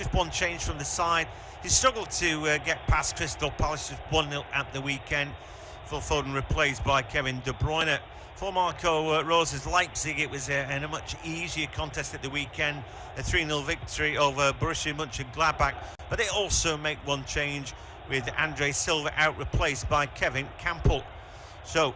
just one change from the side. He struggled to get past Crystal Palace, just 1-0 at the weekend. Phil Foden replaced by Kevin De Bruyne. For Marco Rose's Leipzig, it was in a much easier contest at the weekend, a 3-0 victory over Borussia Mönchengladbach. But they also make one change with Andre Silva out, replaced by Kevin Campbell. So,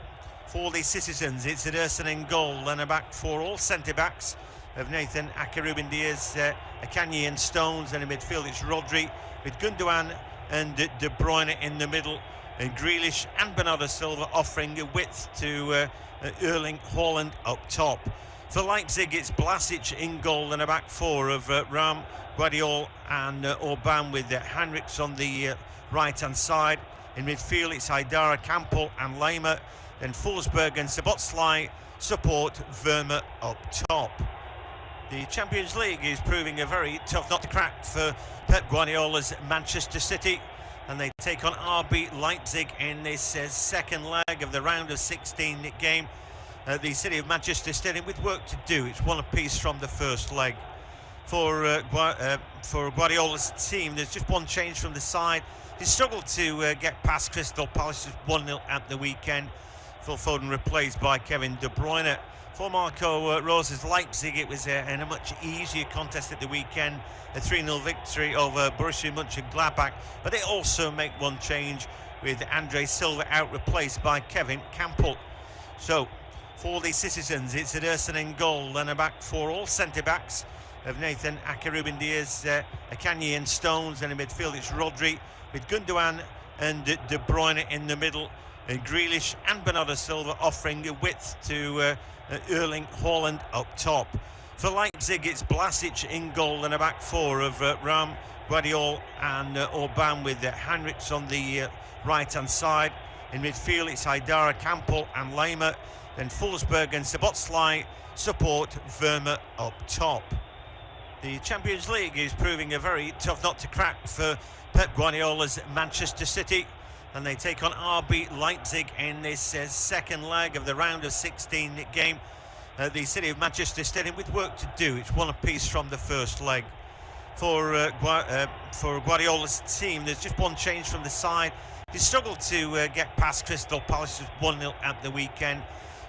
for the citizens, it's Ederson in goal, and a back four, all centre-backs of Nathan Ake, Ruben Diaz, Akanji and Stones, and in midfield it's Rodri, with Gundogan and De Bruyne in the middle, and Grealish and Bernardo Silva offering a width to Erling Haaland up top. For Leipzig, it's Blasic in goal, and a back four of Ram, Guardiol and Orban, with Henrichs on the right-hand side. In midfield, it's Haidara, Campbell and Lema. Then Forsberg and Szoboszlai support Verma up top. The Champions League is proving a very tough nut to crack for Pep Guardiola's Manchester City, and they take on RB Leipzig in this second leg of the round of 16 game at the City of Manchester Stadium, with work to do. It's one apiece from the first leg. For Guardiola's team, there's just one change from the side. He struggled to get past Crystal Palace, just 1-0 at the weekend. Phil Foden replaced by Kevin De Bruyne. For Marco Rose's Leipzig, it was in a much easier contest at the weekend, a 3-0 victory over Borussia Mönchengladbach. But they also make one change with Andre Silva out, replaced by Kevin Campbell. So, for the citizens, it's Ederson in goal, and a back four, all centre-backs of Nathan Ake, Ruben Diaz, Akanji and Stones, and in midfield it's Rodri, with Gundogan and De Bruyne in the middle, and Grealish and Bernardo Silva offering a width to Erling Haaland up top. For Leipzig, it's Blasic in goal, and a back four of Ram, Guardiol and Orban, with Henrichs on the right-hand side. In midfield, it's Haidara, Campbell and Lema. Then Forsberg and Szoboszlai support Verma up top. The Champions League is proving a very tough nut to crack for Pep Guardiola's Manchester City, and they take on RB Leipzig in this second leg of the round of 16 game at the City of Manchester Stadium, with work to do. It's one apiece from the first leg. For Guardiola's team, there's just one change from the side. He struggled to get past Crystal Palace, just 1-0 at the weekend.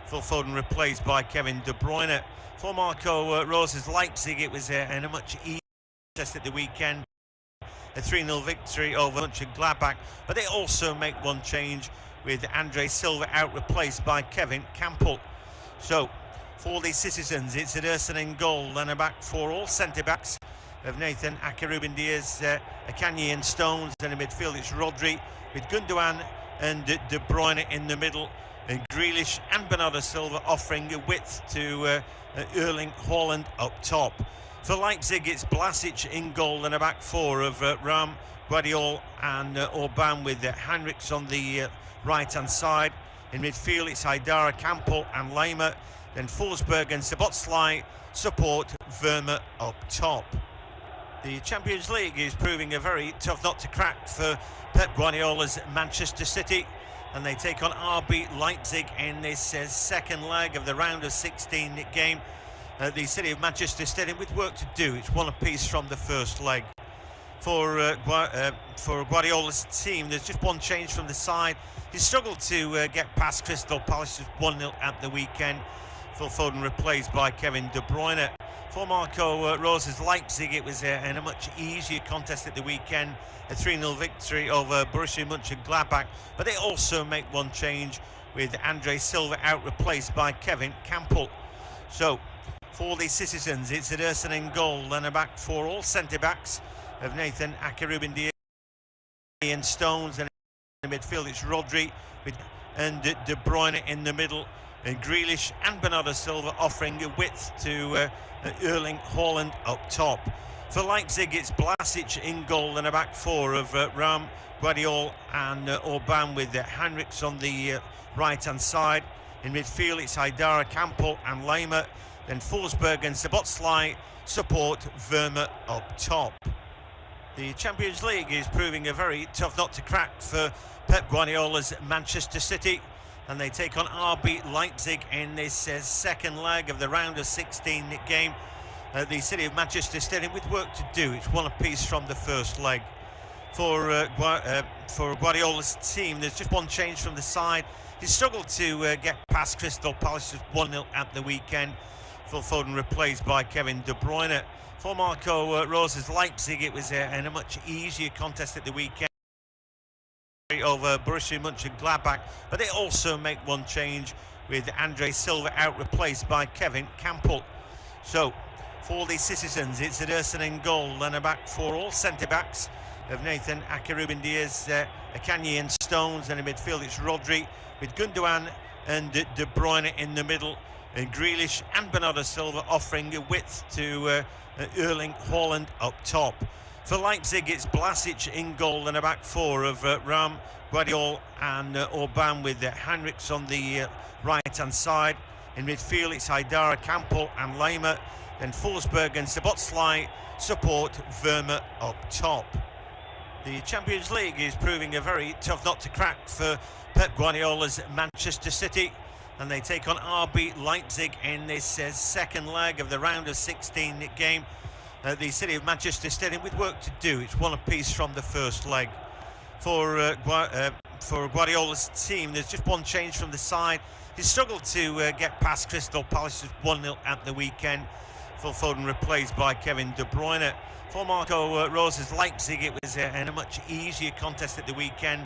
Phil Foden replaced by Kevin De Bruyne. For Marco Rose's Leipzig, it was in a much easier contest at the weekend, a 3-0 victory over Mönchengladbach. But they also make one change with Andre Silva out, replaced by Kevin Campbell. So, for the citizens, it's Ederson in goal, and a back four, all centre-backs of Nathan Ake, Ruben Diaz, Akanji and Stones, and in midfield it's Rodri, with Gundogan and De Bruyne in the middle, and Grealish and Bernardo Silva offering a width to Erling Haaland up top. For Leipzig, it's Blasic in goal, and a back four of Ram, Guardiol and Orban, with Henrichs on the right-hand side. In midfield, it's Haidara, Campbell and Lema. Then Forsberg and Szoboszlai support Verma up top. The Champions League is proving a very tough nut to crack for Pep Guardiola's Manchester City, and they take on RB Leipzig in this second leg of the round of 16 game at the City of Manchester Stadium, with work to do. It's one apiece from the first leg. For Guardiola's team, there's just one change from the side. He struggled to get past Crystal Palace, just 1-0 at the weekend. Phil Foden replaced by Kevin De Bruyne. For Marco Rose's Leipzig, it was in a much easier contest at the weekend, a 3-0 victory over Borussia Mönchengladbach. But they also make one change with Andre Silva out, replaced by Kevin Campbell. So, for the citizens, it's Ederson in goal, and a back four, all centre-backs of Nathan Ake, Ruben Diaz and Stones, and in midfield it's Rodri, with De Bruyne in the middle, and Grealish and Bernardo Silva offering a width to Erling Haaland up top. For Leipzig, it's Blasic in goal, and a back four of Ram, Guardiol and Orban, with Henrichs on the right-hand side. In midfield, it's Haidara, Campbell and Lema. Then Forsberg and Szoboszlai support Verma up top. The Champions League is proving a very tough nut to crack for Pep Guardiola's Manchester City, and they take on RB Leipzig in this second leg of the round of 16 game at the City of Manchester Stadium with work to do. It's one apiece from the first leg. For Guardiola's team, there's just one change from the side. He struggled to get past Crystal Palace, 1-0 at the weekend. Phil Foden replaced by Kevin De Bruyne. For Marco Rose's Leipzig, it was a much easier contest at the weekend over Borussia Mönchengladbach, but they also make one change with Andre Silva out, replaced by Kevin Campbell. So for the citizens, it's Ederson in goal, then a back for all centre-backs of Nathan Ake, Diaz, Akanji and Stones, and in midfield it's Rodri with Gundogan and De Bruyne in the middle, and Grealish and Bernardo Silva offering a width to Erling Haaland up top. For Leipzig, it's Blasic in goal and a back four of Ram, Guardiola and Orban, with Heinrichs on the right-hand side. In midfield, it's Haidara, Campbell and Leimer. Then Forsberg and Szoboszlai support Verma up top. The Champions League is proving a very tough nut to crack for Pep Guardiola's Manchester City, and they take on RB Leipzig in this second leg of the round of 16 game at the City of Manchester Stadium with work to do. It's one apiece from the first leg. For Guardiola's team, there's just one change from the side. He struggled to get past Crystal Palace, 1-0 at the weekend. Phil Foden replaced by Kevin De Bruyne. For Marco Rose's Leipzig, it was a much easier contest at the weekend.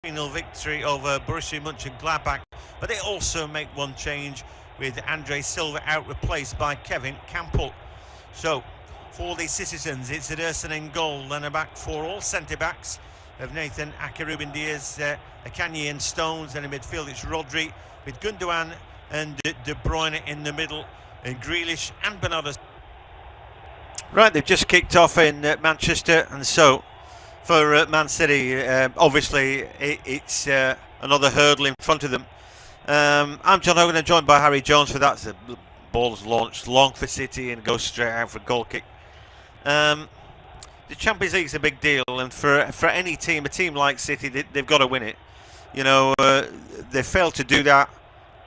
3-0 victory over Borussia Mönchengladbach, but they also make one change with Andre Silva out, replaced by Kevin Campbell. So for the citizens, it's Ederson in goal, then a back for all centre-backs of Nathan Ake, Diaz, Akanji and Stones, and in midfield it's Rodri with Gundogan and De Bruyne in the middle, and Grealish and Bernardo. Right, they've just kicked off in Manchester, and so for Man City, obviously it's another hurdle in front of them. I'm John Hogan, and joined by Harry Jones for that. The ball's launched long for City and goes straight out for a goal kick. The Champions League is a big deal, and for any team, a team like City, they've got to win it. You know, they failed to do that,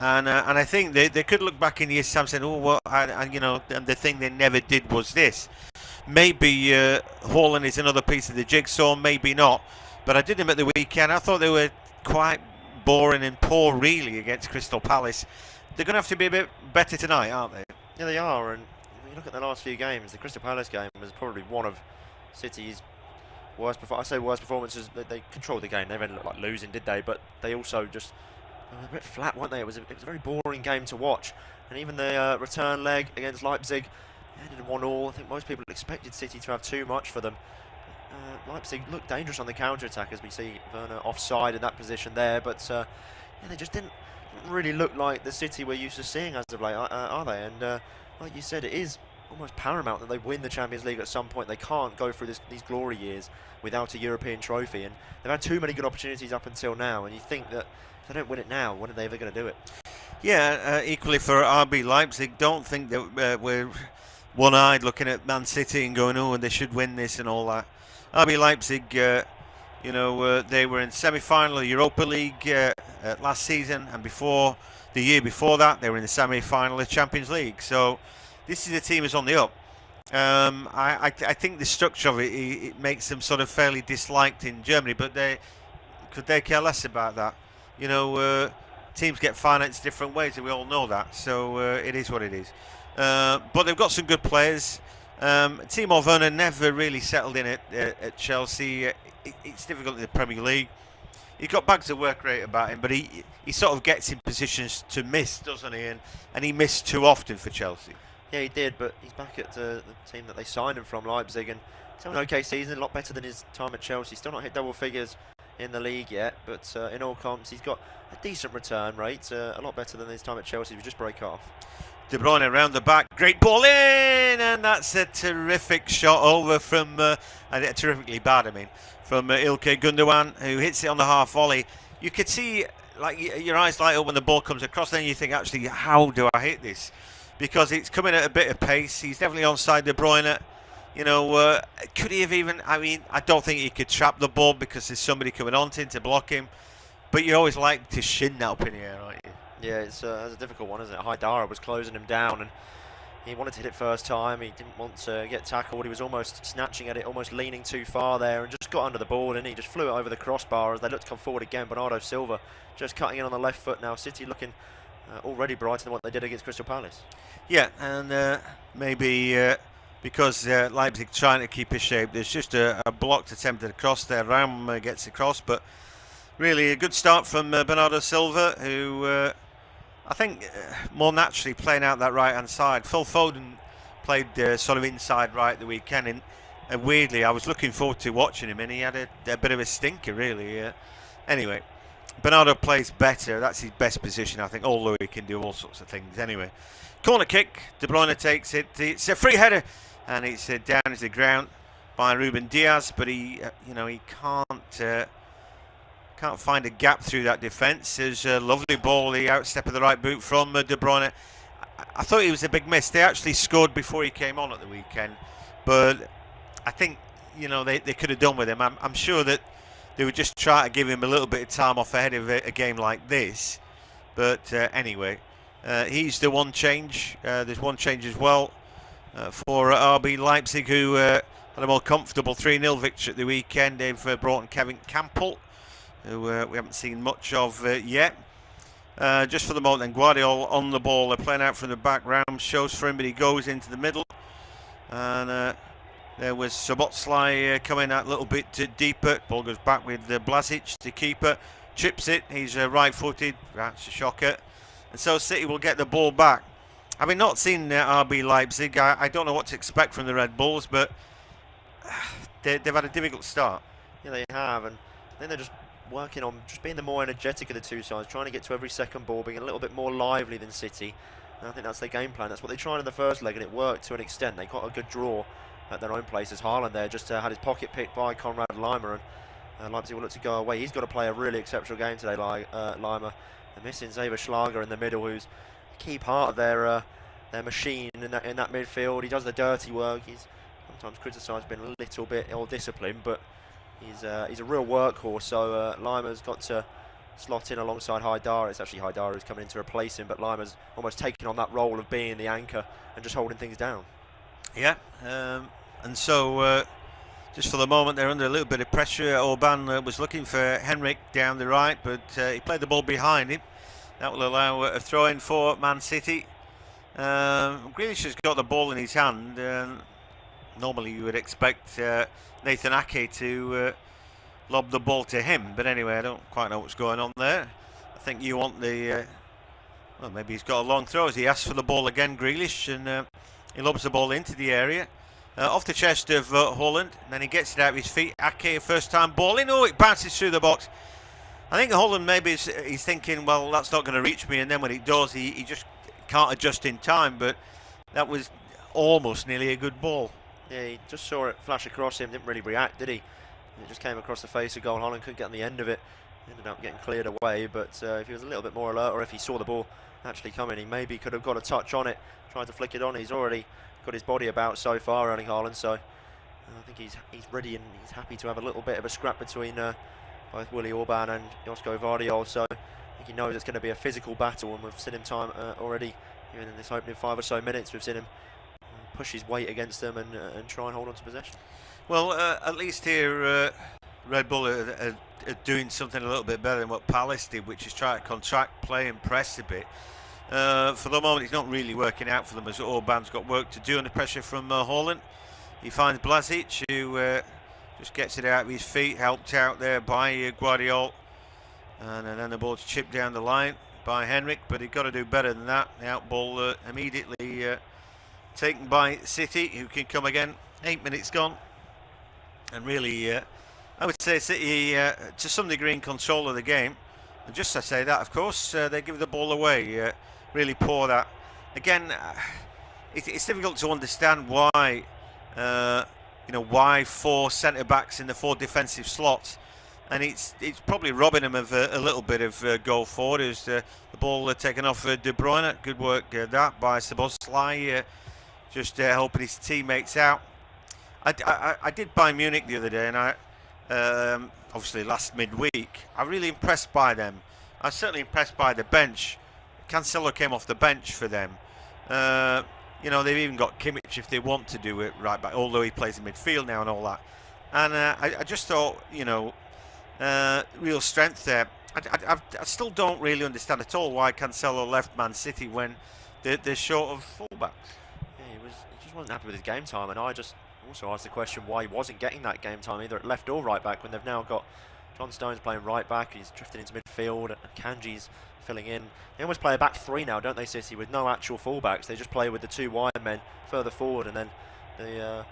and I think they could look back in years' time saying, oh, well, and you know, and the thing they never did was this. Maybe Haaland is another piece of the jigsaw, maybe not. But I did them at the weekend. I thought they were quite boring and poor, really, against Crystal Palace. They're going to have to be a bit better tonight, aren't they? Yeah, they are. And when you look at the last few games, the Crystal Palace game was probably one of City's worst performances. They controlled the game. They didn't look like losing, did they? But they also just were a bit flat, weren't they? It was a very boring game to watch. And even the return leg against Leipzig ended 1-1. I think most people expected City to have too much for them. Leipzig looked dangerous on the counter-attack, as we see Werner offside in that position there, but yeah, they just didn't really look like the City we're used to seeing as of late, are they? And like you said, it is almost paramount that they win the Champions League at some point. They can't go through these glory years without a European trophy, and they've had too many good opportunities up until now, and you think that if they don't win it now, when are they ever going to do it? Yeah, equally for RB Leipzig, don't think that we're one-eyed looking at Man City and going, oh, they should win this and all that. RB Leipzig, you know, they were in semi-final of the Europa League last season, and the year before that, they were in the semi-final of the Champions League. So this is a team that's on the up. I think the structure of it makes them sort of fairly disliked in Germany, but could they care less about that? You know, teams get financed different ways, and we all know that. So it is what it is. But they've got some good players. Timo Werner never really settled in at Chelsea. It's difficult in the Premier League. He's got bags of work rate about him, but he sort of gets in positions to miss, doesn't he? And he missed too often for Chelsea. Yeah, he did, but he's back at the team that they signed him from, Leipzig, and he's had an okay season, a lot better than his time at Chelsea. Still not hit double figures in the league yet, but in all comps, he's got a decent return rate, a lot better than his time at Chelsea. We just break off. De Bruyne around the back, great ball in, and that's a terrific shot over from, terrifically bad, I mean, from Ilkay Gundogan, who hits it on the half volley. You could see, like, your eyes light up when the ball comes across, then you think, actually, how do I hit this? Because it's coming at a bit of pace. He's definitely onside De Bruyne. You know, could he have even, I mean, I don't think he could trap the ball because there's somebody coming onto him to block him. But you always like to shin that up in the air, aren't you? Yeah, it's a difficult one, isn't it? Haidara was closing him down, and He wanted to hit it first time. He didn't want to get tackled. He was almost snatching at it, almost leaning too far there, and just got under the ball, and he just flew it over the crossbar as they looked to come forward again. Bernardo Silva just cutting in on the left foot now. City looking already brighter than what they did against Crystal Palace. Yeah, and maybe because Leipzig trying to keep his shape, there's just a blocked attempted across there. Ram gets across, but really a good start from Bernardo Silva, who I think more naturally playing out that right-hand side. Phil Foden played sort of inside right the weekend, and weirdly I was looking forward to watching him, and he had a bit of a stinker really. Anyway, Bernardo plays better. That's his best position, I think, although he can do all sorts of things. Anyway, corner kick, De Bruyne takes it. It's a free header, and it's down to the ground by Ruben Diaz, but he he can't find a gap through that defence. There's a lovely ball, the outstep of the right boot from De Bruyne. I thought he was a big miss. They actually scored before he came on at the weekend, but I think they could have done with him. I'm sure that they would just try to give him a little bit of time off ahead of a game like this. But anyway, he's the one change. There's one change as well for RB Leipzig, who had a more comfortable 3-0 victory at the weekend. They've brought in Kevin Campbell, who we haven't seen much of yet. Just for the moment, then Guardiola on the ball. They're playing out from the back. Ram shows for him, but he goes into the middle. And there was Szoboszlai coming out a little bit deeper. Ball goes back with Blažič, the keeper. Chips it. He's right-footed. That's a shocker. And so City will get the ball back. Having not seen RB Leipzig, I don't know what to expect from the Red Bulls, but they've had a difficult start. Yeah, they have, and then they're just working on just being the more energetic of the two sides, trying to get to every second ball, being a little bit more lively than City. And I think that's their game plan. That's what they tried in the first leg, and it worked to an extent. They got a good draw at their own place, as Haaland there just had his pocket picked by Konrad Laimer, and Leipzig will look to go away. He's got to play a really exceptional game today, Laimer. They're missing Xaver Schlager in the middle, who's a key part of their machine in that midfield. He does the dirty work. He's sometimes criticised being a little bit ill-disciplined, but he's a real workhorse. So Limer's got to slot in alongside Haidara. It's actually Haidara who's coming in to replace him, but Limer's almost taking on that role of being the anchor and just holding things down. Yeah, and so just for the moment they're under a little bit of pressure. Orban was looking for Henrik down the right, but he played the ball behind him. That will allow a throw-in for Man City. Grealish has got the ball in his hand. Normally you would expect Nathan Ake to lob the ball to him, but anyway, I don't quite know what's going on there. I think you want the well, maybe he's got a long throw as he asks for the ball again, Grealish, and he lobs the ball into the area off the chest of Haaland, and then he gets it out of his feet. Ake, first time ball in. Oh, it bounces through the box. I think Haaland maybe he's thinking, well, that's not going to reach me, and then when it does, he just can't adjust in time. But that was almost nearly a good ball. Yeah, he just saw it flash across him, didn't really react, did he? It just came across the face of goal. Haaland couldn't get on the end of it. Ended up getting cleared away, but if he was a little bit more alert, or if he saw the ball actually coming, he maybe could have got a touch on it, tried to flick it on. He's already got his body about so far, Erling Haaland, so I think he's ready and he's happy to have a little bit of a scrap between both Willy Orban and Josko Vardiol. So I think he knows it's going to be a physical battle, and we've seen him time already, even in this opening 5 or so minutes, we've seen him push his weight against them and try and hold on to possession. Well, at least here Red Bull are doing something a little bit better than what Palace did, which is try to contract play and press a bit. For the moment, it's not really working out for them, as Orban's got work to do under pressure from Haaland. He finds Blažič, who just gets it out of his feet, helped out there by Guardiola, and then the ball's chipped down the line by Henrik, but he's got to do better than that. The out ball immediately taken by City, who can come again. 8 minutes gone, and really I would say City to some degree in control of the game. And just to say that, of course, they give the ball away. Really poor that. Again, it's difficult to understand why, why 4 centre backs in the 4 defensive slots, and it's probably robbing them of a little bit of goal forward. As the ball taken off De Bruyne. Good work that by Szoboszlai, just helping his teammates out. I did Bayern Munich the other day, and I obviously last midweek. I'm really impressed by them. I'm certainly impressed by the bench. Cancelo came off the bench for them. You know, they've even got Kimmich if they want to do it right back, although he plays in midfield now and all that. And I just thought, you know, real strength there. I still don't really understand at all why Cancelo left Man City when they're short of fullbacks. Yeah, he just wasn't happy with his game time, and I just also asked the question why he wasn't getting that game time either at left or right back when they've now got John Stones playing right back. He's drifted into midfield, and Kanji's filling in. They almost play a back three now, don't they, City, with no actual fullbacks. They just play with the two wide men further forward, and then the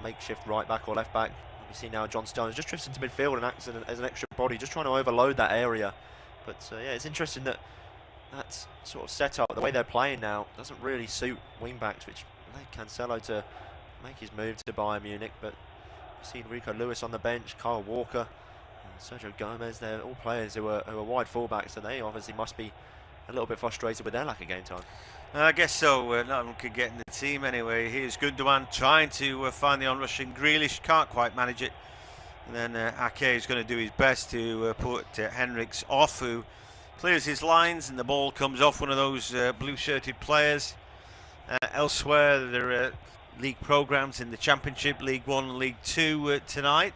makeshift right back or left back. We see now John Stones just drifts into midfield and acts as an extra body, just trying to overload that area. But yeah, it's interesting that that sort of setup, the way they're playing now, doesn't really suit wing-backs, which led Cancelo to make his move to Bayern Munich. But we've seen Rico Lewis on the bench, Kyle Walker, Sergio Gomez. They're all players who are wide fullbacks, so they obviously must be a little bit frustrated with their lack of game time. I guess so. None of them could get in the team anyway. Here's Gundogan trying to find the on-rushing Grealish, can't quite manage it. And then Ake is going to do his best to put Henriks off, who clears his lines, and the ball comes off one of those blue-shirted players. Elsewhere, there are league programmes in the Championship, League 1 and League 2 tonight.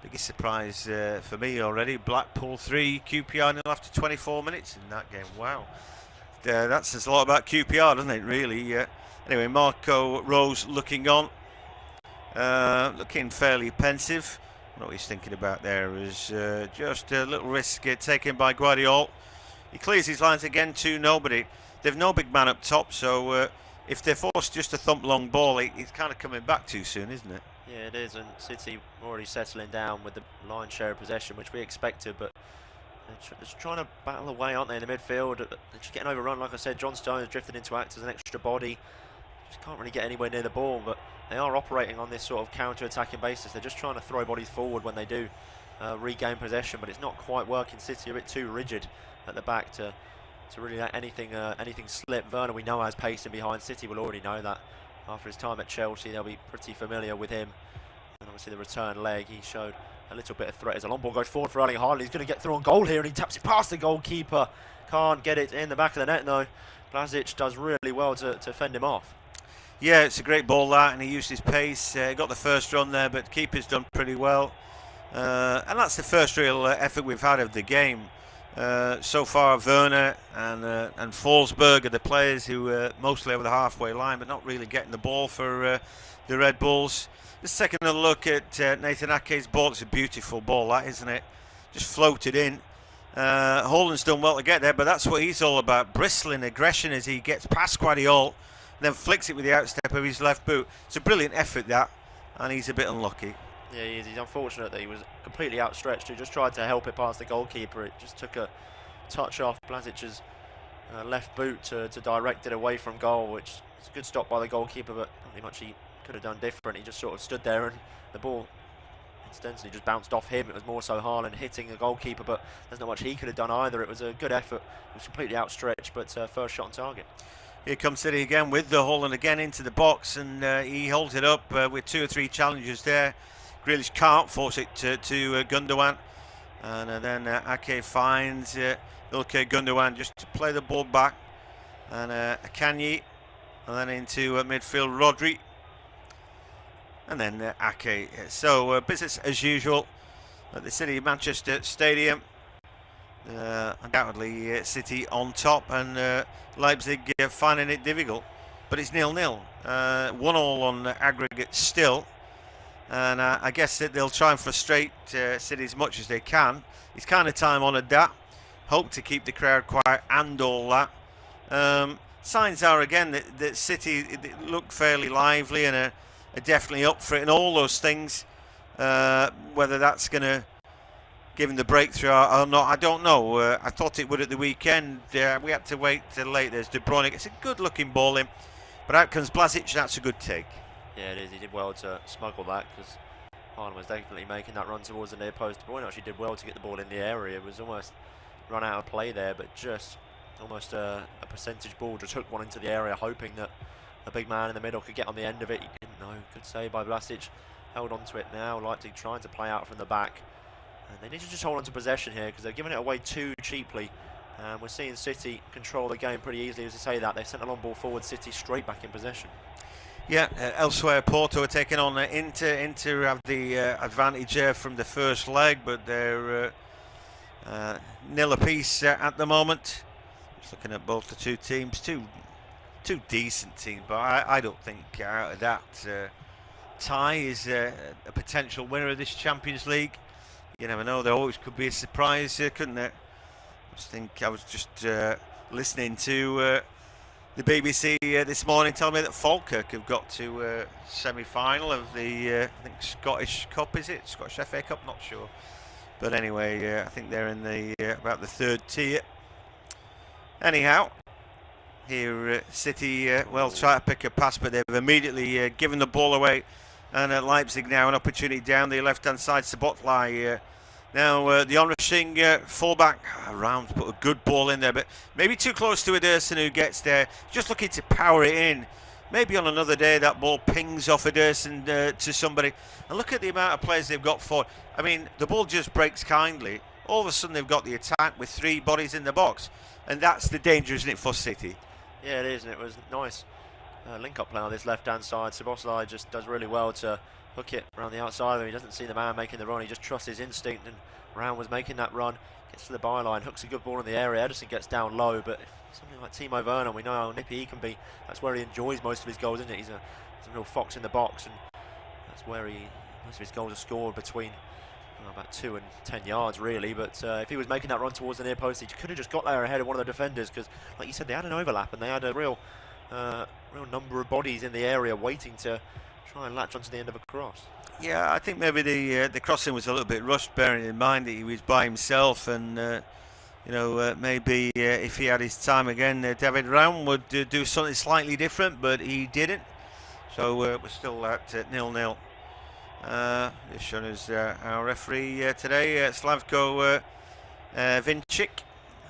Biggest surprise for me already. Blackpool 3, QPR nil after 24 minutes in that game. Wow. That says a lot about QPR, doesn't it, really? Anyway, Marco Rose looking on. Looking fairly pensive. I don't know what he's thinking about there. Is just a little risk taken by Guardiola. He clears his lines again, 2-0, but they've no big man up top, so if they're forced just to thump long ball, it's kind of coming back too soon, isn't it? Yeah, it is, and City already settling down with the lion's share of possession, which we expected, but they're just trying to battle away, aren't they, in the midfield? They're just getting overrun, like I said. John Stones drifted into act as an extra body. Just can't really get anywhere near the ball, but they are operating on this sort of counter-attacking basis. They're just trying to throw bodies forward when they do regain possession, but it's not quite working. City are a bit too rigid at the back to really let anything slip. Werner, we know, has pace in behind. City will already know that. After his time at Chelsea, they'll be pretty familiar with him. And obviously the return leg, he showed a little bit of threat as a long ball goes forward for Erling Haaland. He's going to get through on goal here, and he taps it past the goalkeeper. Can't get it in the back of the net, though. Blazic does really well to fend him off. Yeah, it's a great ball, that, and he used his pace. Got the first run there, but keeper's done pretty well. And that's the first real effort we've had of the game. So far, Werner and Forsberg are the players who are mostly over the halfway line, but not really getting the ball for the Red Bulls. Just taking a look at Nathan Ake's ball. It's a beautiful ball, that, isn't it? Just floated in. Haaland's done well to get there, but that's what he's all about. Bristling aggression as he gets past Guardiola, then flicks it with the outstep of his left boot. It's a brilliant effort, that, and he's a bit unlucky. Yeah, he is. He's unfortunate that he was completely outstretched. He just tried to help it past the goalkeeper. It just took a touch off Blazic's left boot to direct it away from goal, which is a good stop by the goalkeeper, but not much he could have done different. He just sort of stood there, and the ball incidentally just bounced off him. It was more so Haaland hitting the goalkeeper, but there's not much he could have done either. It was a good effort. It was completely outstretched, but first shot on target. Here comes City again with the Haaland again into the box, and he holds it up with 2 or 3 challenges there. Grealish can't force it to Gundogan, and then Ake finds Gundogan just to play the ball back, and Akanji, and then into midfield Rodri, and then Ake. So business as usual at the City of Manchester Stadium. Undoubtedly City on top, and Leipzig finding it difficult, but it's 0-0, 1-1 on aggregate still. And I guess that they'll try and frustrate City as much as they can. It's kind of time-honoured, that. Hope to keep the crowd quiet and all that. Signs are, again, that City look fairly lively and are definitely up for it, and all those things. Whether that's going to give them the breakthrough or not, I don't know. I thought it would at the weekend. We had to wait till late. There's De Bruyne. It's a good-looking ball in. But out comes Blazic. That's a good take. Yeah, it is. He did well to smuggle that, because Haaland was definitely making that run towards the near post. De Bruyne actually did well to get the ball in the area. It was almost run out of play there, but just almost a percentage ball. Just hooked one into the area, hoping that the big man in the middle could get on the end of it. He didn't know. Good save by Blazic. Held on to it now. Leipzig trying to play out from the back. And they need to just hold on to possession here, because they're giving it away too cheaply. And we're seeing City control the game pretty easily. As I say that, they've sent a long ball forward, City straight back in possession. Yeah, elsewhere Porto are taking on Inter. Inter have the advantage from the first leg, but they're nil apiece at the moment. Just looking at both the two teams, two decent teams, but I don't think out of that tie is a potential winner of this Champions League. You never know, there always could be a surprise, couldn't there? I was just listening to the BBC this morning telling me that Falkirk have got to semi-final of the I think Scottish Cup, is it? Scottish FA Cup, not sure. But anyway, I think they're in the about the third tier. Anyhow, here City well try to pick a pass, but they've immediately given the ball away. And Leipzig now an opportunity down the left-hand side. Szoboszlai now the onrushing fullback Rounds put a good ball in there, but maybe too close to Ederson, who gets there, just looking to power it in. Maybe on another day that ball pings off Ederson to somebody. And look at the amount of players they've got forward. I mean, the ball just breaks kindly. All of a sudden they've got the attack with three bodies in the box, and that's the danger, isn't it, for City? Yeah, it is, and it was nice link-up play on this left-hand side. Szoboszlai just does really well to hook it around the outside of him. He doesn't see the man making the run, he just trusts his instinct, and Round was making that run, gets to the byline, hooks a good ball in the area. Ederson gets down low, but something like Timo Werner, we know how nippy he can be. That's where he enjoys most of his goals, isn't it? He's a real fox in the box, and that's where most of his goals are scored between about 2 and 10 yards, really. But if he was making that run towards the near post, he could have just got there ahead of one of the defenders, because, like you said, they had an overlap and they had a real number of bodies in the area waiting to try and latch onto the end of a cross. Yeah, I think maybe the crossing was a little bit rushed, bearing in mind that he was by himself, and maybe if he had his time again, David Round would do something slightly different, but he didn't. So we're still at 0-0. They've shown us our referee today, Slavko Vincic,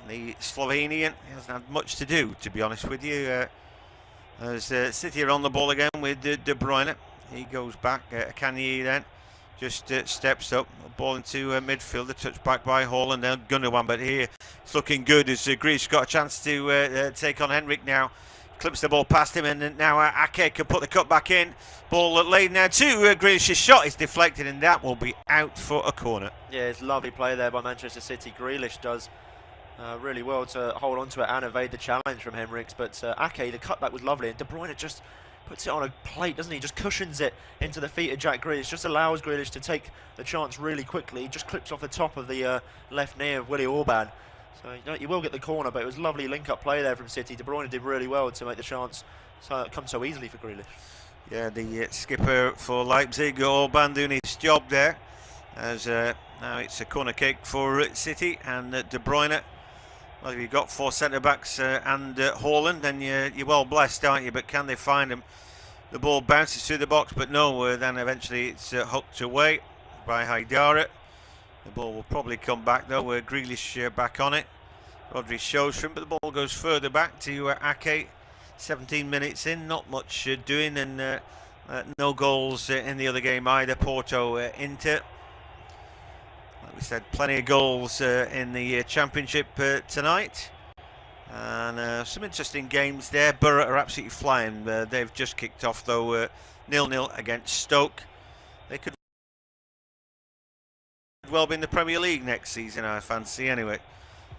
the Slovenian. He hasn't had much to do, to be honest with you. As City are on the ball again with De Bruyne. He goes back. Akanji then just steps up, ball into midfield. The touch back by Haaland, then Gundogan. But here it's looking good as Grealish got a chance to take on Henrik now. Clips the ball past him, and now Ake can put the cut back in. Ball laid now to Grealish's shot is deflected, and that will be out for a corner. Yeah, it's lovely play there by Manchester City. Grealish does really well to hold on to it and evade the challenge from Henriks, but Ake, the cutback was lovely, and De Bruyne just puts it on a plate, doesn't he? Just cushions it into the feet of Jack Grealish, just allows Grealish to take the chance really quickly. He just clips off the top of the left knee of Willy Orban. So you will get the corner, but it was lovely link-up play there from City. De Bruyne did really well to make the chance come so easily for Grealish. Yeah, the skipper for Leipzig, Orban, doing his job there. As now it's a corner kick for City, and De Bruyne. Well, if you've got four centre-backs and Haaland, then you're well blessed, aren't you? But can they find him? The ball bounces through the box, but no, then eventually it's hooked away by Haidara. The ball will probably come back, though, where Grealish back on it. Rodri shows for him, but the ball goes further back to Ake. 17 minutes in, not much doing, and no goals in the other game either. Porto, Inter. Like we said, plenty of goals in the Championship tonight. And some interesting games there. Borough are absolutely flying. They've just kicked off, though, 0-0 against Stoke. They could well be in the Premier League next season, I fancy, anyway.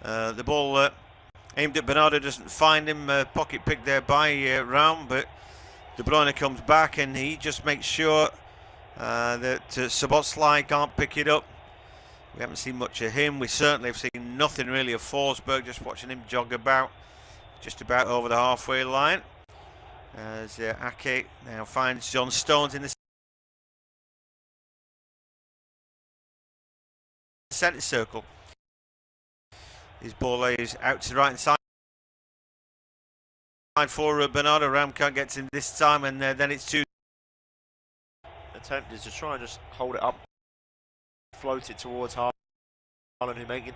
The ball aimed at Bernardo doesn't find him. Pocket pick there by Raum, but De Bruyne comes back and he just makes sure that Szoboszlai can't pick it up. We haven't seen much of him. We certainly have seen nothing really of Forsberg, just watching him jog about just about over the halfway line. As Ake now finds John Stones in the centre circle. His ball lays out to the right hand side for Bernardo. Ram can't get to him this time, and then it's two. Attempt is to try and just hold it up, float it towards Haaland, who making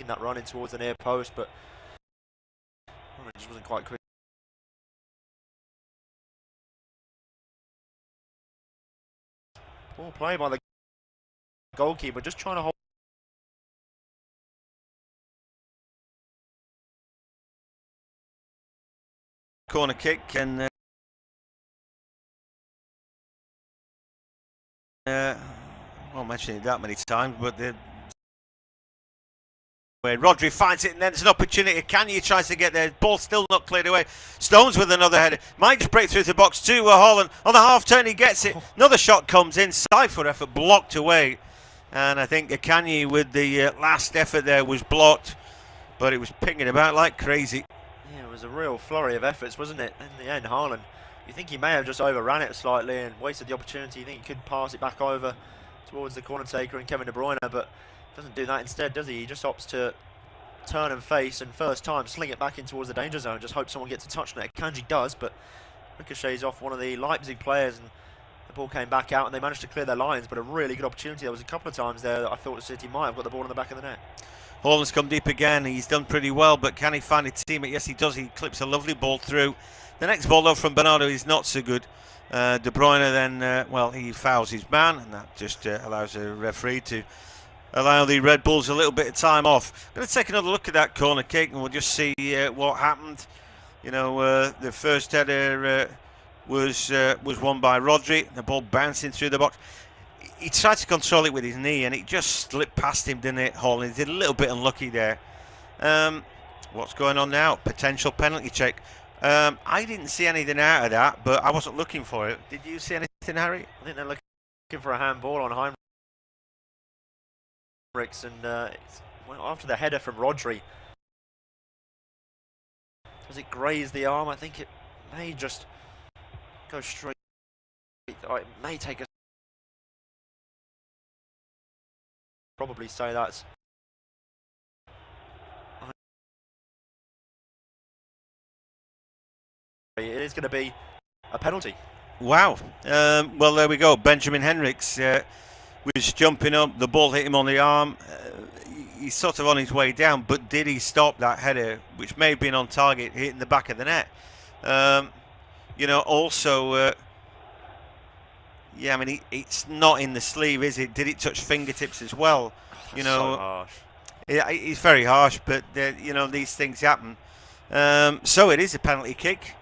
that run in towards the near post, but it just wasn't quite quick play by the goalkeeper, just trying to hold. Corner kick, and I won't mention it that many times, but where Rodri finds it, and then there's an opportunity. Kanye tries to get there, ball still not cleared away. Stones with another header, might just break through the box to Holland. On the half turn he gets it, another shot comes in, side foot effort blocked away, and I think Kanye with the last effort there was blocked, but it was pinging about like crazy. Yeah, it was a real flurry of efforts, wasn't it? In the end, Haaland, you think he may have just overran it slightly and wasted the opportunity. You think he could pass it back over towards the corner taker and Kevin De Bruyne, but doesn't do that instead, does he? He just opts to turn and face, and first time sling it back in towards the danger zone. Just hope someone gets a touch on it. Kanji does, but ricochets off one of the Leipzig players, and the ball came back out, and they managed to clear their lines. But a really good opportunity. There was a couple of times there that I thought City might have got the ball in the back of the net. Haaland's come deep again. He's done pretty well, but can he find a teammate? Yes, he does. He clips a lovely ball through. The next ball, though, from Bernardo is not so good. De Bruyne then, well, he fouls his man, and that just allows the referee to allow the Red Bulls a little bit of time off. I'm going to take another look at that corner kick, and we'll just see what happened. You know, the first header was won by Rodri. The ball bouncing through the box. He tried to control it with his knee, and it just slipped past him, didn't it, Haaland? He did a little bit unlucky there. What's going on now? Potential penalty check. I didn't see anything out of that, but I wasn't looking for it. Did you see anything, Harry? I think they're looking for a handball on Heinrichs, and well, after the header from Rodri, does it graze the arm? I think it may just go straight. It may take a. Probably say that's. It is going to be a penalty. Wow. Well, there we go. Benjamin Henrichs was jumping up. The ball hit him on the arm. He's sort of on his way down, but did he stop that header, which may have been on target, hitting the back of the net? You know, also, yeah, I mean, it's not in the sleeve, is it? Did it touch fingertips as well? That's you know, so harsh. It's very harsh, but you know, these things happen. So it is a penalty kick.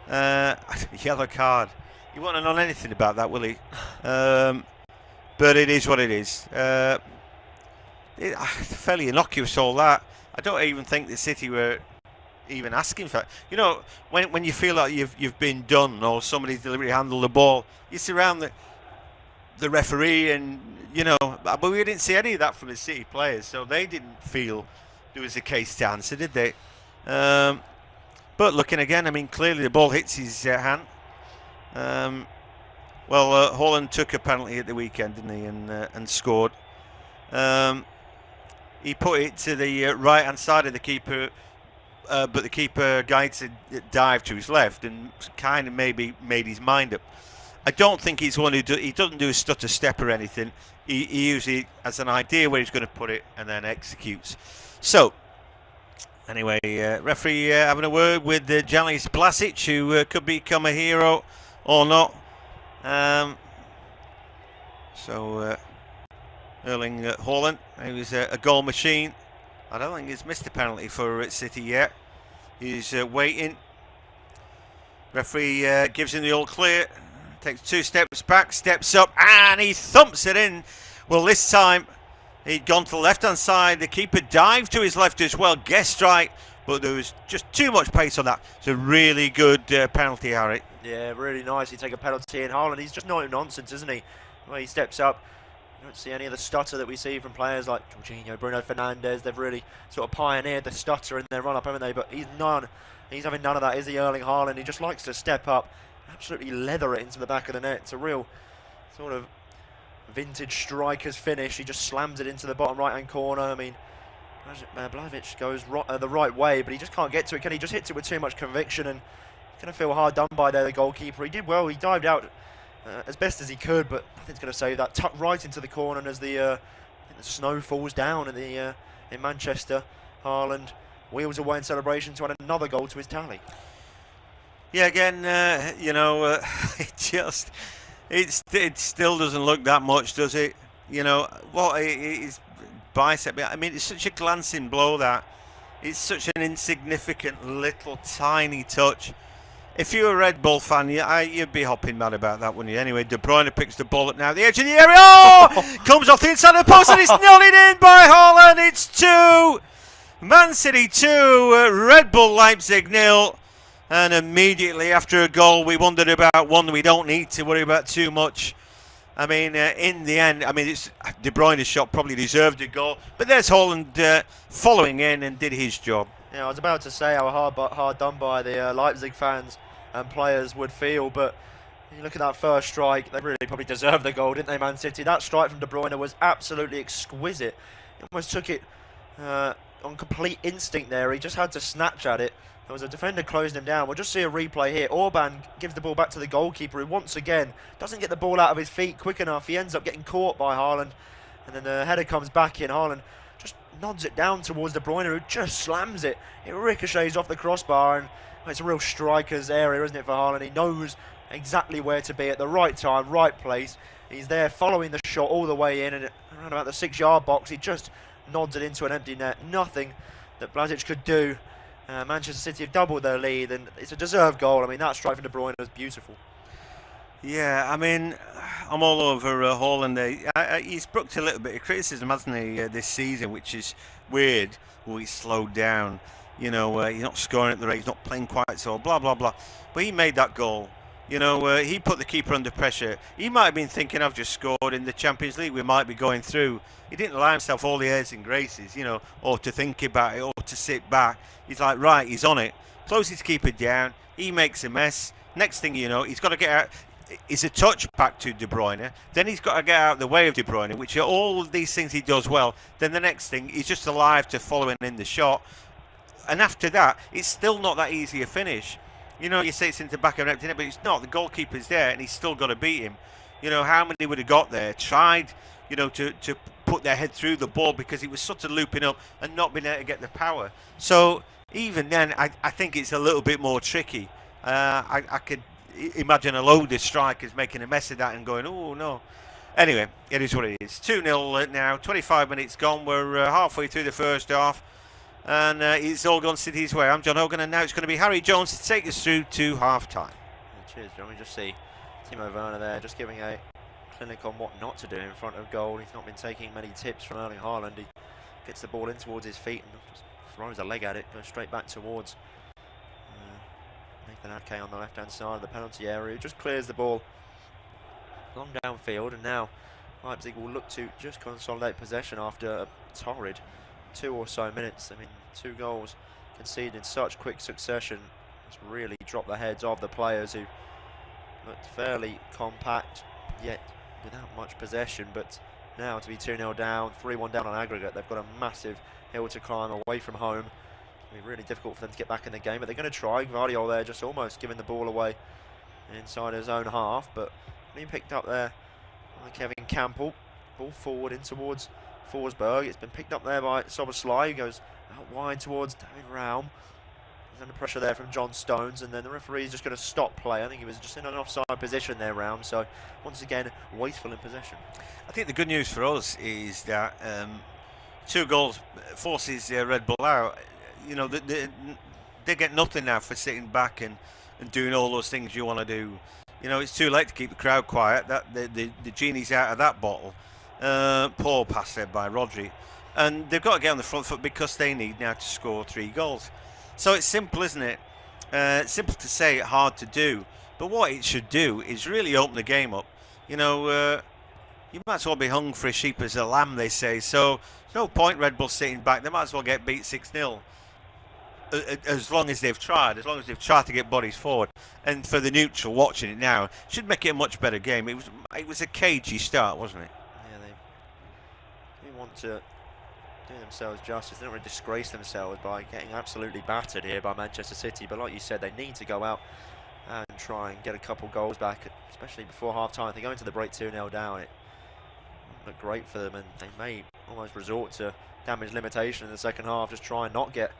Yellow card. He won't have known anything about that, will he? But it is what it is. Fairly innocuous, all that. I don't even think the City were even asking for it. You know, when you feel like you've been done, or somebody's deliberately handled the ball, you surround the referee, and you know. But we didn't see any of that from the City players, so they didn't feel there was a case to answer, did they? But looking again, I mean, clearly the ball hits his hand. Well, Haaland took a penalty at the weekend, didn't he, and scored. He put it to the right-hand side of the keeper, but the keeper guides a dive to his left and kind of maybe made his mind up. I don't think he's one who he doesn't do a stutter step or anything. He usually has an idea where he's going to put it and then executes. So, anyway, referee having a word with Janis Blasic, who could become a hero or not. Erling Haaland, he was a goal machine. I don't think he's missed a penalty for City yet. He's waiting. Referee gives him the all clear. Takes 2 steps back, steps up, and he thumps it in. Well, this time he'd gone to the left-hand side. The keeper dived to his left as well. Guessed right, but there was just too much pace on that. It's a really good penalty, Harry. Yeah, really nice. He take a penalty in. Haaland, he's just no nonsense, isn't he? The way he steps up. You don't see any of the stutter that we see from players like Jorginho, Bruno Fernandes. They've really sort of pioneered the stutter in their run-up, haven't they? But he's having none of that, is he, Erling Haaland? He just likes to step up, absolutely leather it into the back of the net. It's a real sort of vintage striker's finish. He just slams it into the bottom right-hand corner. I mean, Blasic goes the right way, but he just can't get to it. Can he just hits it with too much conviction, and he's going to feel hard done by there, the goalkeeper. He did well. He dived out as best as he could, but nothing's going to save that. Tucked right into the corner, and as the snow falls down in Manchester, Haaland wheels away in celebration to add another goal to his tally. Yeah, again, you know, it just It still doesn't look that much, does it? You know what? His bicep. I mean, it's such a glancing blow that it's such an insignificant, little, tiny touch. If you're a Red Bull fan, you'd be hopping mad about that, wouldn't you? Anyway, De Bruyne picks the ball up now, the edge of the area. Oh! Comes off the inside of the post and it's nodded in by Haaland. It's 2. Man City 2, Red Bull Leipzig 0. And immediately after a goal, we wondered about one. We don't need to worry about too much. I mean, in the end, I mean, De Bruyne's shot probably deserved a goal. But there's Haaland following in and did his job. Yeah, I was about to say how hard done by the Leipzig fans and players would feel, but you look at that first strike, they really probably deserved the goal, didn't they, Man City? That strike from De Bruyne was absolutely exquisite. He almost took it on complete instinct there. He just had to snatch at it. There was a defender closing him down. We'll just see a replay here. Orban gives the ball back to the goalkeeper, who once again doesn't get the ball out of his feet quick enough. He ends up getting caught by Haaland, and then the header comes back in. Haaland just nods it down towards De Bruyne, who just slams it. It ricochets off the crossbar, and it's a real striker's area, isn't it, for Haaland? He knows exactly where to be at the right time, right place. He's there following the shot all the way in, and around about the 6-yard box, he just nods it into an empty net. Nothing that Blasic could do. Manchester City have doubled their lead, and it's a deserved goal. I mean, that strike from De Bruyne was beautiful. Yeah, I mean, I'm all over Haaland there. He's brooked a little bit of criticism, hasn't he, this season, which is weird. Oh, he's slowed down. You know, he's not scoring at the rate, he's not playing quite so, blah, blah, blah. But he made that goal. You know, he put the keeper under pressure. He might have been thinking, I've just scored in the Champions League, we might be going through. He didn't allow himself all the airs and graces, you know, or to think about it, or to sit back. He's like, right, he's on it. Closes his keeper down. He makes a mess. Next thing you know, he's got to get out. It's a touch back to De Bruyne. Then he's got to get out of the way of De Bruyne, which are all of these things he does well. Then the next thing, he's just alive to following in the shot. And after that, it's still not that easy a finish. You know, you say it's into the back of an empty net, but it's not. The goalkeeper's there, and he's still got to beat him. You know, how many would have got there, tried, you know, to put their head through the ball because he was sort of looping up and not being able to get the power. So even then, I think it's a little bit more tricky. I could imagine a load of strikers making a mess of that and going, oh, no. Anyway, it is what it is. 2-0 now, 25 minutes gone. We're halfway through the first half. And it's all gone City's way. I'm John Hogan, and now it's going to be Harry Jones to take us through to half-time. Cheers, John. We just see Timo Werner there just giving a clinic on what not to do in front of goal. He's not been taking many tips from Erling Haaland. He gets the ball in towards his feet and just throws a leg at it, goes straight back towards Nathan Ake on the left-hand side of the penalty area. He just clears the ball long downfield, and now Leipzig will look to just consolidate possession after a torrid 2 or so minutes. I mean, 2 goals conceded in such quick succession. It's really dropped the heads of the players who looked fairly compact, yet without much possession. But now to be 2-0 down, 3-1 down on aggregate, they've got a massive hill to climb away from home. It'll be really difficult for them to get back in the game, but they're going to try. Gvardiol there just almost giving the ball away inside his own half, but being picked up there by Kevin Campbell. Ball forward in towards Forsberg. It's been picked up there by Szoboszlai, who goes out wide towards David Raum. He's under pressure there from John Stones, and then the referee is just going to stop play. I think he was just in an offside position there, Raum, so once again wasteful in possession. I think the good news for us is that 2 goals forces Red Bull out. You know, they get nothing now for sitting back and doing all those things you want to do. You know, it's too late to keep the crowd quiet. That the genie's out of that bottle. Poor pass there by Rodri, and they've got to get on the front foot because they need now to score 3 goals. So it's simple, isn't it? Simple to say, hard to do. But what it should do is really open the game up. You know, you might as well be hung for a sheep as a lamb, they say. So there's no point Red Bull sitting back. They might as well get beat 6-0. As long as they've tried, to get bodies forward. And for the neutral watching it now, should make it a much better game. It was a cagey start, wasn't it? They want to do themselves justice. They don't want to disgrace themselves by getting absolutely battered here by Manchester City. But like you said, they need to go out and try and get a couple goals back, especially before half-time. If they go into the break 2-0 down, it won't look great for them, and they may almost resort to damage limitation in the second half, just try and not get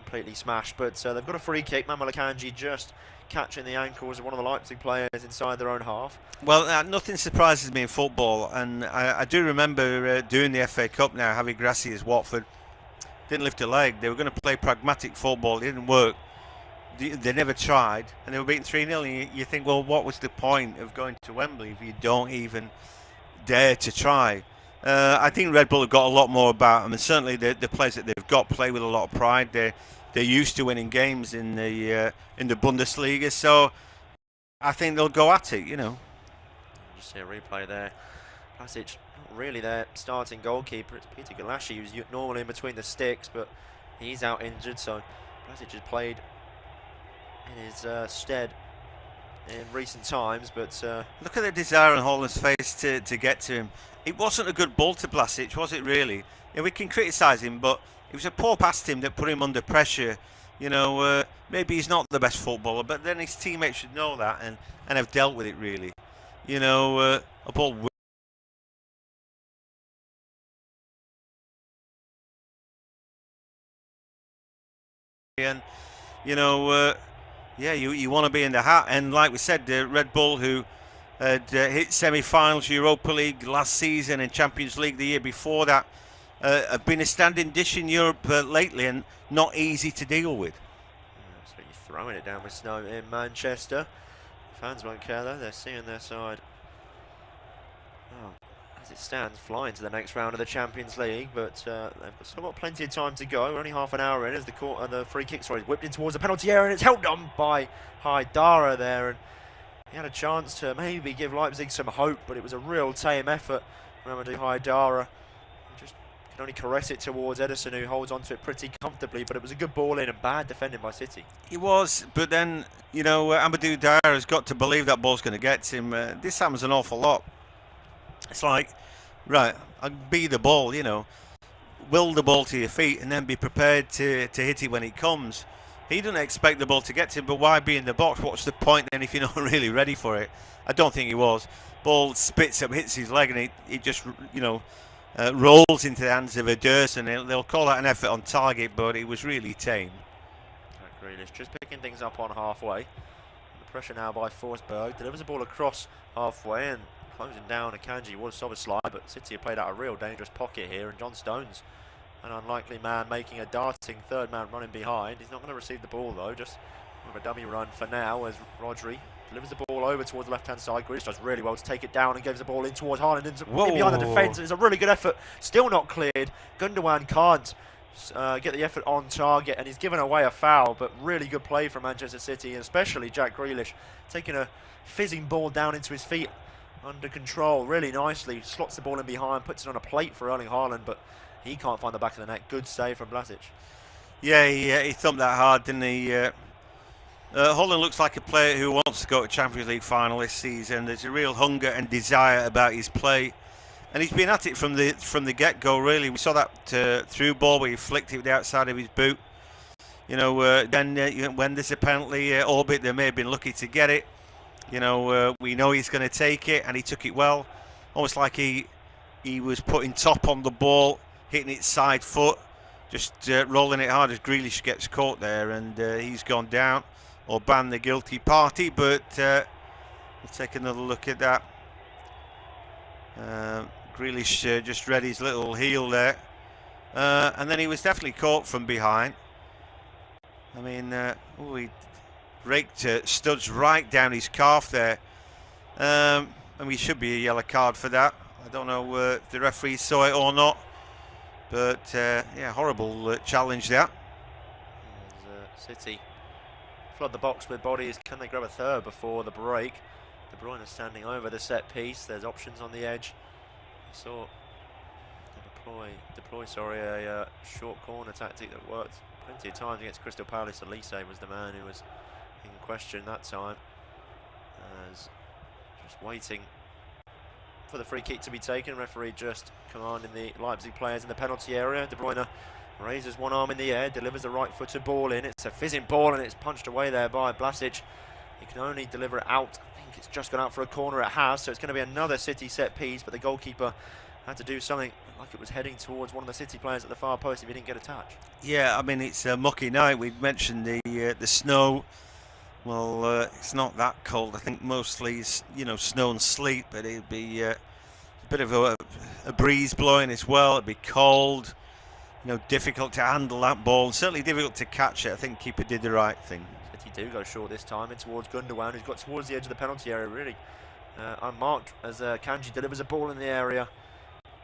completely smashed. But they've got a free kick. Manuel Akanji just catching the ankles of one of the Leipzig players inside their own half. Well, nothing surprises me in football, and I do remember doing the FA Cup now, having Grassi as Watford. Didn't lift a leg. They were going to play pragmatic football. It didn't work. They never tried, and they were beaten 3-0. And you think, well, what was the point of going to Wembley if you don't even dare to try? I think Red Bull have got a lot more about them, and certainly the players that they've got play with a lot of pride. They're used to winning games in the Bundesliga, so I think they'll go at it. Just see a replay there. Leipzig not really their starting goalkeeper. It's Peter Galassi, who's normally in between the sticks, but he's out injured, so Leipzig has played in his stead in recent times. But look at the desire on Haaland's face to get to him. It wasn't a good ball to Blasic, was it really? We can criticise him, but it was a poor pass to him that put him under pressure. Maybe he's not the best footballer, but then his teammates should know that and have dealt with it really. A ball. And you want to be in the hat, and like we said, Red Bull, who had hit semi-finals, Europa League last season and Champions League the year before that, have been a standing dish in Europe lately, and not easy to deal with. Absolutely throwing it down with snow in Manchester. Fans won't care though; they're seeing their side. Oh, as it stands, flying to the next round of the Champions League, but they've still got plenty of time to go. We're only half an hour in as the free kick is whipped in towards the penalty area, and it's held on by Haidara there, and he had a chance to maybe give Leipzig some hope, but it was a real tame effort from Amadou Haidara. He just can only caress it towards Ederson, who holds onto it pretty comfortably, but it was a good ball in and bad defending by City. It was, but then, Amadou Haidara has got to believe that ball's going to get to him. This happens an awful lot. It's like, right, I'll be the ball, will the ball to your feet and then be prepared to hit it when it comes. He didn't expect the ball to get to him, but why be in the box? What's the point then if you're not really ready for it? I don't think he was. Ball spits up, hits his leg, and it just, rolls into the hands of Ederson, and they'll call that an effort on target, but it was really tame. Jack Grealish just picking things up on halfway. The pressure now by Forsberg. Delivers the ball across halfway and closing down Akanji. Was Szoboszlai, but City have played out a real dangerous pocket here, and John Stones, an unlikely man, making a darting third man running behind. He's not going to receive the ball though, just with a dummy run for now, as Rodri delivers the ball over towards the left hand side. Grealish does really well to take it down and gives the ball in towards Haaland, in behind the defence. It's a really good effort, still not cleared. Gundogan can't get the effort on target, and he's given away a foul, but really good play from Manchester City, and especially Jack Grealish taking a fizzing ball down into his feet under control really nicely, slots the ball in behind, puts it on a plate for Erling Haaland, but he can't find the back of the net. Good save from Blasic. Yeah, he thumped that hard, didn't he? Haaland looks like a player who wants to go to Champions League final this season. There's a real hunger and desire about his play, and he's been at it from the get-go. Really, we saw that through ball where he flicked it with the outside of his boot. Then when there's a penalty orbit, they may have been lucky to get it. We know he's going to take it, and he took it well, almost like he was putting top on the ball, hitting it side foot, just rolling it hard as Grealish gets caught there, and he's gone down, or banned the guilty party. But we'll take another look at that. Grealish just read his little heel there, and then he was definitely caught from behind. I mean, he raked studs right down his calf there, and we should be a yellow card for that. I don't know if the referee saw it or not, but yeah, horrible challenge that. City flood the box with bodies. Can they grab a third before the break? De Bruyne is standing over the set piece. There's options on the edge. I saw deploy a short corner tactic that worked plenty of times against Crystal Palace. Elise was the man who was in question that time, as just waiting for the free kick to be taken. Referee just commanding the Leipzig players in the penalty area. De Bruyne raises one arm in the air, delivers a right-footed ball in. It's a fizzing ball, and it's punched away there by Blasic. He can only deliver it out. I think it's just gone out for a corner. It has, so it's going to be another City set piece, but the goalkeeper had to do something like it was heading towards one of the City players at the far post if he didn't get a touch. Yeah, I mean, it's a mucky night. We've mentioned the snow. Well, it's not that cold. I think mostly, snow and sleet, but it'd be a bit of a breeze blowing as well. It'd be cold. Difficult to handle that ball, and certainly difficult to catch it. I think keeper did the right thing. City do go short this time in towards Gundogan, who's got towards the edge of the penalty area, really unmarked as Kanji delivers a ball in the area,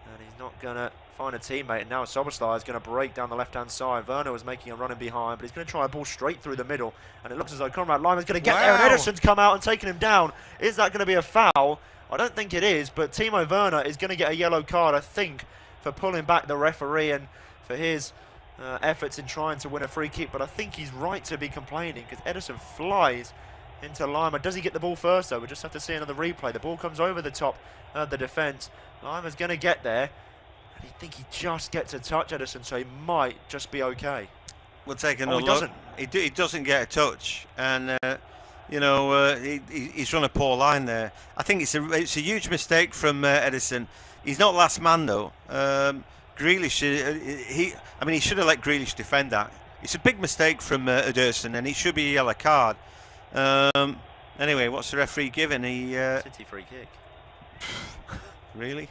and he's not going to find a teammate. And now Soboslai is going to break down the left-hand side. Werner was making a run in behind, but he's going to try a ball straight through the middle, and it looks as though Conrad Limer's going to get there, and Ederson's come out and taken him down. Is that going to be a foul? I don't think it is, but Timo Werner is going to get a yellow card, I think, for pulling back the referee and for his efforts in trying to win a free kick. But I think he's right to be complaining, because Ederson flies into Limer. Does he get the ball first, though? We'll just have to see another replay. The ball comes over the top of the defence. Limer's going to get there. I think he just gets a touch, Ederson, so he might just be okay. We'll take another look. He doesn't get a touch, and he's run a poor line there. I think it's a huge mistake from Ederson. He's not last man though. Grealish, he should have let Grealish defend that. It's a big mistake from Ederson, and it should be a yellow card. Anyway, what's the referee giving? City free kick. Really?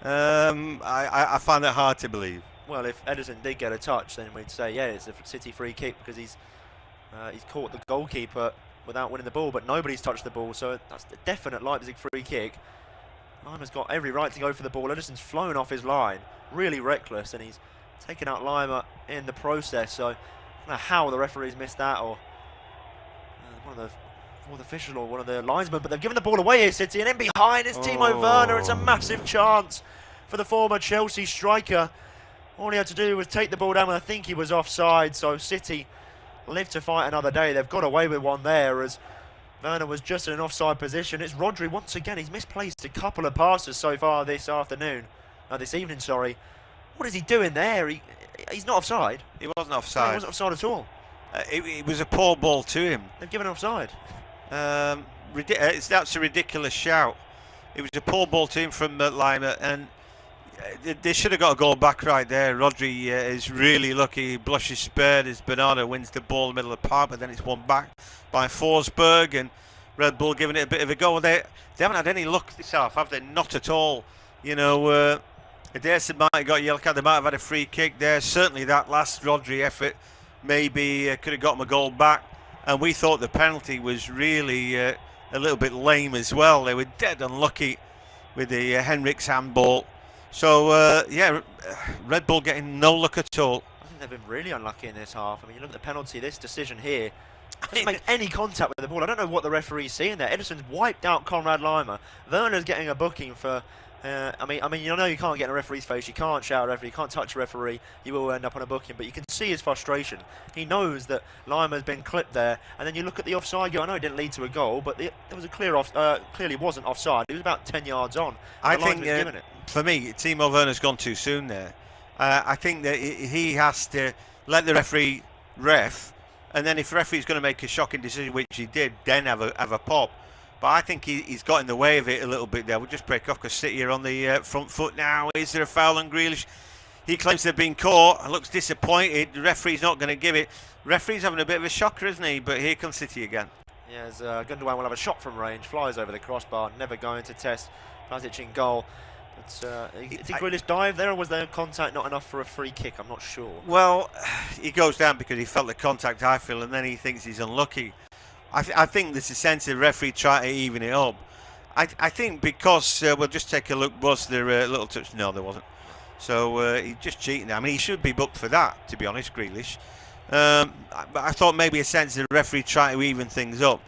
I find that hard to believe. Well, if Ederson did get a touch, then we'd say, yeah, it's a City free kick, because he's caught the goalkeeper without winning the ball, but nobody's touched the ball, so that's a definite Leipzig free kick. Limer's got every right to go for the ball. Ederson's flown off his line, really reckless, and he's taken out Limer in the process. So I don't know how the referees missed that, or one of the fourth official or one of the linesmen, but they've given the ball away here, City, and in behind is Timo Werner. It's a massive chance for the former Chelsea striker. All he had to do was take the ball down, and I think he was offside, so City live to fight another day. They've got away with one there, as Werner was just in an offside position. It's Rodri once again. He's misplaced a couple of passes so far this evening, sorry. What is he doing there? He's not offside. He wasn't offside. No, he wasn't offside at all. It was a poor ball to him. They've given offside. That's a ridiculous shout. It was a poor ball to him from Limer, and they should have got a goal back right there. Rodri is really lucky. He blushes spared as Bernardo wins the ball in the middle of the park, but then it's won back by Forsberg, and Red Bull giving it a bit of a go. They haven't had any luck this half, have they? Not at all. Ederson might have got a yellow card. They might have had a free kick there. Certainly that last Rodri effort maybe could have got them a goal back. And we thought the penalty was really a little bit lame as well. They were dead unlucky with the Henrichs handball. So, Red Bull getting no luck at all. I think they've been really unlucky in this half. I mean, you look at the penalty, this decision here doesn't make any contact with the ball. I don't know what the referee's seeing there. Ederson's wiped out Conrad Limer. Werner's getting a booking for... you can't get in a referee's face. You can't shout at a referee. You can't touch a referee. You will end up on a booking. But you can see his frustration. He knows that Limer's been clipped there. And then you look at the offside goal. I know it didn't lead to a goal, but there was a clearly wasn't offside. He was about 10 yards on. I think, for me, Timo Werner's gone too soon there. I think that he has to let the referee ref, and then if the referee's going to make a shocking decision, which he did, then have a pop. But I think he's got in the way of it a little bit there. We'll just break off because City are on the front foot now. Is there a foul on Grealish? He claims they've been caught. Looks disappointed. The referee's not going to give it. Referee's having a bit of a shocker, isn't he? But here comes City again. Yes, Gundogan will have a shot from range. Flies over the crossbar. Never going to test Vlasic in goal. But did Grealish dive there, or was there contact not enough for a free kick? I'm not sure. Well, he goes down because he felt the contact, I feel, and then he thinks he's unlucky. I think there's a sense of the referee trying to even it up. I think because, we'll just take a look, was there a little touch? No, there wasn't. So he's just cheating. I mean, he should be booked for that, to be honest, Grealish. I thought maybe a sense of the referee trying to even things up.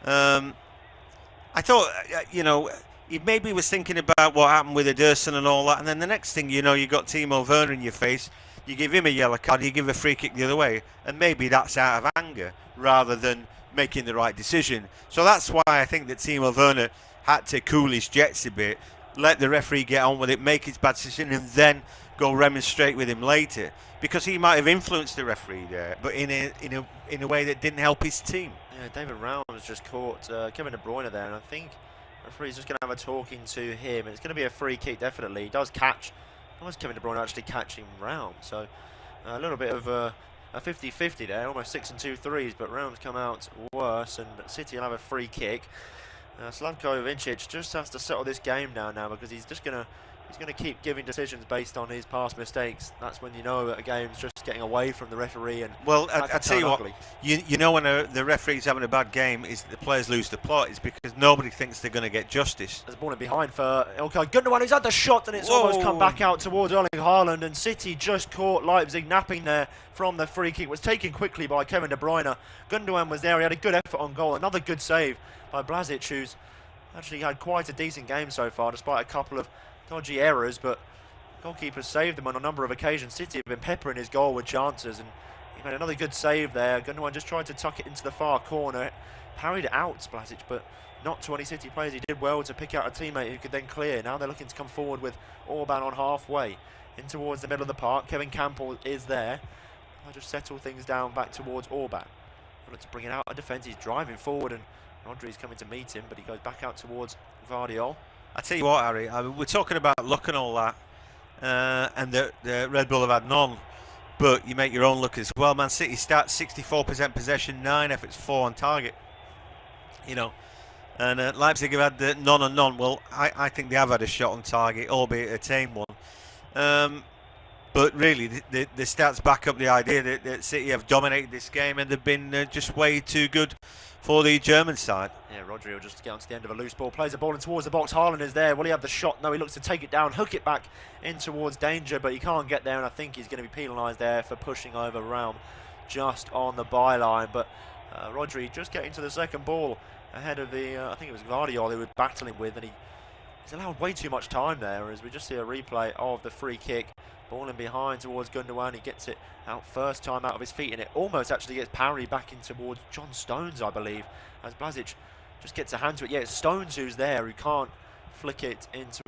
I thought, he maybe was thinking about what happened with Ederson and all that, and then the next thing you know, you got Timo Werner in your face. You give him a yellow card, you give a free kick the other way, and maybe that's out of anger rather than making the right decision. So that's why I think that Timo Werner had to cool his jets a bit, let the referee get on with it, make his bad decision, and then go remonstrate with him later, because he might have influenced the referee there, but in a way that didn't help his team. Yeah, David Raum's just caught Kevin De Bruyne there, and I think the referee's just going to have a talking to him, and it's going to be a free kick definitely. He does catch was Kevin De Bruyne actually catching Round. So a little bit of a 50-50 there, almost 6 and 2 threes, but Round's come out worse, and City will have a free kick. Slavko Vincic just has to settle this game down now, because he's gonna keep giving decisions based on his past mistakes. That's when you know that a game's just getting away from the referee. And well, I tell you what, you know when the referee's having a bad game is that the players lose the plot. It's because nobody thinks they're going to get justice. There's a ball in behind for Ilkay Gundogan, who's had the shot, and it's almost come back out towards Erling Haaland, and City just caught Leipzig napping there from the free kick. It was taken quickly by Kevin De Bruyne. Gundogan was there, he had a good effort on goal. Another good save by Blažić, who's actually had quite a decent game so far, despite a couple of dodgy errors, but goalkeeper saved them on a number of occasions. City have been peppering his goal with chances, and he made another good save there. Gundogan just tried to tuck it into the far corner, parried it out, Blažić, but not to any City players. He did well to pick out a teammate who could then clear. Now they're looking to come forward with Orban on halfway in towards the middle of the park. Kevin Campbell is there. I'll just settle things down back towards Orban. Look to bring it out of defence. He's driving forward, and Rodri's coming to meet him, but he goes back out towards Vardiol. I tell you what, Harry, we're talking about luck and all that, and the Red Bull have had none, but you make your own luck as well. Man City starts 64% possession, 9 efforts, 4 on target. You know, and Leipzig have had the none and none. Well, I think they have had a shot on target, albeit a tame one. But really, the stats back up the idea that City have dominated this game, and they've been just way too good for the German side. Yeah, Rodri will just get onto the end of a loose ball, plays the ball in towards the box. Haaland is there. Will he have the shot? No, he looks to take it down, hook it back in towards danger, but he can't get there, and I think he's going to be penalised there for pushing over Raum just on the byline. But Rodri just getting to the second ball ahead of the, I think it was Vardiol who was battling with, and he's allowed way too much time there, as we just see a replay of the free kick. Ball in behind towards Gundogan. He gets it out first time out of his feet, and it almost actually gets parried back in towards John Stones, I believe, as Blažić just gets a hand to it. Yeah, it's Stones who's there, who can't flick it into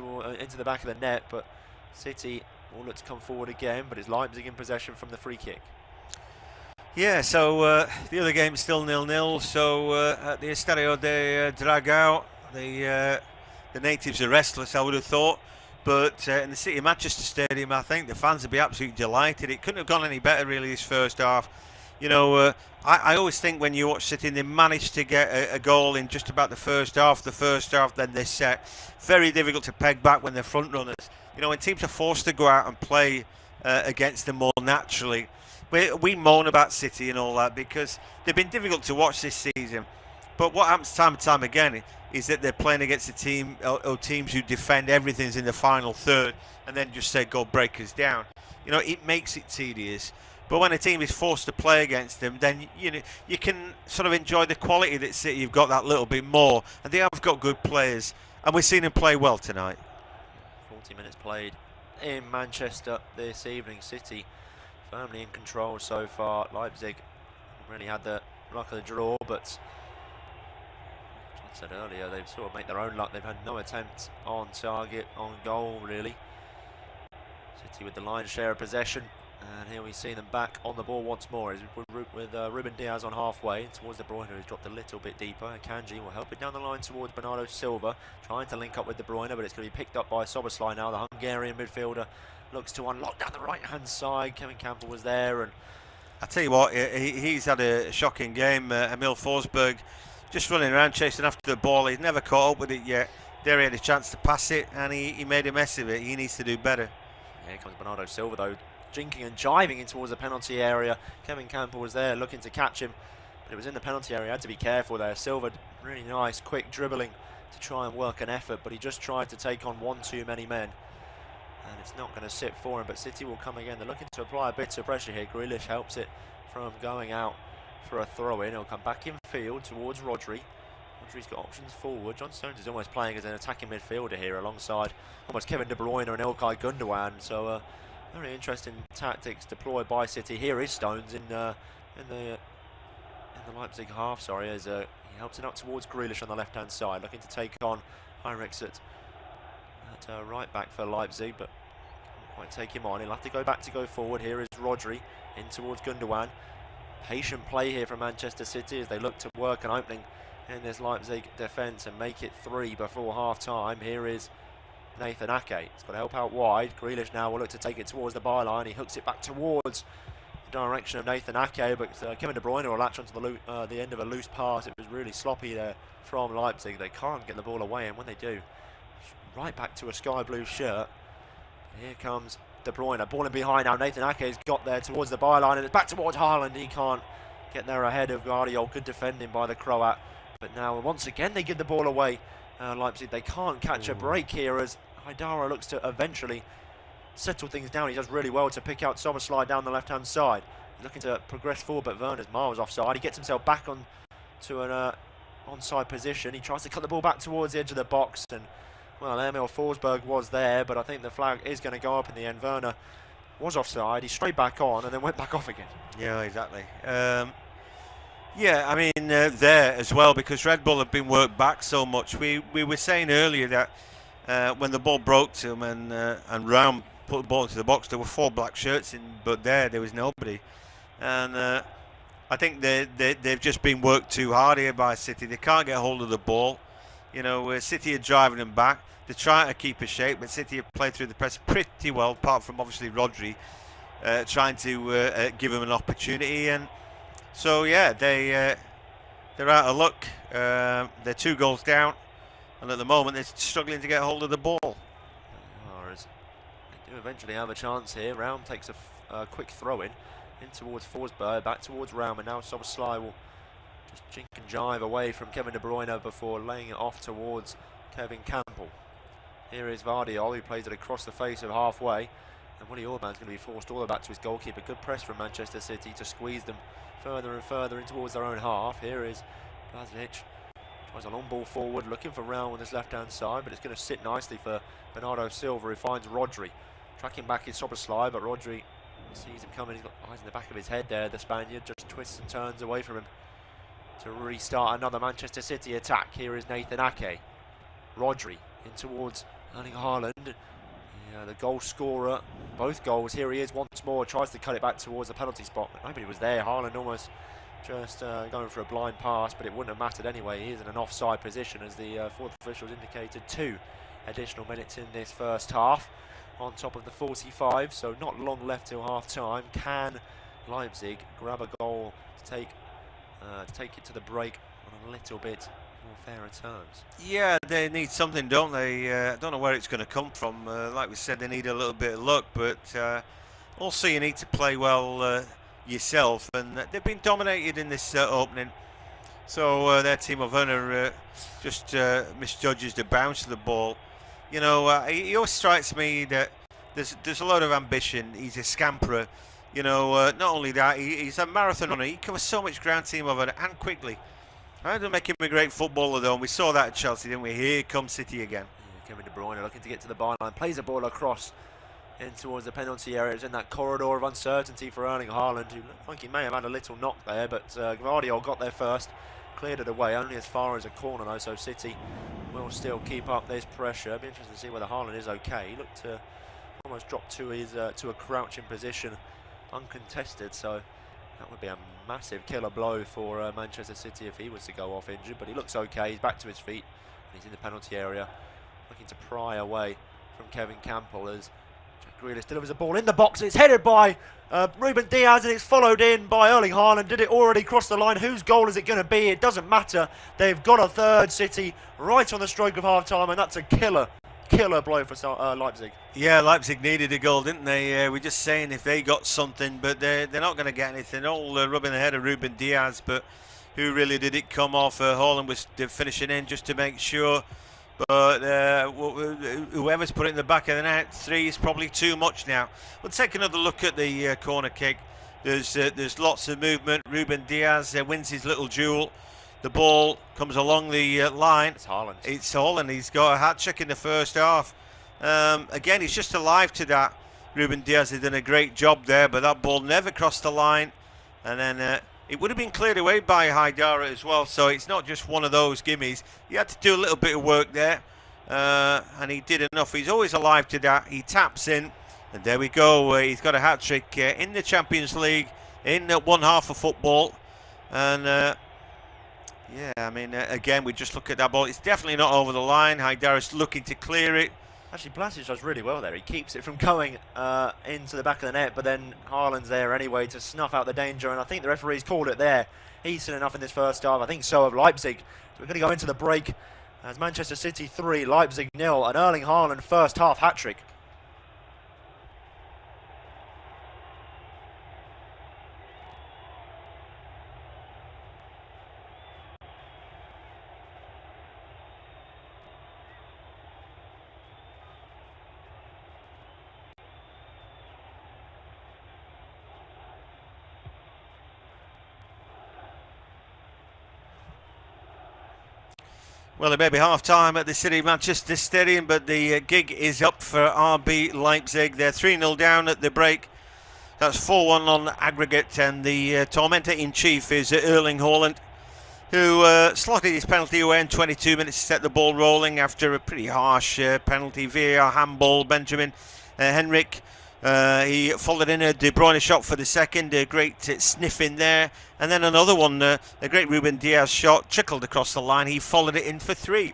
the back of the net, but City will look to come forward again, but it's Leipzig in possession from the free kick. Yeah, so the other game is still 0-0, so at the Estadio de Dragao, the natives are restless, I would have thought. But in the City of Manchester Stadium, I think the fans would be absolutely delighted. It couldn't have gone any better, really, this first half. You know, I always think when you watch City, they manage to get a goal in just about the first half, then they set. Very difficult to peg back when they're front runners. You know, when teams are forced to go out and play against them more naturally, we moan about City and all that because they've been difficult to watch this season. But what happens time and time again is that they're playing against a team or teams who defend everything's in the final third and then just say, go break us down. You know, it makes it tedious. But when a team is forced to play against them, then you can sort of enjoy the quality that City have got that little bit more. And they have got good players. And we've seen them play well tonight. 40 minutes played in Manchester this evening. City firmly in control so far. Leipzig really had the luck of the draw, but said earlier, they've sort of made their own luck. They've had no attempts on target, on goal, really. City with the lion's share of possession, and here we see them back on the ball once more. As with Ruben Diaz on halfway towards De Bruyne, who's dropped a little bit deeper. Kanji will help it down the line towards Bernardo Silva, trying to link up with De Bruyne, but it's going to be picked up by Szoboszlai now. The Hungarian midfielder looks to unlock down the right-hand side. Kevin Campbell was there, and I tell you what, he's had a shocking game. Emil Forsberg just running around chasing after the ball. He's never caught up with it yet. There he had a chance to pass it, and he made a mess of it. He needs to do better. Yeah, here comes Bernardo Silva, though, jinking and jiving in towards the penalty area. Kevin Campbell was there looking to catch him, but it was in the penalty area. He had to be careful there. Silva, really nice, quick dribbling to try and work an effort, but he just tried to take on one too many men. And it's not going to sit for him, but City will come again. They're looking to apply a bit of pressure here. Grealish helps it from going out for a throw-in. He'll come back in field towards Rodri. Rodri's got options forward. John Stones is almost playing as an attacking midfielder here alongside almost Kevin De Bruyne and Ilkay Gundogan. So very interesting tactics deployed by City. Here is Stones in the Leipzig half. Sorry, as he helps it out towards Grealish on the left-hand side, looking to take on Heinrichs at right back for Leipzig, but can't quite take him on. He'll have to go back to go forward. Here is Rodri in towards Gundogan. Patient play here from Manchester City as they look to work an opening in this Leipzig defence and make it 3 before half-time. Here is Nathan Ake. He's got to help out wide. Grealish now will look to take it towards the byline. He hooks it back towards the direction of Nathan Ake, but Kevin De Bruyne will latch onto the end of a loose pass. It was really sloppy there from Leipzig. They can't get the ball away, and when they do, right back to a sky blue shirt. Here comes De Bruyne, ball in behind now. Nathan Ake's got there towards the byline, and it's back towards Haaland. He can't get there ahead of Guardiola. Good defending by the Croat, but now once again they give the ball away. Leipzig, they can't catch a break here as Haidara looks to eventually settle things down. He does really well to pick out Soberslide down the left-hand side. He's looking to progress forward, but Werner's miles offside. He gets himself back on to an onside position. He tries to cut the ball back towards the edge of the box, and well, Emil Forsberg was there, but I think the flag is going to go up in the end. Werner was offside. He straight back on and then went back off again. Yeah, exactly. Yeah, I mean, there as well, because Red Bull have been worked back so much. We were saying earlier that when the ball broke to him and Raum put the ball into the box, there were 4 black shirts in, but there was nobody. And I think they've just been worked too hard here by City. They can't get hold of the ball. You know, City are driving them back. They're trying to keep a shape, but City have played through the press pretty well, apart from obviously Rodri trying to give him an opportunity. And so, yeah, they're out of luck. They're 2 goals down, and at the moment they're struggling to get hold of the ball. They do eventually have a chance here. Raum takes a quick throw in towards Forsberg, back towards Raum, and now Soberslide will just jink and jive away from Kevin De Bruyne before laying it off towards Kevin Campbell. Here is Vardiol, who plays it across the face of halfway, and Willy Orban's going to be forced all the way back to his goalkeeper. Good press from Manchester City to squeeze them further and further in towards their own half. Here is Blazic, tries a long ball forward, looking for Raum on his left-hand side, but it's going to sit nicely for Bernardo Silva, who finds Rodri. Tracking back is Soberslide, but Rodri sees him coming. He's got eyes in the back of his head there. The Spaniard just twists and turns away from him to restart another Manchester City attack. Here is Nathan Ake. Rodri in towards Erling Haaland. Yeah, the goal scorer, both goals. Here he is once more, tries to cut it back towards the penalty spot, but nobody was there. Haaland almost just going for a blind pass, but it wouldn't have mattered anyway. He is in an offside position, as the fourth officials indicated. 2 additional minutes in this first half on top of the 45, so not long left till half time. Can Leipzig grab a goal to take it to the break on a little bit more fairer terms? Yeah, they need something, don't they? I don't know where it's going to come from. Like we said, they need a little bit of luck, but also you need to play well yourself, and they've been dominated in this opening. So their team of Werner just misjudges the bounce of the ball. You know, he always strikes me that there's a lot of ambition. He's a scamperer. You know, not only that, he's a marathon runner. He covers so much ground, team over, and quickly. That doesn't make him a great footballer, though, and we saw that at Chelsea, didn't we? Here comes City again. Yeah, Kevin De Bruyne looking to get to the byline, plays the ball across in towards the penalty area. It's in that corridor of uncertainty for Erling Haaland, who looked like he may have had a little knock there, but Guardiola got there first, cleared it away, only as far as a corner though, so City will still keep up this pressure. It'll be interesting to see whether Haaland is okay. He looked to almost drop to his to a crouching position, uncontested, so that would be a massive killer blow for Manchester City if he was to go off injured, but he looks okay. He's back to his feet, and he's in the penalty area, looking to pry away from Kevin Campbell as Jack Grealish delivers a ball in the box. It's headed by Ruben Diaz, and it's followed in by Erling Haaland. Did it already cross the line? Whose goal is it going to be? It doesn't matter. They've got a third, City, right on the stroke of half-time, and that's a killer blow for Leipzig. Yeah, Leipzig needed a goal, didn't they? We're just saying if they got something, but they're not going to get anything. All rubbing the head of Ruben Diaz, but who really did it come off? Haaland was finishing in just to make sure. But whoever's put it in the back of the net, 3 is probably too much now. We'll take another look at the corner kick. There's lots of movement. Ruben Diaz wins his little duel. The ball comes along the line. It's Haaland. It's Haaland. He's got a hat-trick in the first half. Again, he's just alive to that. Ruben Diaz has done a great job there, but that ball never crossed the line. And then it would have been cleared away by Haidara as well, so it's not just one of those gimmies. He had to do a little bit of work there, and he did enough. He's always alive to that. He taps in, and there we go. He's got a hat-trick in the Champions League, in one half of football. And yeah, I mean, again, we just look at that ball. It's definitely not over the line. Haidara's looking to clear it. Actually, Blasic does really well there. He keeps it from going into the back of the net, but then Haaland's there anyway to snuff out the danger, and I think the referee's called it there. He's seen enough in this first half. I think so of Leipzig. We're going to go into the break as Manchester City 3, Leipzig 0, an Erling Haaland first half hat-trick. Well, it may be half-time at the City Manchester Stadium, but the gig is up for RB Leipzig. They're 3-0 down at the break. That's 4-1 on aggregate, and the tormentor-in-chief is Erling Haaland, who slotted his penalty away in 22 minutes to set the ball rolling after a pretty harsh penalty. VAR handball, Benjamin Henrik. He followed in a De Bruyne shot for the second, a great sniff in there, and then another one, a great Ruben Diaz shot, trickled across the line. He followed it in for 3.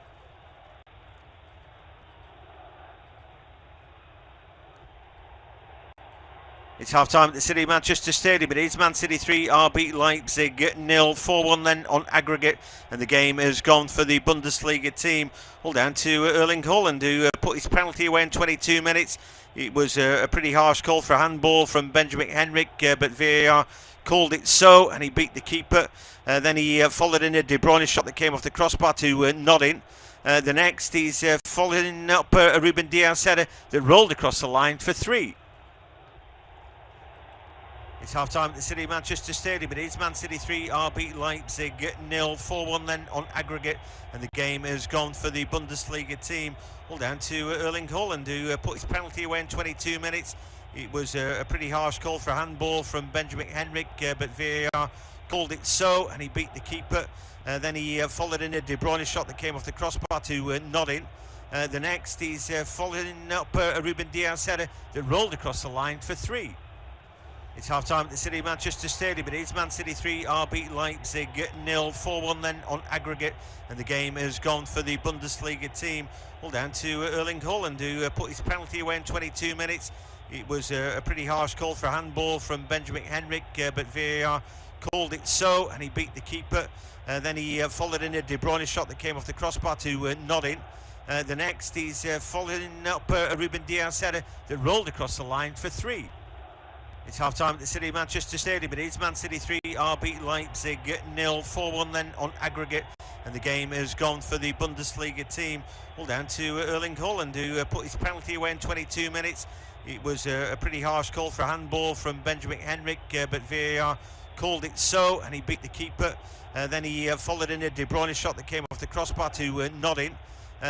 It's half-time at the City Manchester Stadium. It is Man City 3, RB Leipzig 0, 4-1 then on aggregate, and the game has gone for the Bundesliga team. All down to Erling Haaland, who put his penalty away in 22 minutes. It was a pretty harsh call for a handball from Benjamin Henrik, but VAR called it so, and he beat the keeper. Then he followed in a De Bruyne shot that came off the crossbar to nod in. The next, he's following up a Ruben Diaz header that rolled across the line for 3. It's half-time at the City Manchester Stadium. It is Man City 3, RB Leipzig 0, 4-1 then on aggregate, and the game has gone for the Bundesliga team. All down to Erling Haaland, who put his penalty away in 22 minutes. It was a pretty harsh call for a handball from Benjamin Henrik, but VAR called it so, and he beat the keeper. Then he followed in a De Bruyne shot that came off the crossbar to nod in. The next, he's following up a Ruben Diaz header that rolled across the line for 3. It's half-time at the City Manchester Stadium. It is Man City 3, RB Leipzig 0, 4-1 then on aggregate, and the game has gone for the Bundesliga team. All down to Erling Haaland, who put his penalty away in 22 minutes. It was a pretty harsh call for a handball from Benjamin Henrik, but VAR called it so, and he beat the keeper. Then he followed in a De Bruyne shot that came off the crossbar to nod in. The next, he's following up a Ruben Diaz header that rolled across the line for 3. It's half-time at the City Manchester Stadium. It is Man City 3, RB Leipzig 0, 4-1 then on aggregate, and the game has gone for the Bundesliga team. All down to Erling Haaland, who put his penalty away in 22 minutes. It was a pretty harsh call for a handball from Benjamin Henrik, but VAR called it so, and he beat the keeper. Then he followed in a De Bruyne shot that came off the crossbar to nod in.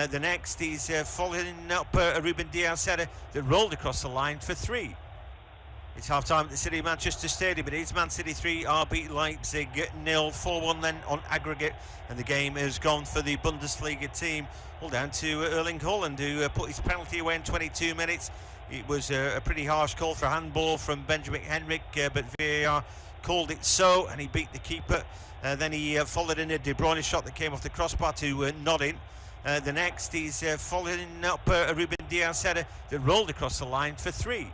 The next, he's following up a Ruben Diaz header that rolled across the line for 3. It's half-time at the City Manchester Stadium. It is Man City 3, RB Leipzig 0, 4-1 then on aggregate, and the game has gone for the Bundesliga team. All down to Erling Haaland, who put his penalty away in 22 minutes. It was a pretty harsh call for a handball from Benjamin Henrik, but VAR called it so, and he beat the keeper. Then he followed in a De Bruyne shot that came off the crossbar to nod in. The next, he's following up a Ruben Diaz header that rolled across the line for 3.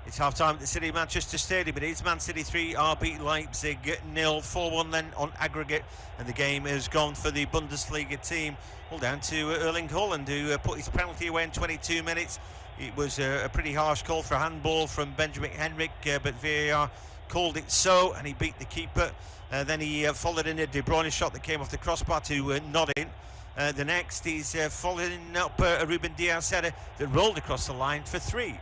It's half-time at the City Manchester Stadium. It is Man City 3, RB Leipzig 0, 4-1 then on aggregate, and the game has gone for the Bundesliga team. All down to Erling Haaland, who put his penalty away in 22 minutes. It was a pretty harsh call for a handball from Benjamin Henrik, but VAR called it so, and he beat the keeper. Then he followed in a De Bruyne shot that came off the crossbar to nod in. The next, he's following up a Ruben Diaz header that rolled across the line for 3.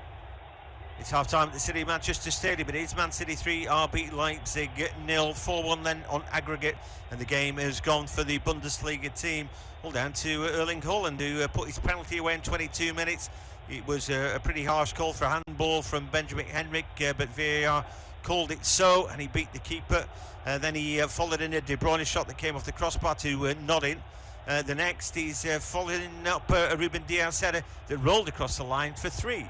It's half-time at the City Manchester Stadium. It is Man City 3, RB Leipzig 0, 4-1 then on aggregate, and the game has gone for the Bundesliga team. All down to Erling Haaland, who put his penalty away in 22 minutes. It was a pretty harsh call for a handball from Benjamin Henrik, but VAR called it so, and he beat the keeper. Then he followed in a De Bruyne shot that came off the crossbar to nod in. The next, he's following up a Ruben Diaz header that rolled across the line for 3.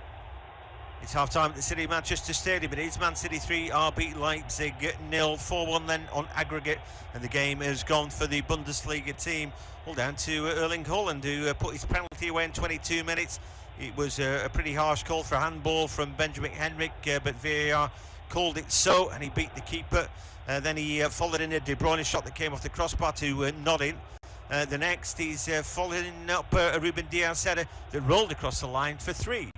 It's half-time at the City of Manchester Stadium. It is Man City 3, RB Leipzig 0, 4-1 then on aggregate, and the game has gone for the Bundesliga team. All down to Erling Haaland, who put his penalty away in 22 minutes. It was a pretty harsh call for a handball from Benjamin Henrik, but VAR called it so, and he beat the keeper. Then he followed in a De Bruyne shot that came off the crossbar to nod in. The next, he's following up a Ruben Diaz header that rolled across the line for 3.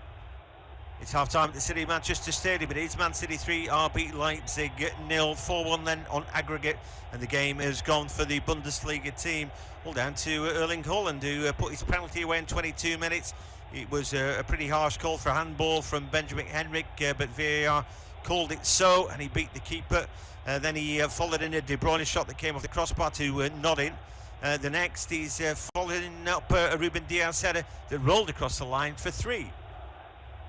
It's half-time at the City of Manchester Stadium. It is Man City 3, RB Leipzig 0, 4-1 then on aggregate, and the game has gone for the Bundesliga team. All down to Erling Haaland, who put his penalty away in 22 minutes. It was a pretty harsh call for a handball from Benjamin Henrik, but VAR called it so, and he beat the keeper. Then he followed in a De Bruyne shot that came off the crossbar to nod in. The next, he's following up a Ruben Diaz header that rolled across the line for 3.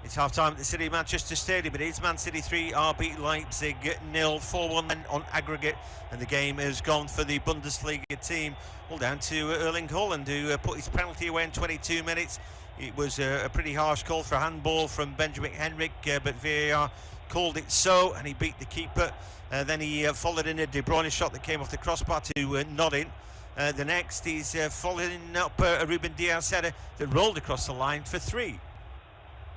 It's half-time at the City of Manchester Stadium. It is Man City 3, RB Leipzig 0, 4-1 then on aggregate, and the game has gone for the Bundesliga team. All down to Erling Haaland, who put his penalty away in 22 minutes. It was a pretty harsh call for a handball from Benjamin Henrik, but VAR called it so, and he beat the keeper. Then he followed in a De Bruyne shot that came off the crossbar to nod in. The next, he's following up a Ruben Diaz header that rolled across the line for 3.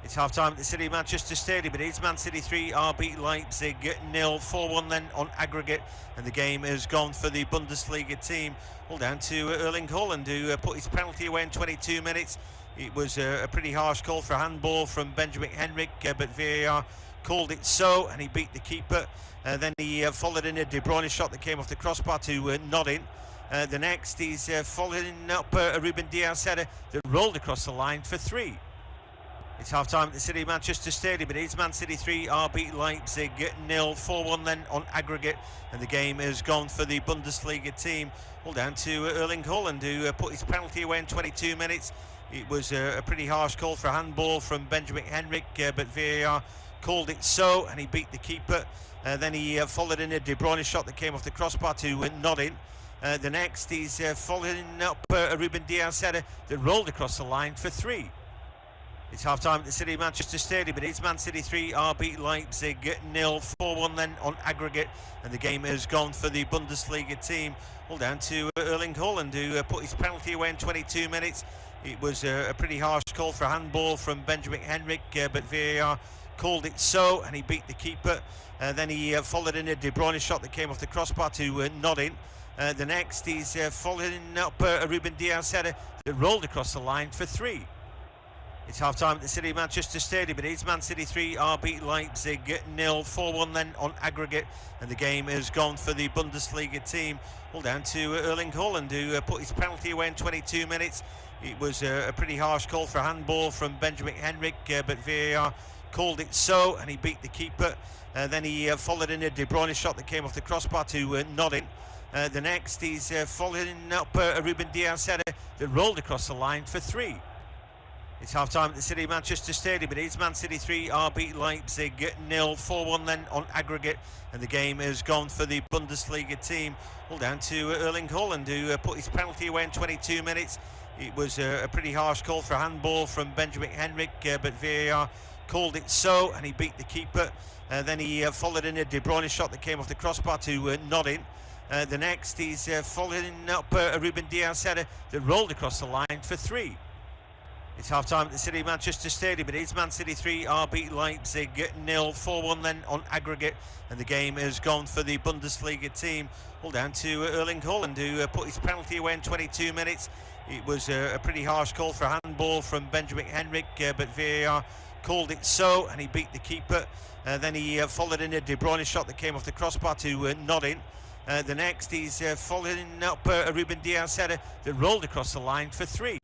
It's half-time at the City of Manchester Stadium. It is Man City 3, RB Leipzig 0, 4-1 then on aggregate, and the game has gone for the Bundesliga team. All down to Erling Haaland, who put his penalty away in 22 minutes. It was a pretty harsh call for a handball from Benjamin Henrik, but VAR called it so, and he beat the keeper. Then he followed in a De Bruyne shot that came off the crossbar to nod in. The next, he's following up a Ruben Diaz header that rolled across the line for 3. It's half-time at the City of Manchester Stadium. It is Man City 3, RB Leipzig 0, 4-1 then on aggregate, and the game has gone for the Bundesliga team. All down to Erling Haaland, who put his penalty away in 22 minutes. It was a pretty harsh call for a handball from Benjamin Henrik, but VAR called it so, and he beat the keeper. Then he followed in a De Bruyne shot that came off the crossbar to nod in. The next, he's following up a Ruben Diaz header that rolled across the line for 3. It's half-time at the City of Manchester Stadium. It is Man City 3, RB Leipzig 0, 4-1 then on aggregate, and the game has gone for the Bundesliga team. All down to Erling Haaland, who put his penalty away in 22 minutes. It was a pretty harsh call for a handball from Benjamin Henrik, but VAR called it so, and he beat the keeper. Then he followed in a De Bruyne shot that came off the crossbar to nod in. The next, he's following up a Ruben Diaz header that rolled across the line for 3. It's half-time at the City of Manchester Stadium. It is Man City 3, RB Leipzig 0, 4-1 then on aggregate, and the game has gone for the Bundesliga team. All down to Erling Haaland, who put his penalty away in 22 minutes. It was a pretty harsh call for a handball from Benjamin Henrik, but VAR called it so, and he beat the keeper. Then he followed in a De Bruyne shot that came off the crossbar to nod in. The next, he's following up a Ruben Diaz header that rolled across the line for 3. It's half-time at the City of Manchester Stadium. It is Man City 3, RB Leipzig 0, 4-1 then on aggregate, and the game has gone for the Bundesliga team. All down to Erling Haaland, who put his penalty away in 22 minutes. It was a pretty harsh call for a handball from Benjamin Henrik, but VAR called it so, and he beat the keeper. Then he followed in a De Bruyne shot that came off the crossbar to nod in. The next, he's following up a Ruben Diaz header that rolled across the line for 3. It's half-time at the City of Manchester Stadium. It is Man City 3, RB Leipzig 0, 4-1 then on aggregate, and the game has gone for the Bundesliga team. All down to Erling Haaland, who put his penalty away in 22 minutes. It was a pretty harsh call for a handball from Benjamin Henrik, but VAR called it so, and he beat the keeper. Then he followed in a De Bruyne shot that came off the crossbar to nod in. The next, he's following up a Ruben Diaz header that rolled across the line for 3.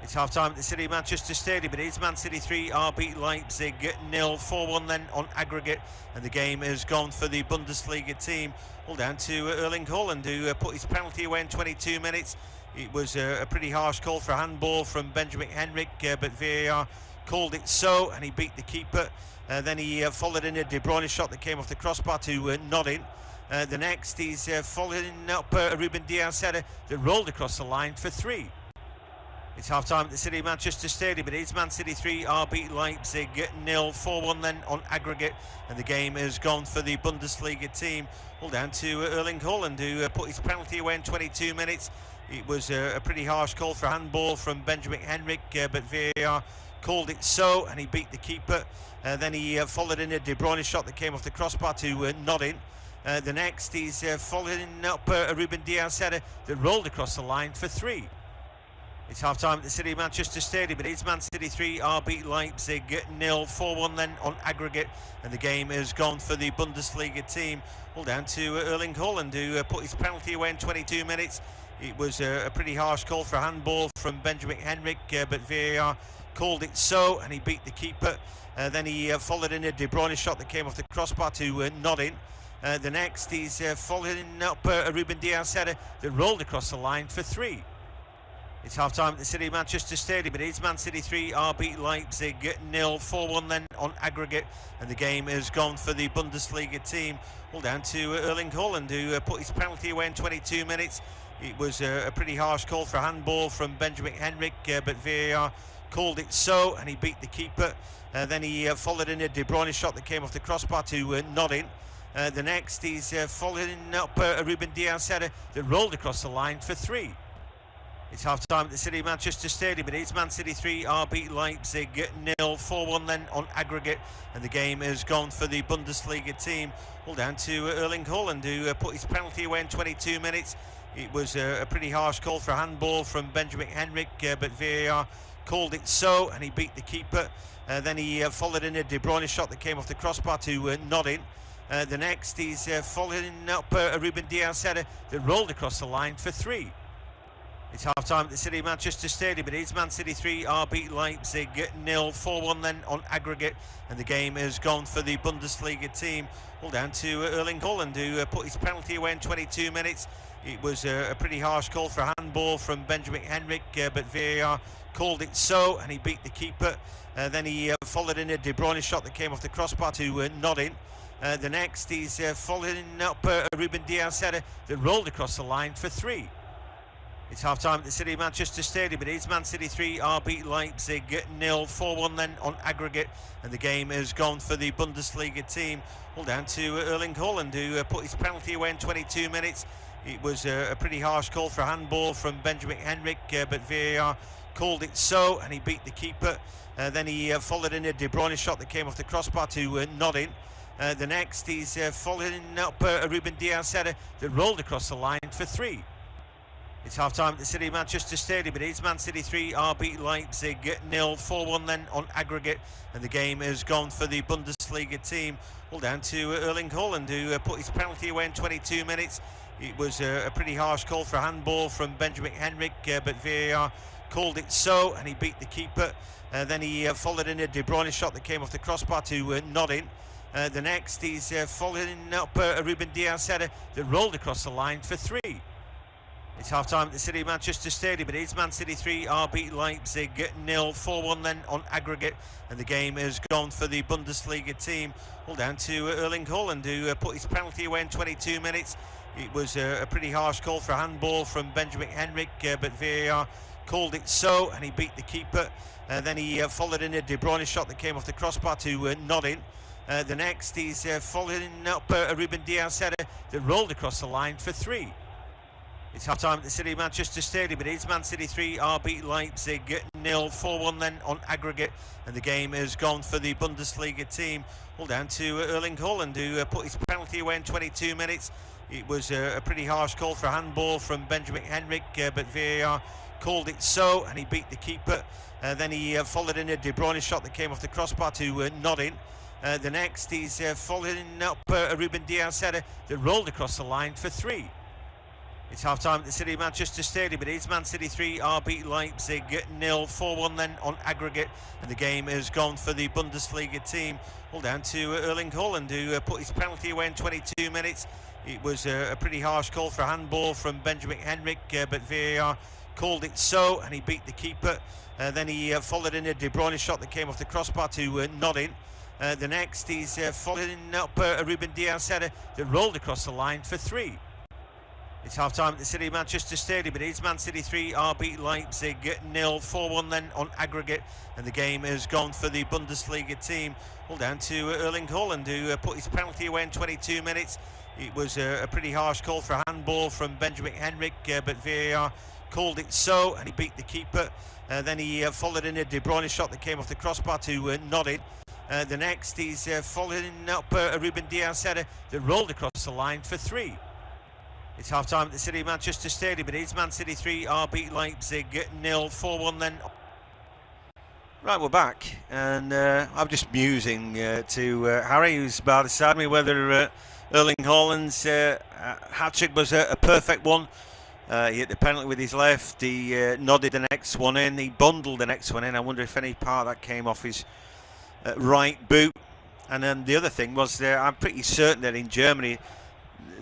It's half-time at the City of Manchester Stadium. It is Man City 3, RB Leipzig 0, 4-1 then on aggregate, and the game has gone for the Bundesliga team. All down to Erling Haaland, who put his penalty away in 22 minutes. It was a pretty harsh call for a handball from Benjamin Henrik, but VAR called it so, and he beat the keeper. Then he followed in a De Bruyne shot that came off the crossbar to nod in. The next, he's following up a Ruben Diaz header that rolled across the line for 3. It's half-time at the City of Manchester Stadium. It is Man City 3, RB Leipzig 0, 4-1 then on aggregate, and the game has gone for the Bundesliga team. All down to Erling Haaland, who put his penalty away in 22 minutes. It was a pretty harsh call for handball from Benjamin Henrik, but VAR called it so, and he beat the keeper. Then he followed in a De Bruyne shot that came off the crossbar to nod in. The next, he's following up a Ruben Diaz header that rolled across the line for 3. It's half-time at the City of Manchester Stadium. It is Man City 3, RB Leipzig 0, 4-1 then on aggregate, and the game has gone for the Bundesliga team. All down to Erling Haaland, who put his penalty away in 22 minutes. It was a pretty harsh call for handball from Benjamin Henrik, but VAR called it so, and he beat the keeper. Then he followed in a De Bruyne shot that came off the crossbar to nod in. The next, he's following up a Ruben Diaz header that rolled across the line for 3. It's half-time at the City of Manchester Stadium. It is Man City 3, RB Leipzig 0, 4-1 then on aggregate, and the game has gone for the Bundesliga team. All down to Erling Haaland, who put his penalty away in 22 minutes. It was a pretty harsh call for handball from Benjamin Henrik, but VAR called it so, and he beat the keeper. Then he followed in a De Bruyne shot that came off the crossbar to nod in. The next, he's following up a Ruben Diaz header that rolled across the line for 3. It's half-time at the City of Manchester Stadium. It is Man City 3, RB Leipzig 0, 4-1 then on aggregate, and the game has gone for the Bundesliga team. All down to Erling Haaland, who put his penalty away in 22 minutes. It was a pretty harsh call for handball from Benjamin Henrik, but VAR called it so, and he beat the keeper. Then he followed in a De Bruyne shot that came off the crossbar to nod in. The next, he's following up a Ruben Diaz header that rolled across the line for 3. It's half-time at the City of Manchester Stadium. It is Man City 3, RB Leipzig 0, 4-1 then on aggregate, and the game has gone for the Bundesliga team. All down to Erling Haaland, who put his penalty away in 22 minutes. It was a pretty harsh call for handball from Benjamin Henrik, but VAR called it so, and he beat the keeper. Then he followed in a De Bruyne shot that came off the crossbar to nod in. The next, he's following up a Ruben Diaz header that rolled across the line for 3. It's half-time at the City of Manchester Stadium. It is Man City 3, RB Leipzig 0, 4-1 then on aggregate, and the game has gone for the Bundesliga team. All down to Erling Haaland, who put his penalty away in 22 minutes. It was a pretty harsh call for handball from Benjamin Henrik, but VAR called it so, and he beat the keeper. Then he followed in a De Bruyne shot that came off the crossbar to nod in. The next, he's following up a Ruben Diaz header that rolled across the line for 3. It's half-time at the City of Manchester Stadium. It is Man City 3, RB Leipzig 0, 4-1 then on aggregate, and the game has gone for the Bundesliga team. All down to Erling Haaland, who put his penalty away in 22 minutes. It was a pretty harsh call for handball from Benjamin Henrik, but VAR called it so, and he beat the keeper. Then he followed in a De Bruyne shot that came off the crossbar to nod in. The next, he's following up a Ruben Diaz header that rolled across the line for 3. It's half-time at the City of Manchester Stadium. It is Man City 3, RB Leipzig 0, 4-1 then on aggregate, and the game has gone for the Bundesliga team. All down to Erling Haaland, who put his penalty away in 22 minutes. It was a pretty harsh call for handball from Benjamin Henrik, but VAR called it so, and he beat the keeper. Then he followed in a De Bruyne shot that came off the crossbar to nod in. The next, he's following up a Ruben Diaz header that rolled across the line for 3. It's half-time at the City of Manchester Stadium. It is Man City 3, RB Leipzig 0, 4-1 then on aggregate, and the game has gone for the Bundesliga team. All down to Erling Haaland, who put his penalty away in 22 minutes. It was a pretty harsh call for handball from Benjamin Henrik, but VAR called it so, and he beat the keeper. Then he followed in a De Bruyne shot that came off the crossbar to nod in. The next, he's following up a Ruben Diaz header that rolled across the line for 3. It's half-time at the City of Manchester Stadium. It is Man City 3, RB Leipzig 0, 4-1 then on aggregate, and the game has gone for the Bundesliga team. All down to Erling Haaland, who put his penalty away in 22 minutes. It was a pretty harsh call for handball from Benjamin Henrik, but VAR called it so, and he beat the keeper. Then he followed in a De Bruyne shot that came off the crossbar to nod in. The next, he's following up a Ruben Diaz header that rolled across the line for 3. It's half-time at the City of Manchester Stadium. It is Man City 3, RB Leipzig 0, 4-1 then on aggregate, and the game has gone for the Bundesliga team, all down to Erling Haaland, who put his penalty away in 22 minutes. It was a pretty harsh call for a handball from Benjamin Henrik, but VAR called it so, and he beat the keeper. Then he followed in a De Bruyne shot that came off the crossbar to nodded. The next, he's following up a Ruben Dias header that rolled across the line for 3. It's half-time at the City of Manchester Stadium. It is Man City 3, RB Leipzig 0, 4-1 then. Right, we're back, and I'm just musing to Harry, who's by beside me, whether Erling Haaland's hat-trick was a perfect one. He hit the penalty with his left, he nodded the next one in, he bundled the next one in. I wonder if any part of that came off his right boot. And then the other thing was, I'm pretty certain that in Germany,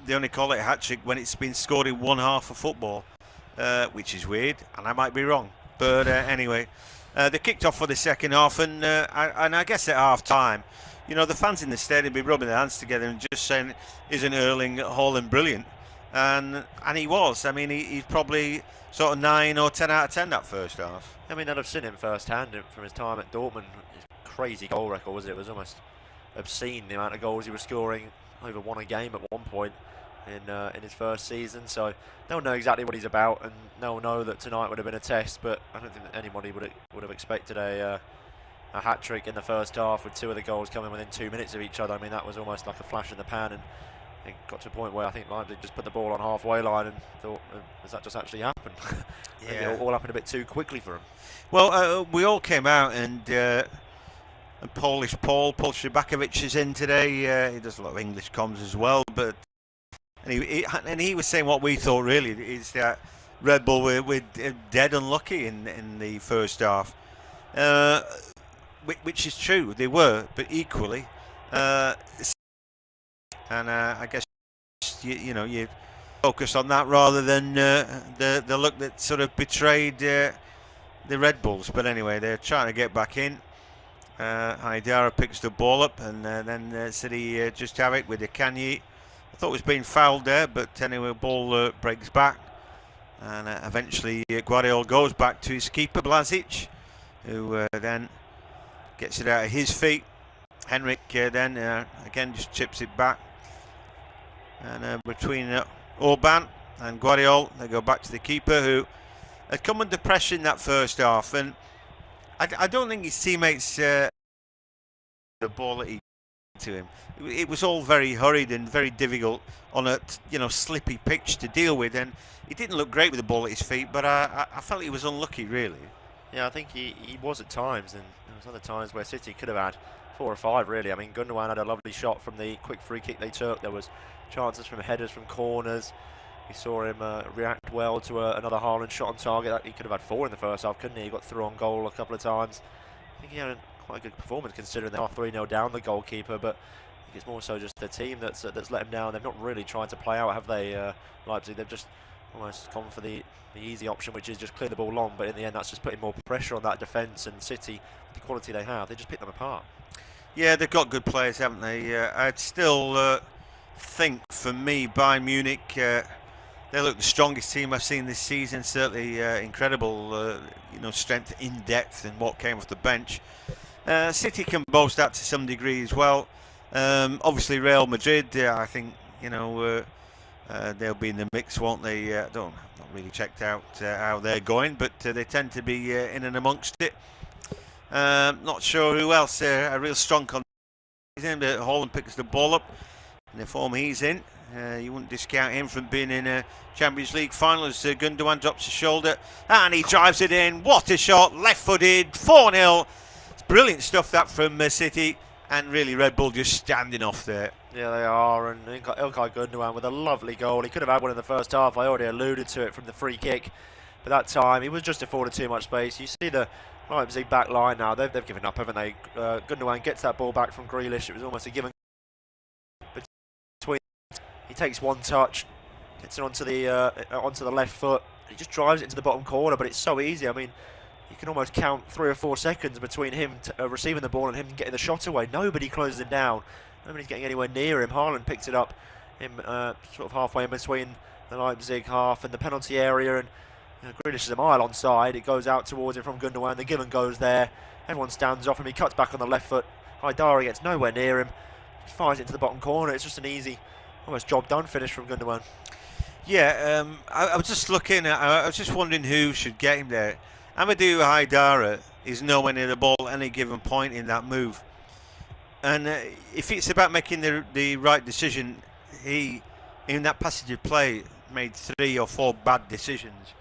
they only call it a hat-trick when it's been scored in one half of football, which is weird, and I might be wrong. But anyway, they kicked off for the second half, and I guess at half-time, you know, the fans in the stadium be rubbing their hands together and just saying, isn't Erling Haaland brilliant? And he was. I mean, he's probably sort of 9 or 10 out of 10 that first half. I mean, I've seen him first-hand from his time at Dortmund. His crazy goal record, was it? It was almost obscene, the amount of goals he was scoring, over 1 a game at one point in his first season. So they'll know exactly what he's about, and they'll know that tonight would have been a test. But I don't think that anybody would have expected a hat-trick in the first half, with 2 of the goals coming within 2 minutes of each other. I mean, that was almost like a flash in the pan, and it got to a point where I think Leipzig just put the ball on halfway line and thought, has that just actually happened? Yeah. It all happened a bit too quickly for him. Well, we all came out, and Polish Paul Shabakovic is in today. He does a lot of English comms as well, but and he was saying what we thought really is that Red Bull were dead unlucky in the first half, which is true, they were, but equally, and I guess you know, you focus on that rather than the look that sort of betrayed the Red Bulls. But anyway, they're trying to get back in. Haidara picks the ball up, and then City just have it with the Kanye. I thought it was being fouled there, but anyway, ball breaks back, and eventually Guardiola goes back to his keeper Blažić, who then gets it out of his feet. Henrik then again just chips it back, and between Orban and Guardiola, they go back to the keeper, who had come under pressure in that first half, and I don't think his teammates the ball that he to him. It was all very hurried and very difficult on a slippy pitch to deal with, and he didn't look great with the ball at his feet, but I felt he was unlucky really. Yeah, I think he was at times, and there was other times where City could have had 4 or 5 really. I mean, Gundogan had a lovely shot from the quick free kick they took. There was chances from headers from corners. We saw him react well to another Haaland shot on target. He could have had 4 in the first half, couldn't he? He got through on goal a couple of times. I think he had quite a good performance considering they are 3-0 down the goalkeeper, but I think it's more so just the team that's let him down. They've not really tried to play out, have they, Leipzig? They've just almost gone for the easy option, which is just clear the ball long, but in the end that's just putting more pressure on that defence, and City, with the quality they have, they just pick them apart. Yeah, they've got good players, haven't they? I'd still think, for me, Bayern Munich, they look the strongest team I've seen this season. Certainly incredible, strength in depth and what came off the bench. City can boast that to some degree as well. Obviously, Real Madrid, I think, they'll be in the mix, won't they? Not really checked out how they're going, but they tend to be in and amongst it. Not sure who else. A real strong contender. Haaland picks the ball up in the form he's in. You wouldn't discount him from being in a Champions League final as Gundogan drops his shoulder and he drives it in. What a shot, left-footed, 4-0. It's brilliant stuff that from City, and really Red Bull just standing off there. Yeah, they are, and Ilkay Gundogan with a lovely goal. He could have had one in the first half. I already alluded to it from the free kick, but that time he was just afforded too much space. You see the Leipzig back line now, they've given up, haven't they? Gundogan gets that ball back from Grealish. It was almost a given between. He takes one touch, gets it onto the left foot. He just drives it into the bottom corner, but it's so easy. I mean, you can almost count 3 or 4 seconds between him receiving the ball and him getting the shot away. Nobody closes him down. Nobody's getting anywhere near him. Haaland picks it up, sort of halfway in between the Leipzig half and the penalty area, and Grealish is a mile onside. It goes out towards him from Gundogan. The Gillen goes there. Everyone stands off him. He cuts back on the left foot. Haidara gets nowhere near him. He fires it into the bottom corner. It's just an easy, almost job done finish from Gundogan. Yeah, I was just looking at, I was just wondering who should get him there. Amadou Haidara is nowhere near the ball at any given point in that move. And if it's about making the right decision, he, in that passage of play, made 3 or 4 bad decisions.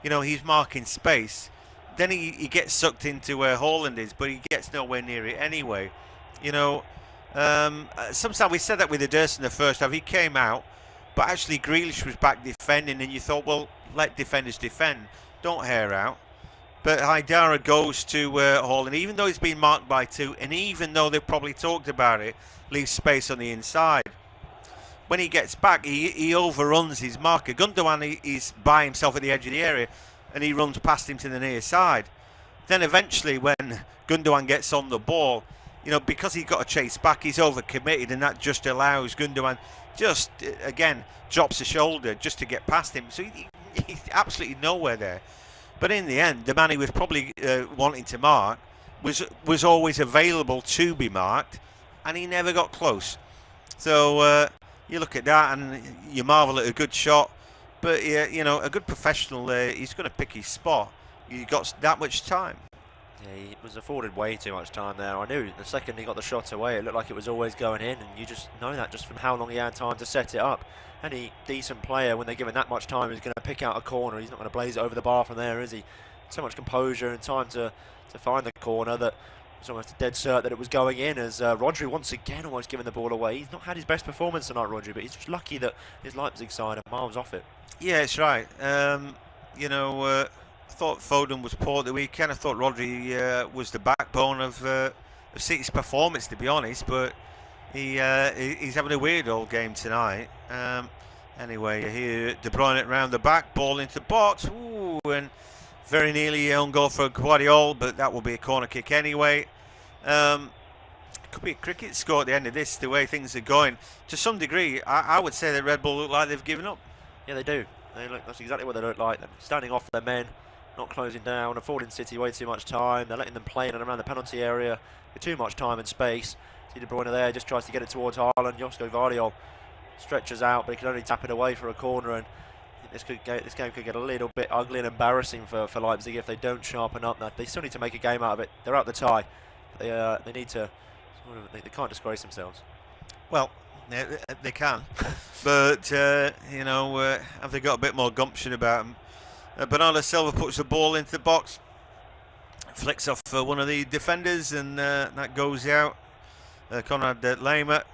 You know, he's marking space. Then he gets sucked into where Haaland is, but he gets nowhere near it anyway. You know, sometimes we said that with Ederson in the first half. He came out, but actually Grealish was back defending, and you thought, well, let defenders defend. Don't hair out. But Haidara goes to Haaland, even though he's been marked by 2, and even though they've probably talked about it, leaves space on the inside. When he gets back, he overruns his marker. Gundogan is by himself at the edge of the area, and he runs past him to the near side. Then eventually, when Gundogan gets on the ball, you know, because he's got to chase back, he's overcommitted, and that just allows Gundogan just, again, drops the shoulder just to get past him. So he's absolutely nowhere there. But in the end, the man he was probably wanting to mark was always available to be marked, and he never got close. So you look at that and you marvel at a good shot, but you know, a good professional, he's going to pick his spot. He got that much time. Yeah, he was afforded way too much time there. I knew the second he got the shot away, it looked like it was always going in, and you just know that just from how long he had time to set it up. Any decent player, when they're given that much time, is going to pick out a corner. He's not going to blaze it over the bar from there, is he? So much composure and time to find the corner that it's almost a dead cert that it was going in, as Rodri once again almost giving the ball away. He's not had his best performance tonight, Rodri, but he's just lucky that his Leipzig side are miles off it. Yeah, it's right. You know, I thought Foden was poor the weekend. I thought Rodri was the backbone of City's performance, to be honest, but he's having a weird old game tonight. Anyway, here De Bruyne round the back, ball into the box, ooh, and very nearly own goal for Guardiola, but that will be a corner kick anyway. Could be a cricket score at the end of this, the way things are going. To some degree, I would say that Red Bull look like they've given up. Yeah, they do. That's exactly what they look like. They're standing off their men, not closing down, affording City way too much time. They're letting them play in and around the penalty area with too much time and space. See De Bruyne there, just tries to get it towards Haaland. Josko Gvardiol stretches out, but he can only tap it away for a corner, and this game could get a little bit ugly and embarrassing for Leipzig if they don't sharpen up. They still need to make a game out of it. They're out the tie. They need to. They can't disgrace themselves. Well, they can, but you know, have they got a bit more gumption about them? Bernardo Silva puts the ball into the box, flicks off one of the defenders, and that goes out. Konrad Laimer.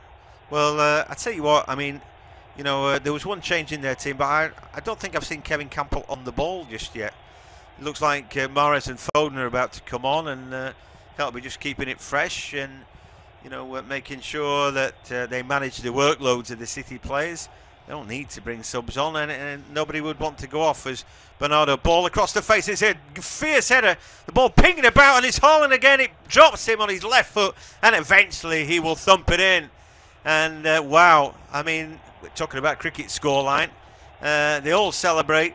Well, I tell you what, I mean, you know, there was one change in their team, but I don't think I've seen Kevin Campbell on the ball just yet. It looks like Mahrez and Foden are about to come on, and that'll be just keeping it fresh and, you know, making sure that they manage the workloads of the City players. They don't need to bring subs on, and nobody would want to go off as Bernardo, ball across the face. It's a fierce header. The ball pinging about, and it's Haaland again. It drops him on his left foot, and eventually he will thump it in. And wow, I mean, we're talking about cricket scoreline. They all celebrate,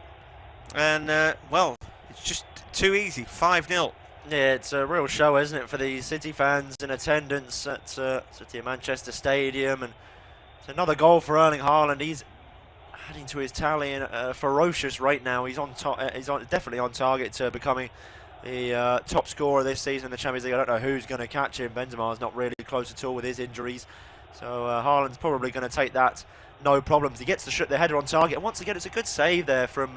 and well, it's just too easy. 5-0. Yeah, it's a real show, isn't it, for the City fans in attendance at City of Manchester Stadium. And it's another goal for Erling Haaland. He's adding to his tally in a ferocious rate now. He's definitely on target to becoming the top scorer this season in the Champions League. I don't know who's going to catch him. Benzema's not really close at all with his injuries. So Haaland's probably going to take that, no problems. He gets the header on target, and once again it's a good save there from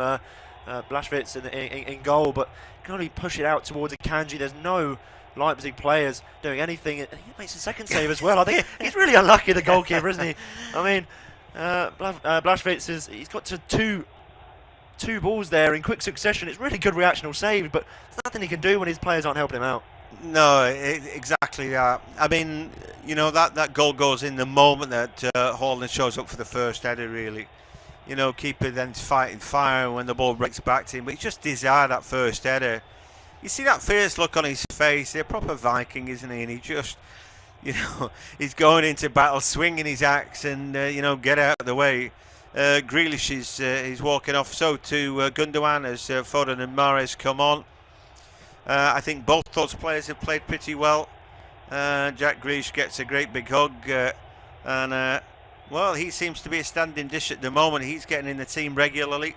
Blaschwitz in goal, but can only push it out towards Akanji. There's no Leipzig players doing anything. He makes a second save as well. I think he's really unlucky, the goalkeeper, isn't he? I mean, Blaschwitz he's got to two balls there in quick succession. It's really good reactional save, but there's nothing he can do when his players aren't helping him out. No, exactly that. I mean, you know, that goal goes in the moment that Haaland shows up for the first header, really. You know, keeper then fighting fire when the ball breaks back to him, but he just desired that first header. You see that fierce look on his face. He's a proper Viking, isn't he? And he just, you know, he's going into battle, swinging his axe, and you know, get out of the way. Grealish is walking off. So to Gundogan as Foden and Mahrez come on. I think both those players have played pretty well. Jack Grealish gets a great big hug, and well, he seems to be a standing dish at the moment. He's getting in the team regularly.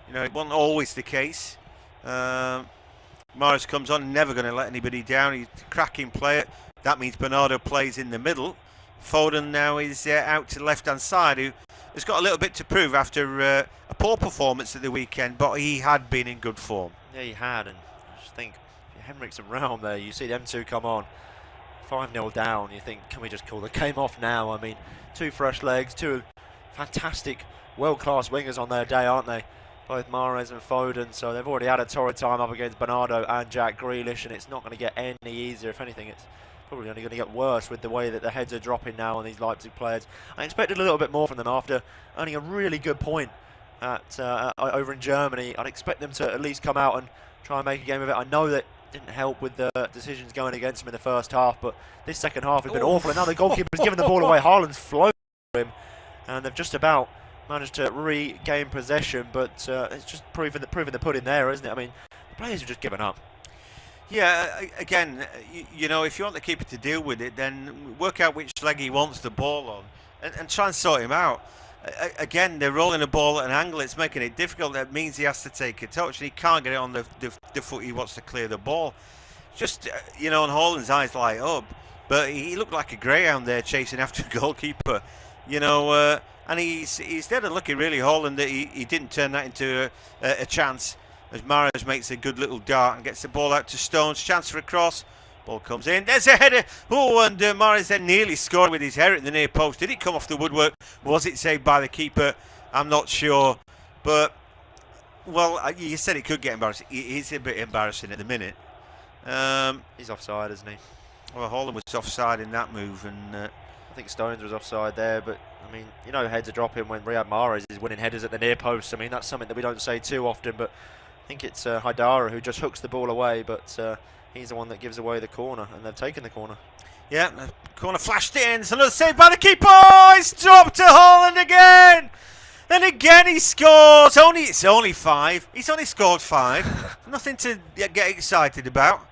You know, it wasn't always the case. Mahrez comes on, never going to let anybody down. He's a cracking player. That means Bernardo plays in the middle. Foden now is out to the left-hand side, who has got a little bit to prove after a poor performance at the weekend, but he had been in good form. Yeah, he had, and I just think Henrik's around there. You see them two come on, 5-0 down. You think, can we just call the game off now? I mean, two fresh legs, two fantastic, world-class wingers on their day, aren't they? Both Mahrez and Foden, so they've already had a torrid time up against Bernardo and Jack Grealish, and it's not going to get any easier. If anything, it's probably only going to get worse with the way that the heads are dropping now on these Leipzig players. I expected a little bit more from them after earning a really good point at over in Germany. I'd expect them to at least come out and try and make a game of it. I know that didn't help with the decisions going against them in the first half, but this second half has been awful, and now the goalkeeper's given the ball away. Haaland's flown for him, and they've just about managed to regain possession, but it's just proving the pudding there, isn't it? I mean, the players have just given up. Yeah, again, you know, if you want the keeper to deal with it, then work out which leg he wants the ball on and try and sort him out. Again, they're rolling the ball at an angle. It's making it difficult. That means he has to take a touch, and he can't get it on the foot he wants to clear the ball. Just, you know, and Haaland's eyes light up, but he looked like a greyhound there chasing after a goalkeeper, you know, and he's dead and lucky, really, Haaland, that he didn't turn that into a chance, as Mahrez makes a good little dart and gets the ball out to Stones. Chance for a cross. Ball comes in. There's a header. Oh, and Mahrez then nearly scored with his header at the near post. Did it come off the woodwork? Was it saved by the keeper? I'm not sure. But, well, you said it could get embarrassing. It is a bit embarrassing at the minute. He's offside, isn't he? Well, Haaland was offside in that move, and I think Stones was offside there, but I mean, you know, heads are dropping when Riyad Mahrez is winning headers at the near post. I mean, that's something that we don't say too often, but I think it's Haidara who just hooks the ball away, but he's the one that gives away the corner, and they've taken the corner. Yeah, the corner flashed in. It's another save by the keeper. Oh, it's dropped to Haaland again. And again he scores. It's only 5. He's only scored 5. Nothing to get excited about.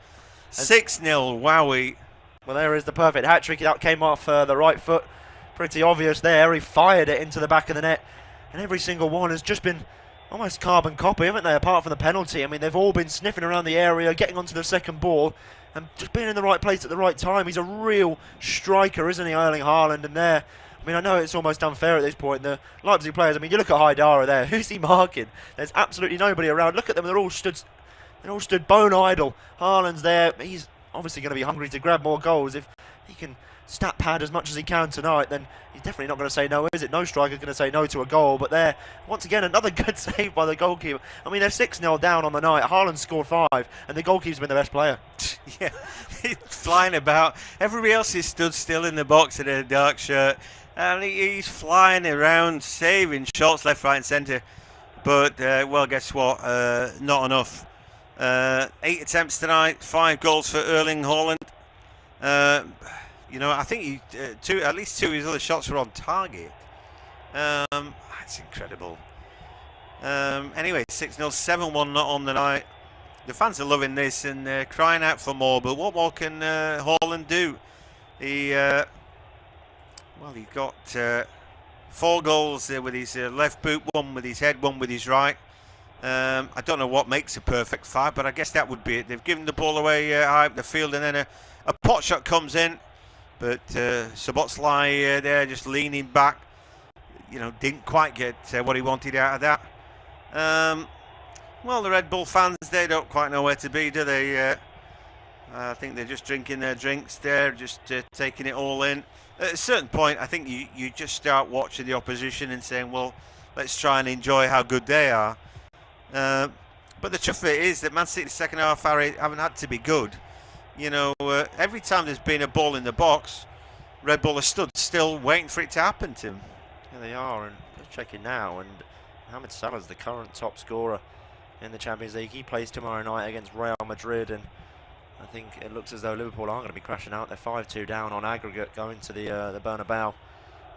6-0, wowie. Well, there is the perfect hat-trick. That came off the right foot. Pretty obvious there. He fired it into the back of the net. And every single one has just been almost carbon copy, haven't they, apart from the penalty? I mean, they've all been sniffing around the area, getting onto the second ball, and just being in the right place at the right time. He's a real striker, isn't he, Erling Haaland? And there, I mean, I know it's almost unfair at this point. The Leipzig players, I mean, you look at Haidara there. Who's he marking? There's absolutely nobody around. Look at them. They're all stood bone idle. Haaland's there. He's obviously going to be hungry to grab more goals. If he can stat pad as much as he can tonight, then he's definitely not going to say no, is it? No striker's going to say no to a goal. But there, once again, another good save by the goalkeeper. I mean, they're 6-0 down on the night. Haaland scored 5, and the goalkeeper's been the best player. Yeah, he's flying about. Everybody else is stood still in the box in a dark shirt, and he's flying around, saving shots left, right, and centre. But well, guess what? Not enough. 8 attempts tonight, 5 goals for Erling Haaland. You know, I think at least 2 of his other shots were on target. That's incredible. Anyway, 6-0, 7-1 not on the night. The fans are loving this and crying out for more. But what more can Haaland do? He got 4 goals with his left boot, 1 with his head, 1 with his right. I don't know what makes a perfect 5, but I guess that would be it. They've given the ball away high up the field, and then a pot shot comes in. But Szoboszlai there just leaning back, you know, didn't quite get what he wanted out of that. Well, the Red Bull fans, they don't quite know where to be, do they? I think they're just drinking their drinks there, just taking it all in. At a certain point, I think you just start watching the opposition and saying, well, let's try and enjoy how good they are. But the truth of it is that Man City's second half, Harry, haven't had to be good. You know, every time there's been a ball in the box, Red Bull has stood still waiting for it to happen to him. Yeah, they are, and just checking now, and Mohamed Salah's the current top scorer in the Champions League. He plays tomorrow night against Real Madrid, and I think it looks as though Liverpool are going to be crashing out. They're 5-2 down on aggregate going to the Bernabeu.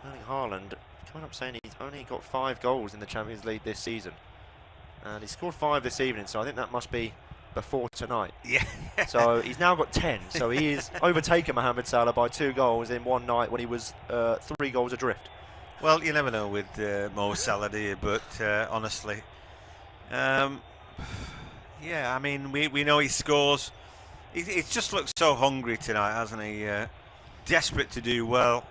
Erling Haaland coming up saying he's only got 5 goals in the Champions League this season. And he scored 5 this evening, so I think that must be before tonight. Yeah. So he's now got 10. So he is overtaken Mohamed Salah by 2 goals in one night when he was 3 goals adrift. Well, you never know with Mo Salah, do you? But honestly, yeah, I mean, we know he scores. He's just looked so hungry tonight, hasn't he? Desperate to do well.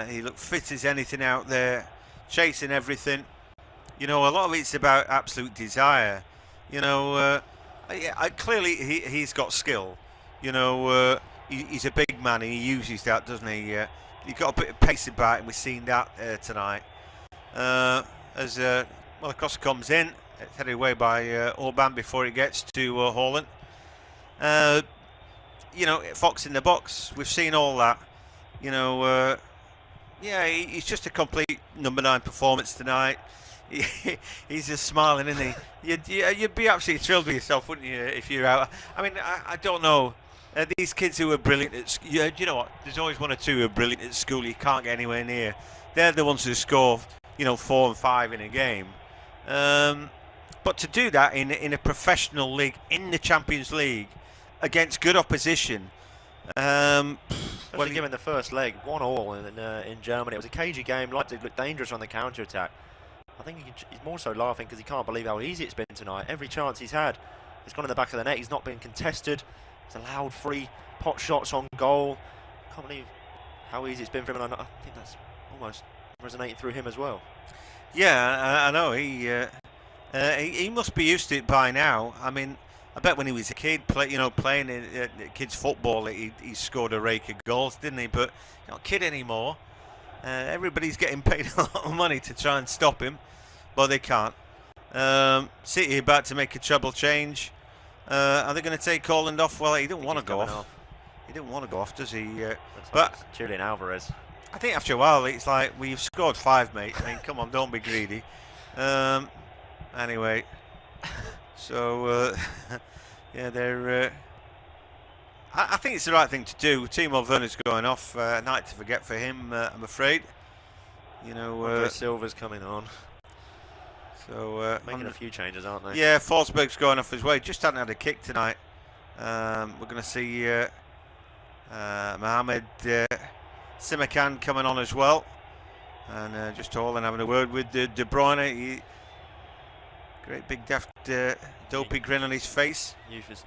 He looked fit as anything out there, chasing everything. You know, a lot of it's about absolute desire. You know, clearly he's got skill. You know, he's a big man and he uses that, doesn't he? He's got a bit of pace about him. We've seen that tonight. As well, the cross comes in, it's headed away by Orban before it gets to Haaland. You know, Fox in the box. We've seen all that. You know, yeah, he's just a complete number 9 performance tonight. He's just smiling, isn't he? You'd be absolutely thrilled with yourself, wouldn't you, if you're out? I mean, I don't know. These kids who are brilliant at school, you know what? There's always 1 or 2 who are brilliant at school. You can't get anywhere near. They're the ones who score, you know, 4 and 5 in a game. But to do that in a professional league, in the Champions League, against good opposition. Well, given the first leg, 1-1 in Germany. It was a cagey game. Leipzig looked dangerous on the counter-attack. I think he's more so laughing because he can't believe how easy it's been tonight. Every chance he's had, it's gone in the back of the net. He's not been contested. He's allowed 3 pot shots on goal. Can't believe how easy it's been for him. And I think that's almost resonating through him as well. Yeah, I know. He must be used to it by now. I mean, I bet when he was a kid, playing kids football, he scored a rake of goals, didn't he? But he's not a kid anymore. Everybody's getting paid a lot of money to try and stop him, but they can't. City about to make a treble change. Are they going to take Haaland off? Well, he didn't want to go off. He didn't want to go off, does he? But Julian Alvarez. I think after a while, it's like, well, you've scored 5, mate. I mean, come on, don't be greedy. Anyway, so yeah, they're. I think it's the right thing to do. Timo Werner's going off. Night to forget for him, I'm afraid. You know, Silva's coming on. So making a few changes, aren't they? Yeah, Forsberg's going off his way. Just hadn't had a kick tonight. We're going to see Mohamed Simakan coming on as well, and just Haaland having a word with De Bruyne. Great big daft dopey grin on his face.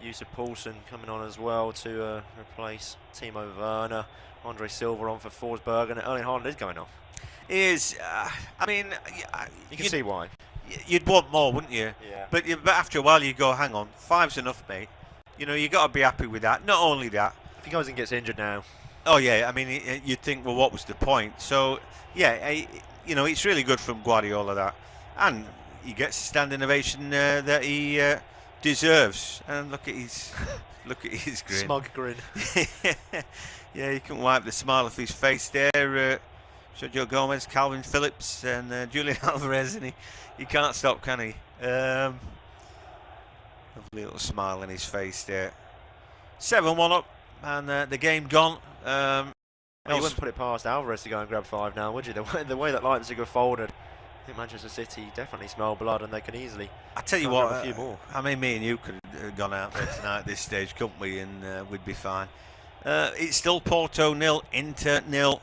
Yusuf Poulsen coming on as well to replace Timo Werner. Andre Silva on for Forsberg, and Erling Haaland is going off. He is. I mean, you can see why. You'd want more, wouldn't you? Yeah. But after a while, you go, hang on, 5's enough, mate. You know, you got to be happy with that. Not only that. If he goes and gets injured now. Oh yeah, I mean, you'd think, well, what was the point? So yeah, you know, it's really good from Guardiola that, and he gets the standing ovation that he deserves. And look at his grin. Smug grin. Yeah, you can wipe the smile off his face there. Sergio Gomez, Calvin Phillips, and Julian Alvarez, and he can't stop, can he? Lovely little smile on his face there. 7-1 up, and the game gone. You wouldn't put it past Alvarez to go and grab 5 now, would you? The way that Leipzig have folded, I think Manchester City definitely smell blood, and they can easily. I tell you what, a few more. I mean, me and you could have gone out there tonight at this stage, couldn't we? And we'd be fine. It's still Porto 0, Inter 0.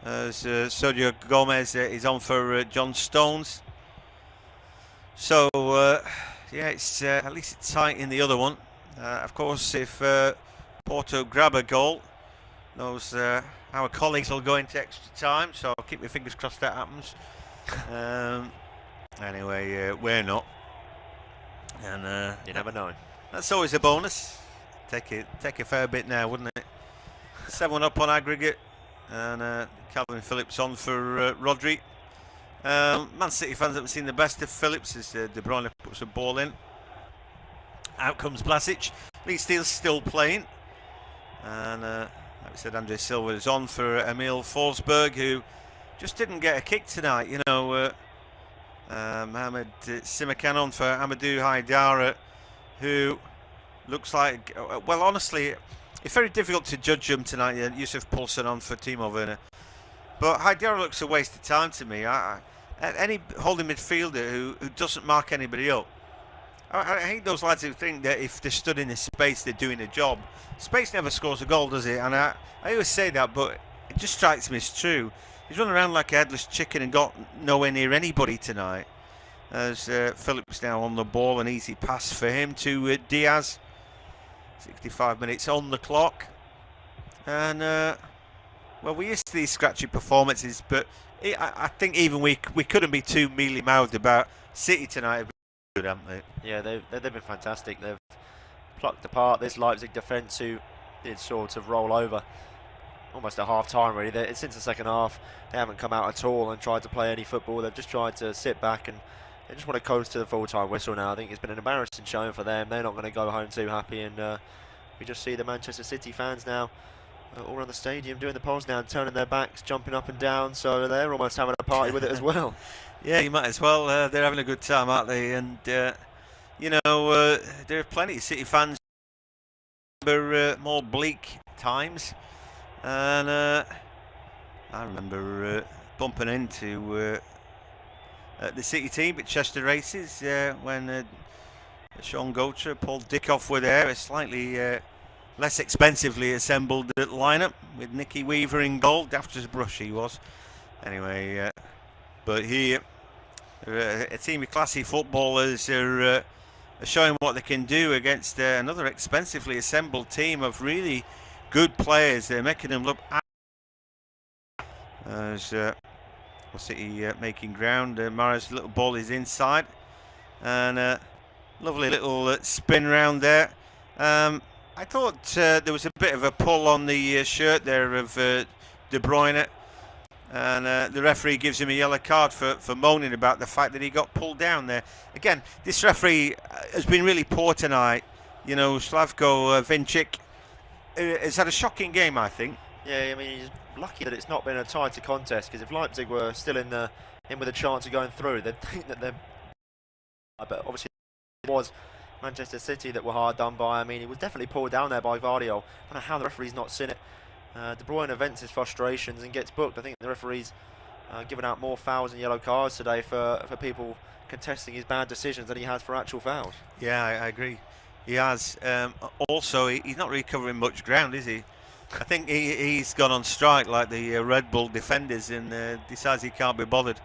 As Sergio Gomez is on for John Stones. So yeah, it's at least it's tight in the other one. Of course, if Porto grab a goal, those our colleagues will go into extra time. So I'll keep my fingers crossed that happens. Anyway, we're not, and you never know. That's always a bonus. Take a fair bit now, wouldn't it? 7 up on aggregate, and Calvin Phillips on for Rodri. Man City fans haven't seen the best of Phillips as De Bruyne puts a ball in. Out comes Blasic. Lee Steele's still playing, and like we said, Andre Silva is on for Emil Forsberg, who just didn't get a kick tonight. You know, Mohamed Simakan on for Amadou Haidara, who looks like, well, honestly, it's very difficult to judge him tonight. Yusuf Poulsen on for Timo Werner, but Haidara looks a waste of time to me. any holding midfielder who doesn't mark anybody up. I hate those lads who think that if they're stood in this space, they're doing a job. Space never scores a goal, does it? And I always say that, but it just strikes me as true. He's running around like a headless chicken and got nowhere near anybody tonight. As Phillips now on the ball, an easy pass for him to Diaz. 65 minutes on the clock. And, well, we're used to these scratchy performances, but I think even we couldn't be too mealy-mouthed about City tonight. Good, haven't they? Yeah, they've been fantastic. They've plucked apart this Leipzig defence who did sort of roll over almost at half-time, really. Since the second half, they haven't come out at all and tried to play any football. They've just tried to sit back and they just want to coast to the full-time whistle now. I think it's been an embarrassing showing for them. They're not going to go home too happy, and we just see the Manchester City fans now all around the stadium doing the pose now and turning their backs, jumping up and down, so they're almost having a party with it as well. Yeah, you might as well. They're having a good time, aren't they? And, you know, there are plenty of City fans who remember more bleak times. And I remember bumping into the City team at Chester Races when Sean Gotra, Paul Dickoff were there, a slightly less expensively assembled lineup with Nicky Weaver in goal. Daft as brush he was. Anyway, but here, a team of classy footballers are showing what they can do against another expensively assembled team of really good players. They're making them look. As City making ground, Mara's little ball is inside, and lovely little spin round there. I thought there was a bit of a pull on the shirt there of De Bruyne. And the referee gives him a yellow card for moaning about the fact that he got pulled down there. Again, this referee has been really poor tonight. You know, Slavko Vincic has had a shocking game, I think. Yeah, I mean, he's lucky that it's not been a tighter contest, because if Leipzig were still in with a chance of going through, they'd think that they're... But obviously it was Manchester City that were hard done by. I mean, he was definitely pulled down there by Vardio. I don't know how the referee's not seen it. De Bruyne vents his frustrations and gets booked. I think the referee's given out more fouls and yellow cards today for people contesting his bad decisions than he has for actual fouls. Yeah, I agree. He has. Also, he's not really covering much ground, is he? I think he's gone on strike like the Red Bull defenders and decides he can't be bothered.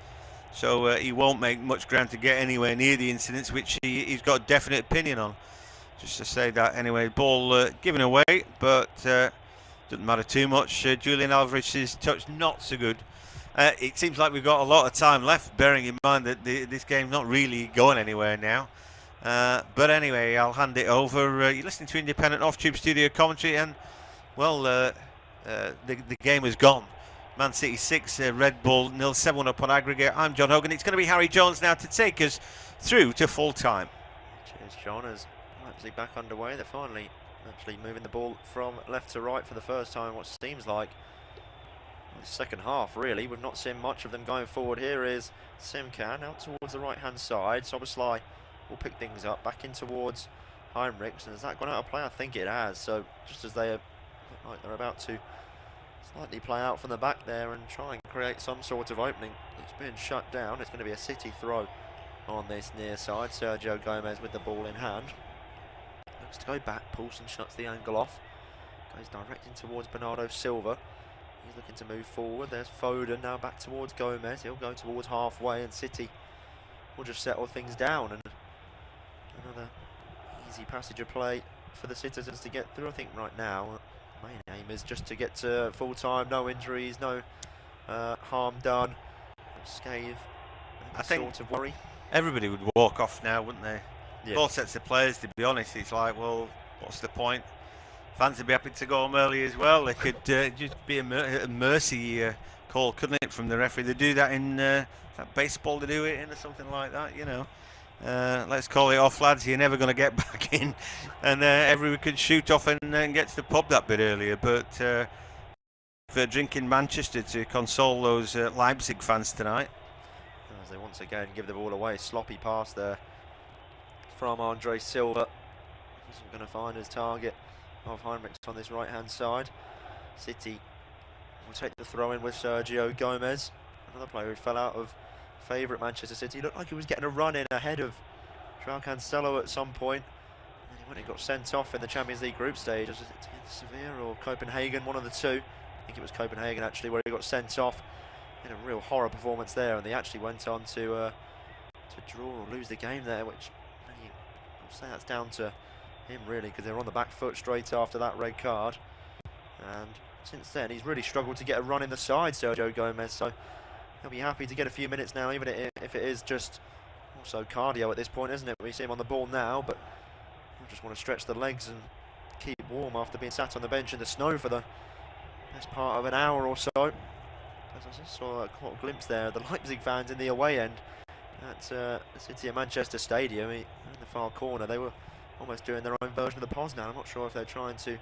So he won't make much ground to get anywhere near the incidents, which he's got a definite opinion on. Just to say that anyway. Ball given away, but... doesn't matter too much. Julian Alvarez's touch not so good. It seems like we've got a lot of time left, bearing in mind that this game's not really going anywhere now. But anyway, I'll hand it over. You're listening to Independent Off-Tube Studio commentary, and well, the game is gone. Man City 6, Red Bull 0, 7-1 up on aggregate. I'm John Hogan. It's going to be Harry Jones now to take us through to full time. Cheers, John. As Leipzig back underway, they're finally actually moving the ball from left to right for the first time, what seems like the second half, really. We've not seen much of them going forward. Here is Simcan out towards the right hand side. Soboslai will pick things up back in towards Heinrichs, and has that gone out of play? I think it has. So just as they look like they're about to slightly play out from the back there and try and create some sort of opening, it's been shut down. It's going to be a City throw on this near side. Sergio Gomez with the ball in hand. To go back, Poulsen shuts the angle off, goes direct in towards Bernardo Silva. He's looking to move forward. There's Foden now back towards Gomez. He'll go towards halfway, and City will just settle things down. And another easy passage of play for the citizens to get through. I think right now, main aim is just to get to full time. No injuries, no harm done, no scathe. I think sort of worry. Everybody would walk off now, wouldn't they? Yeah. Both sets of players, to be honest. It's like, well, what's the point? Fans would be happy to go home early as well. They could just be a mercy call, couldn't it, from the referee? They do that in that baseball, they do it in or something like that, you know. Let's call it off, lads. You're never going to get back in. And everyone could shoot off and get to the pub that bit earlier. But for drinking Manchester to console those Leipzig fans tonight. As they once again give the ball away. Sloppy pass there from Andre Silva. He's going to find his target of Heinrichs on this right hand side. City will take the throw in with Sergio Gomez, another player who fell out of favourite Manchester City. Looked like he was getting a run in ahead of João Cancelo at some point. And he went and got sent off in the Champions League group stage. Was it Sevilla or Copenhagen? One of the two. I think it was Copenhagen actually, where he got sent off in a real horror performance there, and they actually went on to draw or lose the game there, which I'll say that's down to him really, because they were on the back foot straight after that red card. And since then he's really struggled to get a run in the side, Sergio Gomez, so he'll be happy to get a few minutes now, even if it is just also cardio at this point, isn't it? We see him on the ball now, but he'll just want to stretch the legs and keep warm after being sat on the bench in the snow for the best part of an hour or so. As I just saw a glimpse there of the Leipzig fans in the away end at the City at Manchester Stadium in the far corner. They were almost doing their own version of the Poznan. I'm not sure if they're trying to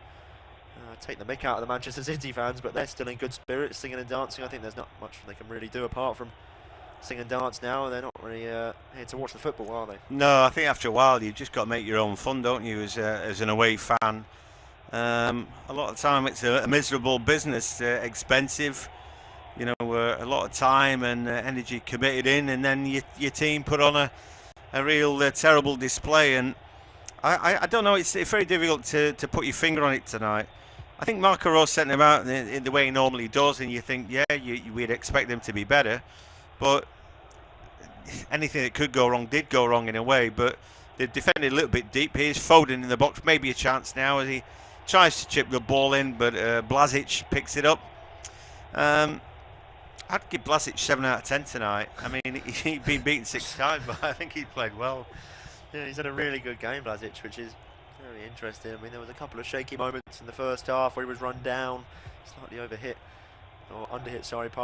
take the mick out of the Manchester City fans, but they're still in good spirits, singing and dancing. I think there's not much they can really do apart from sing and dance now. They're not really here to watch the football, are they? No, I think after a while you've just got to make your own fun, don't you, as an away fan. A lot of the time it's a miserable business, expensive, you know, a lot of time and energy committed in, and then your team put on a real terrible display. And I don't know, it's very difficult to put your finger on it tonight. I think Marco Rose sent them out in the way he normally does, and you think, yeah, we'd expect them to be better, but anything that could go wrong did go wrong in a way. But they defended a little bit deep. Here's Foden in the box, maybe a chance now as he tries to chip the ball in, but Blažič picks it up. I'd give Blažič 7 out of 10 tonight. I mean, he'd been beaten 6 times, but I think he played well. Yeah, he's had a really good game, Blažič, which is very interesting. I mean, there was a couple of shaky moments in the first half where he was run down, slightly underhit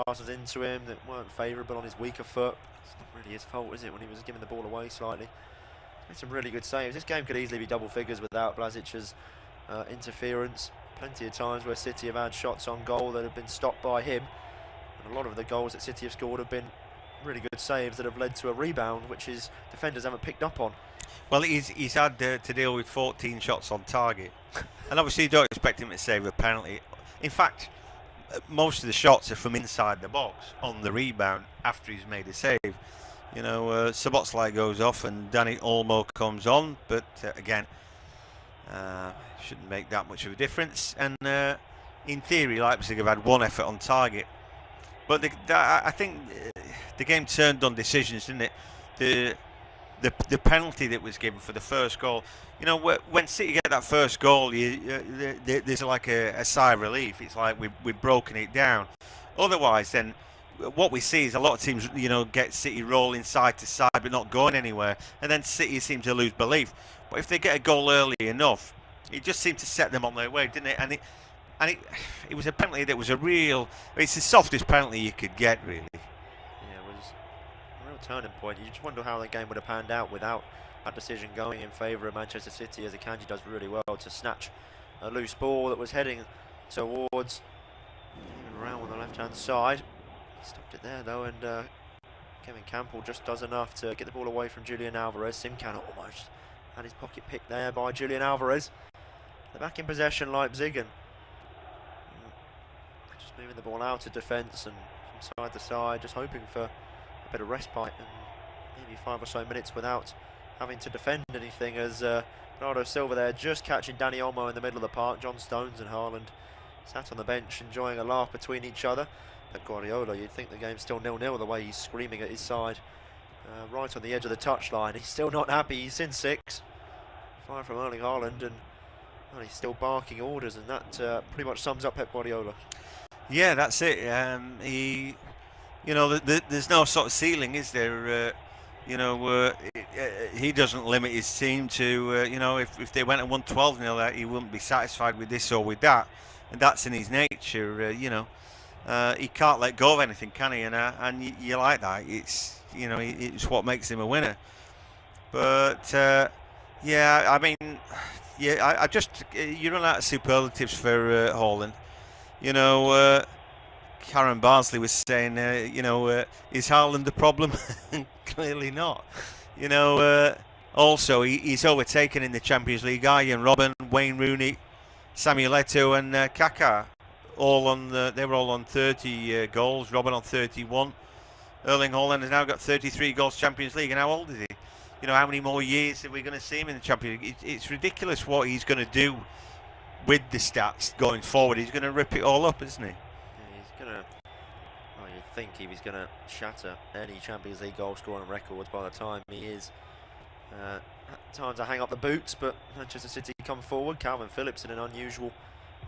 passes into him that weren't favourable on his weaker foot. It's not really his fault, is it, when he was giving the ball away slightly. Made some really good saves. This game could easily be double figures without Blažič's interference. Plenty of times where City have had shots on goal that have been stopped by him, and a lot of the goals that City have scored have been really good saves that have led to a rebound, which his defenders haven't picked up on. Well, he's had to deal with 14 shots on target, and obviously you don't expect him to save a penalty. In fact, most of the shots are from inside the box on the rebound after he's made a save. You know, Szoboszlai goes off and Dani Olmo comes on, but again, shouldn't make that much of a difference. And in theory, Leipzig have had one effort on target, but I think the game turned on decisions, didn't it? The penalty that was given for the first goal. You know, when City get that first goal, there's like a sigh of relief. It's like we've broken it down. Otherwise, then what we see is a lot of teams, you know, get City rolling side to side but not going anywhere, and then City seem to lose belief. But if they get a goal early enough, it just seemed to set them on their way, didn't it? And it was a penalty that was it's the softest penalty you could get, really. Yeah, it was a real turning point. You just wonder how the game would have panned out without that decision going in favour of Manchester City, as Akanji does really well to snatch a loose ball that was heading towards around on the left-hand side. Stopped it there though, and Kevin Campbell just does enough to get the ball away from Julian Alvarez. Simcan almost had his pocket picked there by Julian Alvarez. They're back in possession, Leipzig, and just moving the ball out of defence and from side to side, just hoping for a bit of respite and maybe 5 or so minutes without having to defend anything, as Bernardo Silva there just catching Dani Olmo in the middle of the park. John Stones and Haaland sat on the bench enjoying a laugh between each other. Pep Guardiola, you'd think the game's still 0-0 the way he's screaming at his side right on the edge of the touchline. He's still not happy. He's in 6, 5 from Erling Haaland, and well, he's still barking orders, and that pretty much sums up Pep Guardiola. Yeah, that's it. You know, there's no sort of ceiling, is there? You know, he doesn't limit his team to, you know, if they went and won 12-0, he wouldn't be satisfied with this or with that, and that's in his nature. You know, he can't let go of anything, can he? And you like that. It's, you know, it's what makes him a winner. But yeah, I mean, yeah, I just you run out of superlatives for Haaland. You know, Karen Barnsley was saying, you know, is Haaland the problem? Clearly not. You know, also he's overtaken in the Champions League. Arjen Robben, Wayne Rooney, Samuel Eto'o, and Kaká, all on they were all on 30 goals. Robben on 31. Erling Haaland has now got 33 goals Champions League, and how old is he? You know, how many more years are we going to see him in the Champions League? It's ridiculous what he's going to do with the stats going forward. He's going to rip it all up, isn't he? Yeah, he's going to... Well, you'd think he was going to shatter any Champions League goal scoring records by the time he is. At times I hang up the boots, but Manchester City come forward. Calvin Phillips in an unusual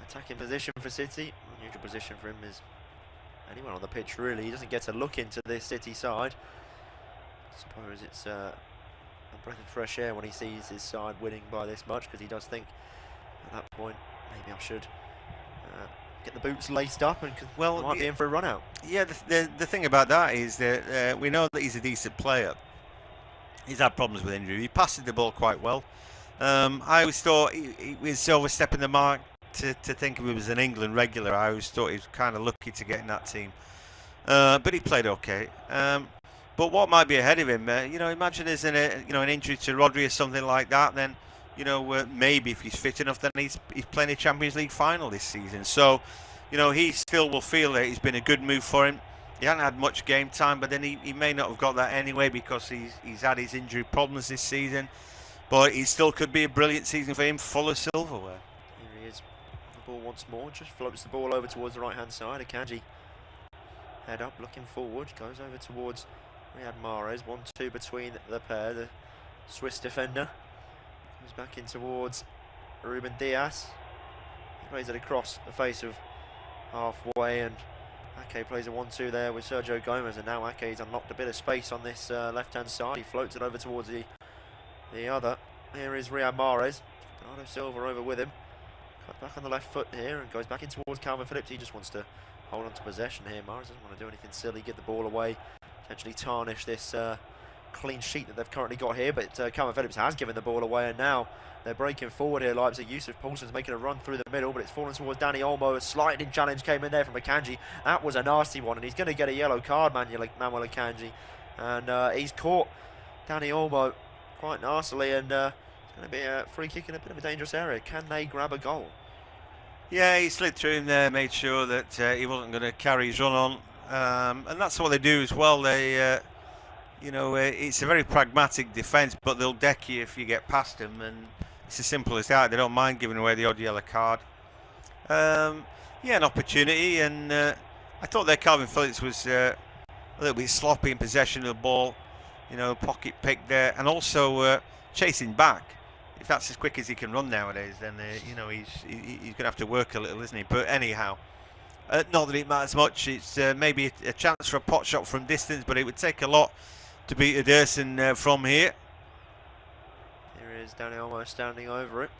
attacking position for City. Unusual position for him is anyone on the pitch, really. He doesn't get a look into this City side. I suppose it's a breath of fresh air when he sees his side winning by this much, because he does think at that point, maybe I should get the boots laced up and might be in for a run out. Yeah, the thing about that is that we know that he's a decent player. He's had problems with injury. He passes the ball quite well. I always thought he was overstepping the mark to think of him as an England regular. I always thought he was kind of lucky to get in that team. But he played okay. But what might be ahead of him? You know, imagine there's an injury to Rodri or something like that. Then, you know, maybe if he's fit enough, then he's playing a Champions League final this season. So, you know, he still will feel that it's been a good move for him. He hasn't had much game time, but then he may not have got that anyway because he's had his injury problems this season. But it still could be a brilliant season for him, full of silverware. Here he is. The ball once more, just floats the ball over towards the right-hand side. Akanji, head up, looking forward, goes over towards Riyad Mahrez. 1-2 between the pair. The Swiss defender goes back in towards Ruben Dias. He plays it across the face of halfway, and Ake plays a 1-2 there with Sergio Gomez, and now Ake's unlocked a bit of space on this left-hand side. He floats it over towards the other. Here is Riyad Mahrez. Bernardo Silva over with him. Cut back on the left foot here and goes back in towards Calvin Phillips. He just wants to hold on to possession here. Mahrez doesn't want to do anything silly, give the ball away, potentially tarnish this clean sheet that they've currently got here. But Calvin Phillips has given the ball away, and now they're breaking forward here. Leipzig. Yusuf Poulsen's making a run through the middle, but it's fallen towards Danny Olmo. A sliding challenge came in there from Akanji. That was a nasty one, and he's going to get a yellow card, Manuel Akanji. And he's caught Danny Olmo quite nastily, and it's going to be a free kick in a bit of a dangerous area. Can they grab a goal? Yeah, he slid through him there, made sure that he wasn't going to carry his run on, and that's what they do as well. They, you know, it's a very pragmatic defence, but they'll deck you if you get past them, and it's as simple as that. They don't mind giving away the odd yellow card. Yeah, an opportunity, and I thought that Calvin Phillips was a little bit sloppy in possession of the ball. You know, pocket pick there, and also chasing back. If that's as quick as he can run nowadays, then you know he's going to have to work a little, isn't he? But anyhow, not that it matters much. It's maybe a chance for a pot shot from distance, but it would take a lot to beat Ederson from here. Here is Danny Olmo standing over it.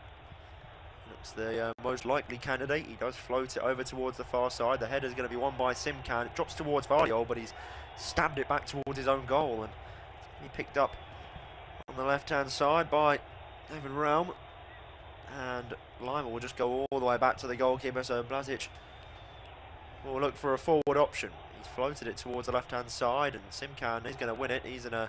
Looks the most likely candidate. He does float it over towards the far side. The header is going to be won by Simcan. It drops towards Vardiol, but he's stabbed it back towards his own goal, and he picked up on the left-hand side by David Realm, and Lima will just go all the way back to the goalkeeper, so Blazic will look for a forward option. He's floated it towards the left-hand side, and Simcan is going to win it. He's in an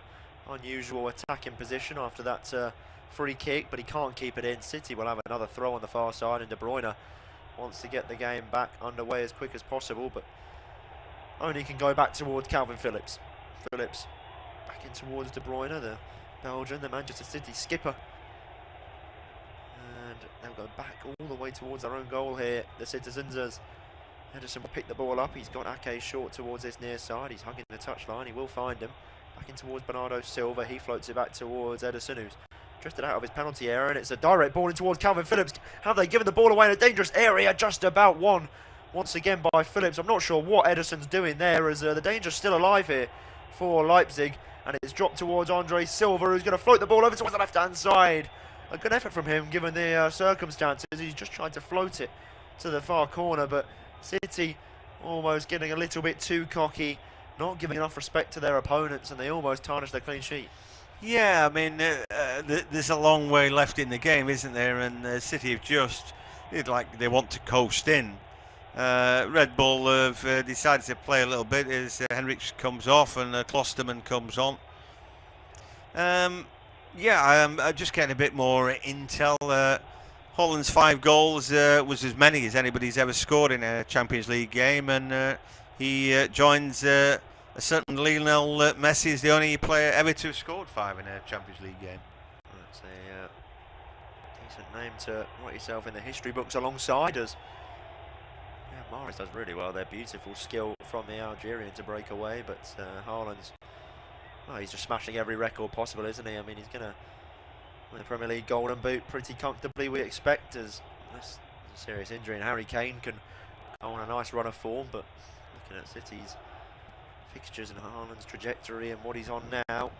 unusual attacking position after that free kick, but he can't keep it in. City will have another throw on the far side, and De Bruyne wants to get the game back underway as quick as possible, but only can go back towards Calvin Phillips. Phillips back in towards De Bruyne, the Belgian, the Manchester City skipper. And they'll go back all the way towards their own goal here, the citizens, as Ederson will pick the ball up. He's got Ake short towards this near side. He's hugging the touchline. He will find him. Back in towards Bernardo Silva. He floats it back towards Ederson, who's drifted out of his penalty area, and it's a direct ball in towards Calvin Phillips. Have they given the ball away in a dangerous area? Just about won once again by Phillips. I'm not sure what Ederson's doing there, as the danger's still alive here for Leipzig, and it's dropped towards Andre Silva, who's going to float the ball over towards the left-hand side. A good effort from him, given the circumstances. He's just tried to float it to the far corner, but City almost getting a little bit too cocky, not giving enough respect to their opponents, and they almost tarnished their clean sheet. Yeah, I mean, there's a long way left in the game, isn't there? And City have just, they want to coast in. Red Bull have decided to play a little bit as Henrichs comes off and Klosterman comes on. Yeah, I'm just getting a bit more intel. Holland's 5 goals was as many as anybody's ever scored in a Champions League game, and he joins a certain Lionel Messi is the only player ever to have scored 5 in a Champions League game. That's a decent name to write yourself in the history books alongside us. Yeah, Mahrez does really well there. Beautiful skill from the Algerian to break away, but Haaland's, well, he's just smashing every record possible, isn't he? I mean, he's going to win the Premier League Golden Boot pretty comfortably, we expect, as unless there's a serious injury and Harry Kane can go on a nice run of form. But looking at City's fixtures and Haaland's trajectory and what he's on now,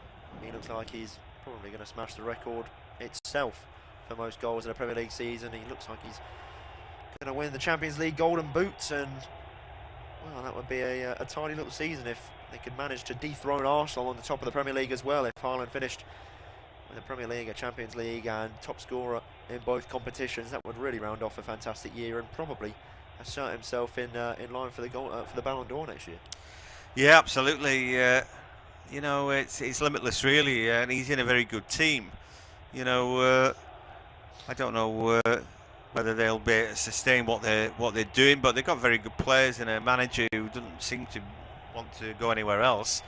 he looks like he's probably going to smash the record itself for most goals in a Premier League season. He looks like he's going to win the Champions League Golden Boots, and well, that would be a tidy little season if they could manage to dethrone Arsenal on the top of the Premier League as well. If Haaland finished with the Premier League, a Champions League and top scorer in both competitions, that would really round off a fantastic year and probably assert himself in line for the Ballon d'Or next year. Yeah, absolutely. You know, it's limitless, really, and he's in a very good team. You know, I don't know whether they'll be able to sustain what they're doing, but they've got very good players and a manager who doesn't seem to want to go anywhere else.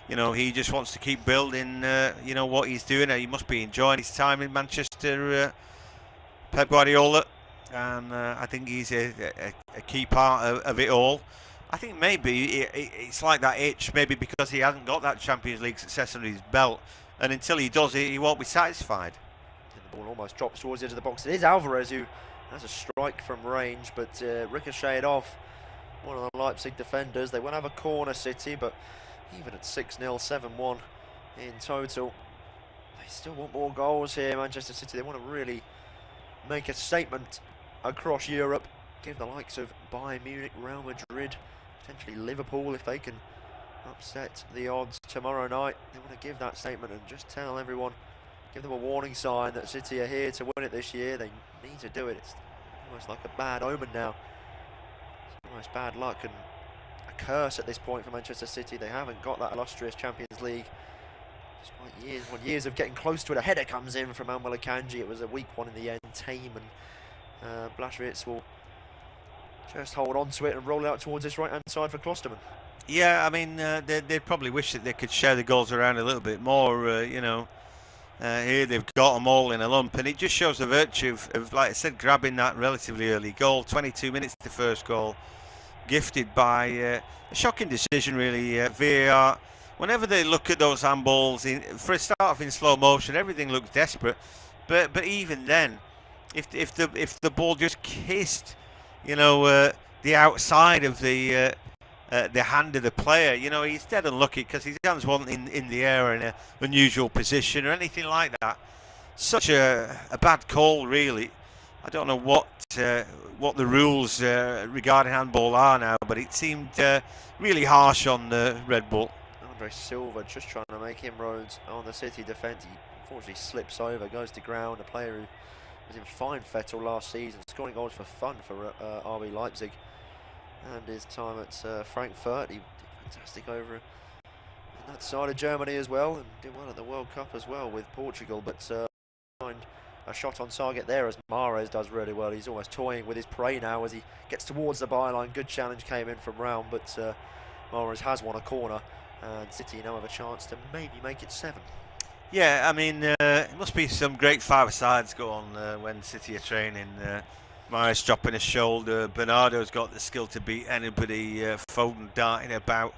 You know, he just wants to keep building. You know what he's doing. He must be enjoying his time in Manchester, Pep Guardiola, and I think he's a key part of it all. I think maybe it's like that itch, maybe because he hasn't got that Champions League success under his belt, and until he does it, he won't be satisfied. The ball almost drops towards the edge of the box. It is Alvarez who has a strike from range, but ricocheted off one of the Leipzig defenders. They won't have a corner, City, but even at 6-0, 7-1 in total, they still want more goals here, Manchester City. They want to really make a statement across Europe, give the likes of Bayern Munich, Real Madrid, potentially Liverpool, if they can upset the odds tomorrow night. They want to give that statement and just tell everyone, give them a warning sign that City are here to win it this year. They need to do it. It's almost like a bad omen now. It's almost bad luck and a curse at this point for Manchester City. They haven't got that illustrious Champions League. Despite years of getting close to it, a header comes in from Manuel Akanji. It was a weak one in the end. Tame and Blaszczykowski will just hold on to it and roll it out towards this right-hand side for Klosterman. Yeah, I mean, they'd probably wish that they could share the goals around a little bit more. You know, here they've got them all in a lump, and it just shows the virtue of, like I said, grabbing that relatively early goal. 22 minutes to the first goal, gifted by a shocking decision, really. VAR. Whenever they look at those handballs, for a start off in slow motion, everything looks desperate. But even then, if the ball just kissed, you know, the outside of the hand of the player, you know, he's dead unlucky because his hands weren't in the air in an unusual position or anything like that. Such a bad call, really. I don't know what the rules regarding handball are now, but it seemed really harsh on Red Bull. Andre Silva just trying to make inroads on the City defence. He unfortunately slips over, goes to ground. A player who was in fine fettle last season, scoring goals for fun for RB Leipzig. And his time at Frankfurt, he did fantastic over in that side of Germany as well, and did well at the World Cup as well with Portugal. But find a shot on target there, as Mahrez does really well. He's almost toying with his prey now as he gets towards the byline. Good challenge came in from Raum, but Mahrez has won a corner, and City now have a chance to maybe make it 7. Yeah, I mean, it must be some great five-a-sides go on when City are training. Mahrez dropping a shoulder, Bernardo's got the skill to beat anybody, Foden darting about.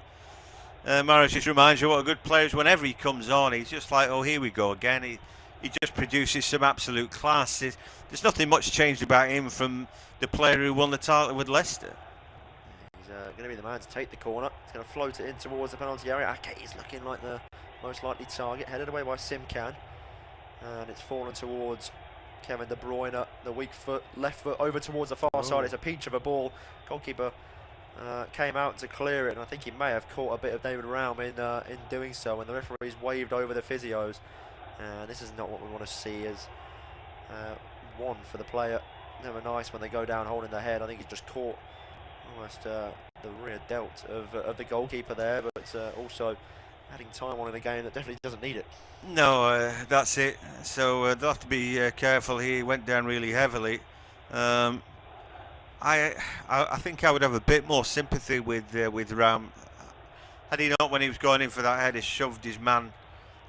Mahrez just reminds you what a good player is. Whenever he comes on, he's just like, oh, here we go again. He just produces some absolute class. There's nothing much changed about him from the player who won the title with Leicester. He's going to be the man to take the corner. He's going to float it in towards the penalty area. Ake is looking like the most likely target, headed away by Simcan, and it's fallen towards Kevin De Bruyne. The weak foot, left foot over towards the far side. It's a peach of a ball. Goalkeeper came out to clear it, and I think he may have caught a bit of David Raum in doing so, and the referee's waved over the physios. This is not what we want to see as one for the player. Never nice when they go down holding their head. I think he's just caught almost the rear delt of the goalkeeper there, but also adding time on in a game that definitely doesn't need it. No, that's it. So they'll have to be careful here. He went down really heavily. I think I would have a bit more sympathy with Raum. Had he not, when he was going in for that header, shoved his man,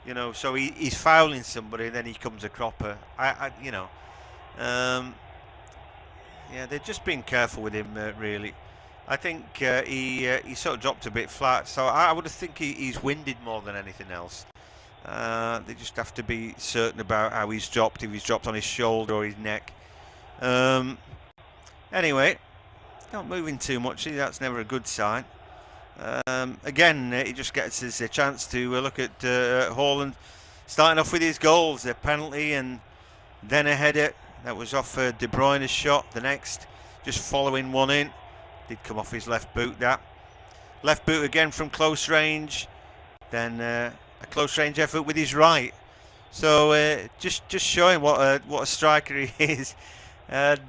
you know, so he's fouling somebody, and then he comes a cropper. You know, yeah, they've just been careful with him, really. I think he sort of dropped a bit flat, so I would think he's winded more than anything else. They just have to be certain about how he's dropped, if he's dropped on his shoulder or his neck. Anyway, not moving too much, see, that's never a good sign. Again, it just gets us a chance to look at Haaland starting off with his goals, a penalty and then a header that was off De Bruyne's shot. The next, just following one in, did come off his left boot. That left boot again from close range, then a close range effort with his right. So just showing what a striker he is, and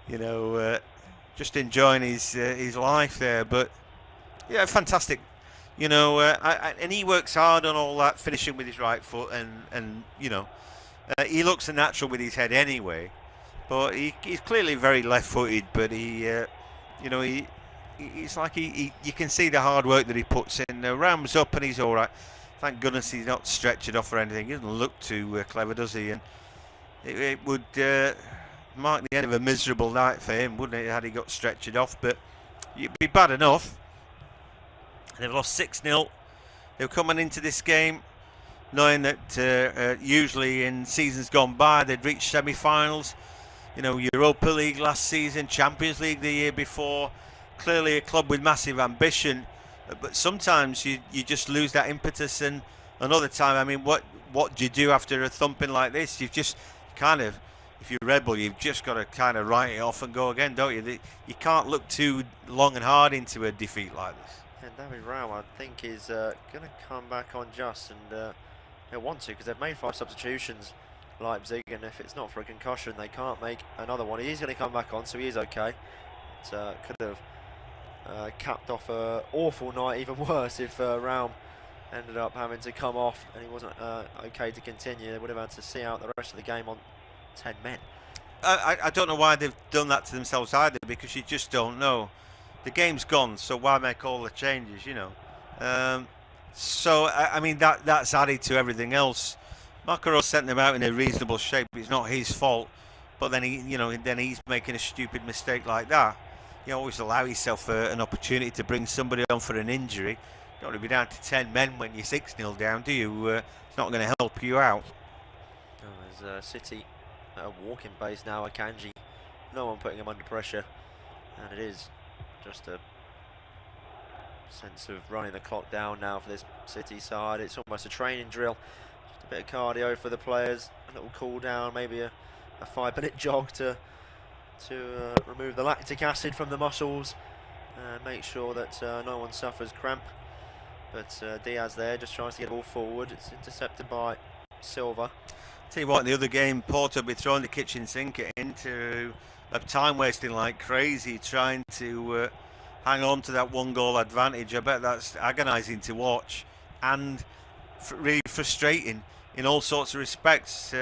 you know, just enjoying his life there. But yeah, fantastic. You know, and he works hard on all that, finishing with his right foot, and you know, he looks a natural with his head anyway. But he's clearly very left-footed. But he, you know, he's like you can see the hard work that he puts in. Rams up and he's all right. Thank goodness he's not stretched off or anything. He doesn't look too clever, does he? And it would mark the end of a miserable night for him, wouldn't it, had he got stretched off? But it'd be bad enough. They've lost 6-0. They were coming into this game knowing that usually in seasons gone by they'd reach semi-finals. You know, Europa League last season, Champions League the year before. Clearly a club with massive ambition, but sometimes you just lose that impetus. And another time, I mean, what do you do after a thumping like this? You've just kind of, if you're rebel, you've just got to kind of write it off and go again, don't you? You can't look too long and hard into a defeat like this. And David Rao, I think, is going to come back on just, and they want to, because they've made 5 substitutions, Leipzig, and if it's not for a concussion, they can't make another one. He is going to come back on, so he is okay. It could have capped off an awful night, even worse, if Raum ended up having to come off and he wasn't okay to continue. They would have had to see out the rest of the game on 10 men. I don't know why they've done that to themselves either, because you just don't know. The game's gone, so why make all the changes, you know? So I mean, that's added to everything else. Marco Rose sent them out in a reasonable shape. It's not his fault, but then he's making a stupid mistake like that. You always allow yourself an opportunity to bring somebody on for an injury. You don't want to be down to 10 men when you're 6-0 down, do you? It's not going to help you out. Oh, there's City at a walking pace now. Akanji, no one putting him under pressure, and it is just a sense of running the clock down now for this City side. It's almost a training drill, just a bit of cardio for the players, a little cool down, maybe a 5-minute jog to remove the lactic acid from the muscles and make sure that no one suffers cramp. But Diaz there just tries to get the ball forward. It's intercepted by Silva. Tell you what, in the other game, Porto will be throwing the kitchen sink into time wasting like crazy, trying to hang on to that 1-goal advantage. I bet that's agonising to watch and really frustrating in all sorts of respects.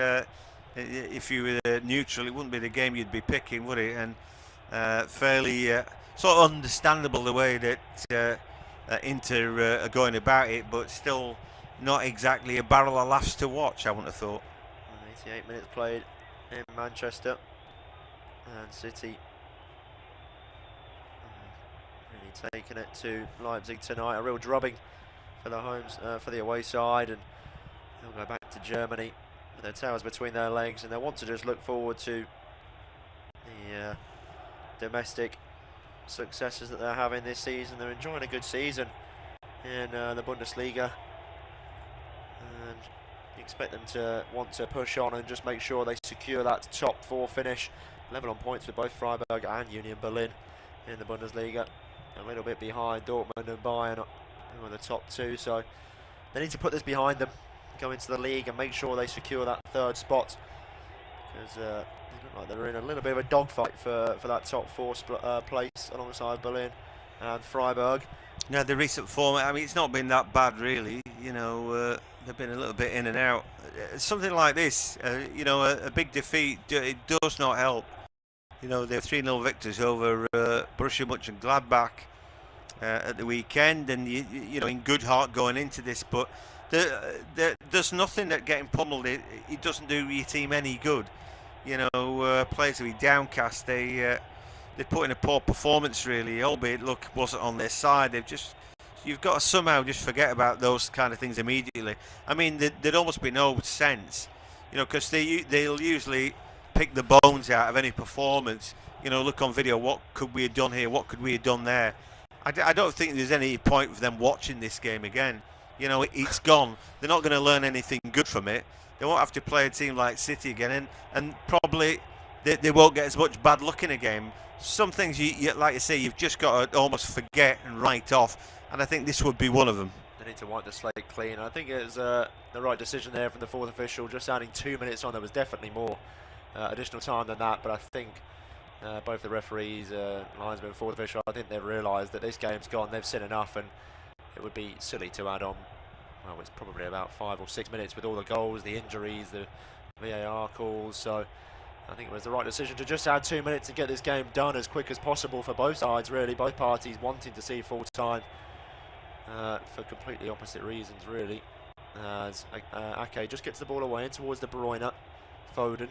If you were neutral, it wouldn't be the game you'd be picking, would it? And fairly sort of understandable the way that Inter are going about it, but still not exactly a barrel of laughs to watch, I wouldn't have thought. 88 minutes played in Manchester, and City really taking it to Leipzig tonight. A real drubbing for the for the away side, and they'll go back to Germany with their tails between their legs, and they want to just look forward to the domestic successes that they're having this season. They're enjoying a good season in the Bundesliga, and you expect them to want to push on and just make sure they secure that top 4 finish, level on points with both Freiburg and Union Berlin in the Bundesliga, a little bit behind Dortmund and Bayern, who are the top 2, so they need to put this behind them, go into the league and make sure they secure that 3rd spot, because they look like they're in a little bit of a dogfight for that top 4 place alongside Berlin and Freiburg. Yeah, the recent form, I mean, it's not been that bad really, you know, they've been a little bit in and out. Something like this, you know, a big defeat, it does not help. You know, they're 3-0 victors over Borussia Mönchengladbach. at the weekend, and you know, in good heart going into this, but there's nothing that getting pummeled. It doesn't do your team any good. You know, players will be downcast. They put in a poor performance, really, albeit luck wasn't on their side. You've got to somehow just forget about those kind of things immediately. I mean, there'd almost be no sense, you know, because they'll usually pick the bones out of any performance. You know, look on video, what could we have done here? What could we have done there? I don't think there's any point for them watching this game again. You know, it's gone. They're not going to learn anything good from it. They won't have to play a team like City again, and probably they won't get as much bad luck in a game. Some things, like you say, you've just got to almost forget and write off, and I think this would be one of them. They need to wipe the slate clean. I think it was the right decision there from the fourth official, just adding 2 minutes on. There was definitely more additional time than that, but I think both the referees, linesman, fourth official, I think they've realised that this game's gone. They've seen enough, and it would be silly to add on. Well, it's probably about 5 or 6 minutes with all the goals, the injuries, the VAR calls. So I think it was the right decision to just add 2 minutes and get this game done as quick as possible for both sides, really. Both parties wanting to see full time for completely opposite reasons, really. As Ake just gets the ball away in towards De Bruyne. Foden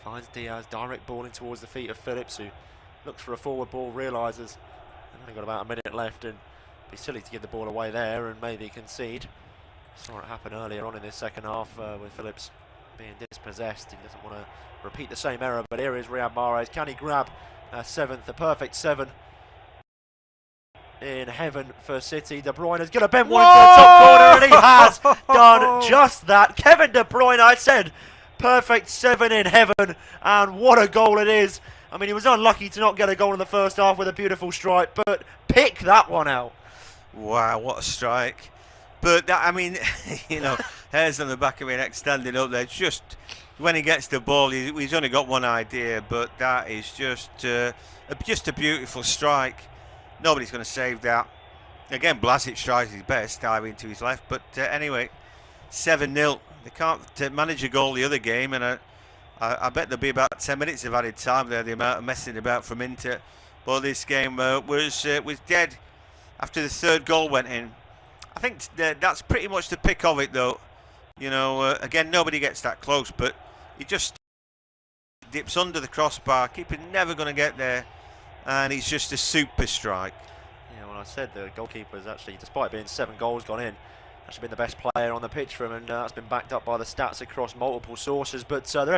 finds Diaz, direct ball in towards the feet of Phillips, who looks for a forward ball, realises they've only got about a minute left, and it'd be silly to give the ball away there and maybe concede. Saw it happen earlier on in this second half with Phillips being dispossessed. He doesn't want to repeat the same error, but here is Riyad Mahrez. Can he grab seventh, the perfect 7 in heaven for City? De Bruyne is going to bend one into the top corner, and he has done just that. Kevin De Bruyne, I said, perfect 7 in heaven, and what a goal it is. I mean, he was unlucky to not get a goal in the first half with a beautiful strike, but pick that one out. Wow, what a strike. But that, I mean, you know, hairs on the back of my neck standing up there. Just when he gets the ball, he's only got one idea, but that is just a beautiful strike. Nobody's going to save that. Again, Blasic tries his best, diving to his left. But anyway, 7-0. They can't manage a goal the other game, and I bet there'll be about 10 minutes of added time there. The amount of messing about from Inter. But this game was dead after the third goal went in. I think that's pretty much the pick of it, though. You know, again, nobody gets that close, but he just dips under the crossbar. Keeper never going to get there, and it's just a super strike. Yeah, well, I said the goalkeeper is actually, despite being 7 goals gone in, actually been the best player on the pitch for him, and that's been backed up by the stats across multiple sources. But the